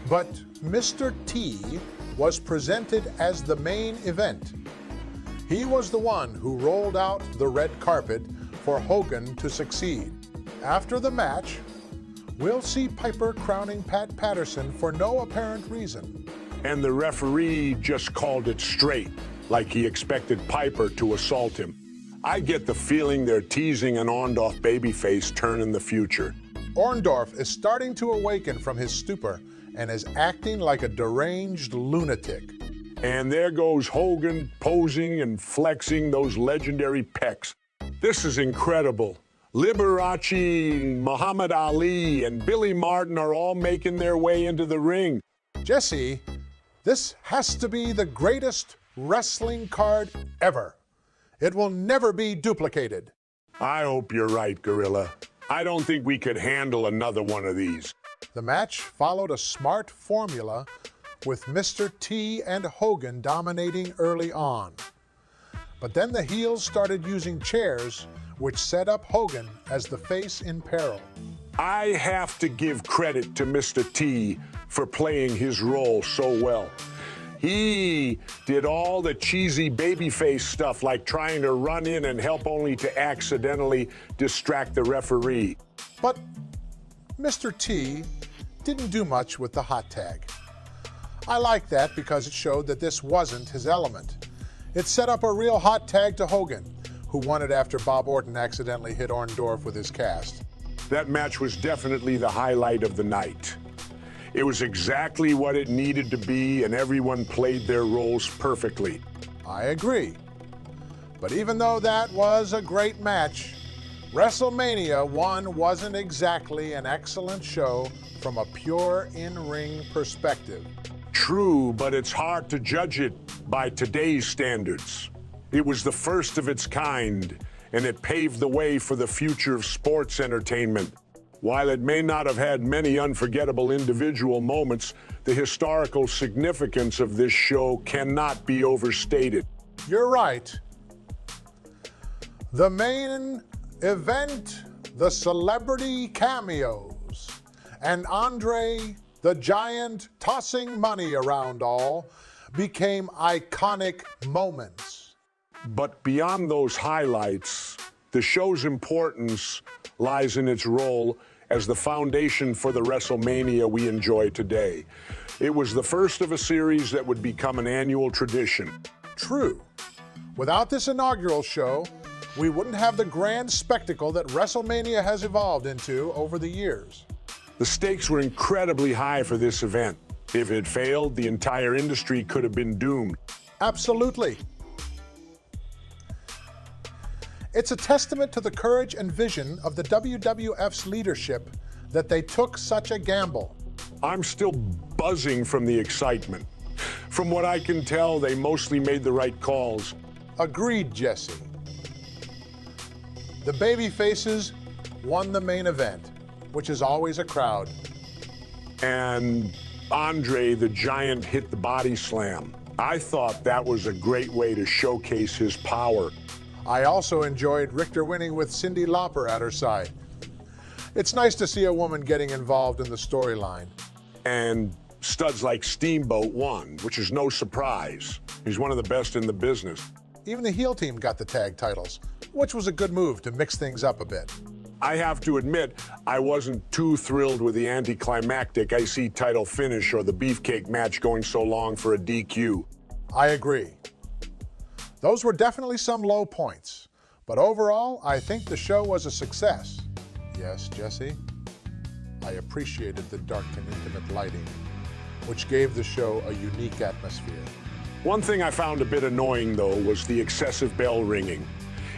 but Mr. T was presented as the main event. He was the one who rolled out the red carpet for Hogan to succeed. After the match, we'll see Piper crowning Pat Patterson for no apparent reason. And the referee just called it straight, like he expected Piper to assault him. I get the feeling they're teasing an Orndorff babyface turn in the future. Orndorff is starting to awaken from his stupor and is acting like a deranged lunatic. And there goes Hogan posing and flexing those legendary pecs. This is incredible. Liberace, Muhammad Ali, and Billy Martin are all making their way into the ring. Jesse, this has to be the greatest wrestling card ever. It will never be duplicated. I hope you're right, Gorilla. I don't think we could handle another one of these. The match followed a smart formula with Mr. T and Hogan dominating early on. But then the heels started using chairs which set up Hogan as the face in peril. I have to give credit to Mr. T for playing his role so well. He did all the cheesy babyface stuff like trying to run in and help only to accidentally distract the referee. But Mr. T didn't do much with the hot tag. I like that because it showed that this wasn't his element. It set up a real hot tag to Hogan, who won it after Bob Orton accidentally hit Orndorff with his cast. That match was definitely the highlight of the night. It was exactly what it needed to be, and everyone played their roles perfectly. I agree. But even though that was a great match, WrestleMania 1 wasn't exactly an excellent show from a pure in-ring perspective. True, but it's hard to judge it by today's standards. It was the first of its kind, and it paved the way for the future of sports entertainment. While it may not have had many unforgettable individual moments, the historical significance of this show cannot be overstated. You're right. The main event, the celebrity cameos, and Andre the Giant tossing money around all became iconic moments. But beyond those highlights, the show's importance lies in its role as the foundation for the WrestleMania we enjoy today. It was the first of a series that would become an annual tradition. True. Without this inaugural show, we wouldn't have the grand spectacle that WrestleMania has evolved into over the years. The stakes were incredibly high for this event. If it failed, the entire industry could have been doomed. Absolutely. It's a testament to the courage and vision of the WWF's leadership that they took such a gamble. I'm still buzzing from the excitement. From what I can tell, they mostly made the right calls. Agreed, Jesse. The babyfaces won the main event, which is always a crowd. And Andre the Giant hit the body slam. I thought that was a great way to showcase his power. I also enjoyed Richter winning with Cyndi Lauper at her side. It's nice to see a woman getting involved in the storyline. And studs like Steamboat won, which is no surprise. He's one of the best in the business. Even the heel team got the tag titles, which was a good move to mix things up a bit. I have to admit, I wasn't too thrilled with the anticlimactic IC title finish or the beefcake match going so long for a DQ. I agree. Those were definitely some low points, but overall, I think the show was a success. Yes, Jesse, I appreciated the dark and intimate lighting, which gave the show a unique atmosphere. One thing I found a bit annoying, though, was the excessive bell ringing.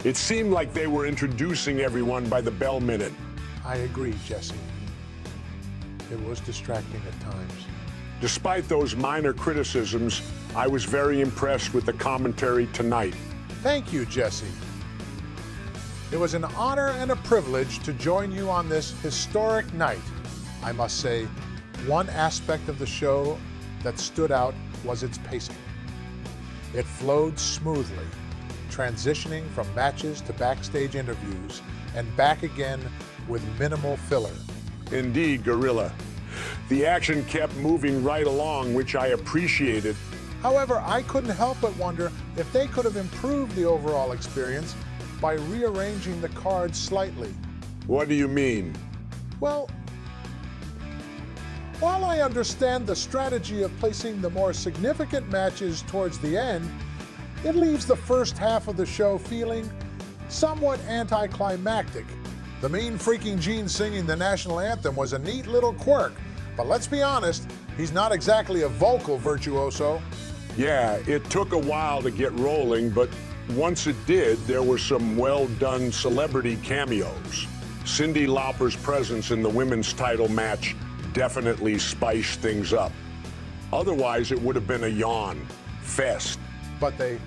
It seemed like they were introducing everyone by the bell minute. I agree, Jesse. It was distracting at times. Despite those minor criticisms, I was very impressed with the commentary tonight. Thank you, Jesse. It was an honor and a privilege to join you on this historic night. I must say, one aspect of the show that stood out was its pacing. It flowed smoothly, transitioning from matches to backstage interviews and back again with minimal filler. Indeed, Gorilla. The action kept moving right along, which I appreciated. However, I couldn't help but wonder if they could have improved the overall experience by rearranging the cards slightly. What do you mean? Well, while I understand the strategy of placing the more significant matches towards the end, it leaves the first half of the show feeling somewhat anticlimactic. The Mean Freaking Gene singing the national anthem was a neat little quirk, but let's be honest, he's not exactly a vocal virtuoso. Yeah, it took a while to get rolling, but once it did, there were some well-done celebrity cameos. Cyndi Lauper's presence in the women's title match definitely spiced things up. Otherwise, it would have been a yawn fest. But they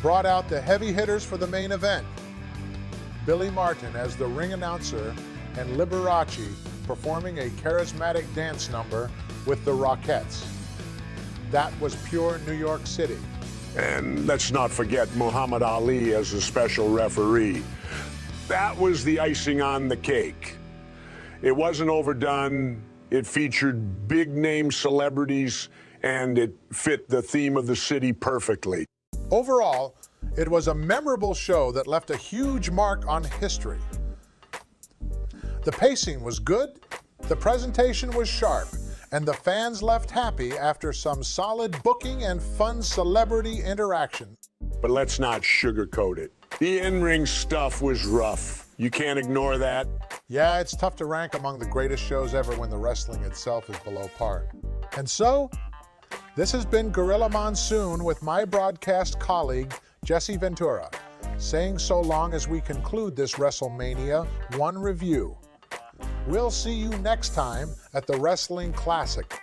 brought out the heavy hitters for the main event. Billy Martin as the ring announcer and Liberace performing a charismatic dance number with the Rockettes. That was pure New York City. And let's not forget Muhammad Ali as a special referee. that was the icing on the cake. It wasn't overdone. It featured big-name celebrities, and it fit the theme of the city perfectly. Overall, it was a memorable show that left a huge mark on history. The pacing was good, the presentation was sharp, and the fans left happy after some solid booking and fun celebrity interaction. But let's not sugarcoat it. The in-ring stuff was rough. You can't ignore that. Yeah, it's tough to rank among the greatest shows ever when the wrestling itself is below par. And so, this has been Gorilla Monsoon with my broadcast colleague, Jesse Ventura, saying so long as we conclude this Wrestlemania 1 review. We'll see you next time at the Wrestling Classic.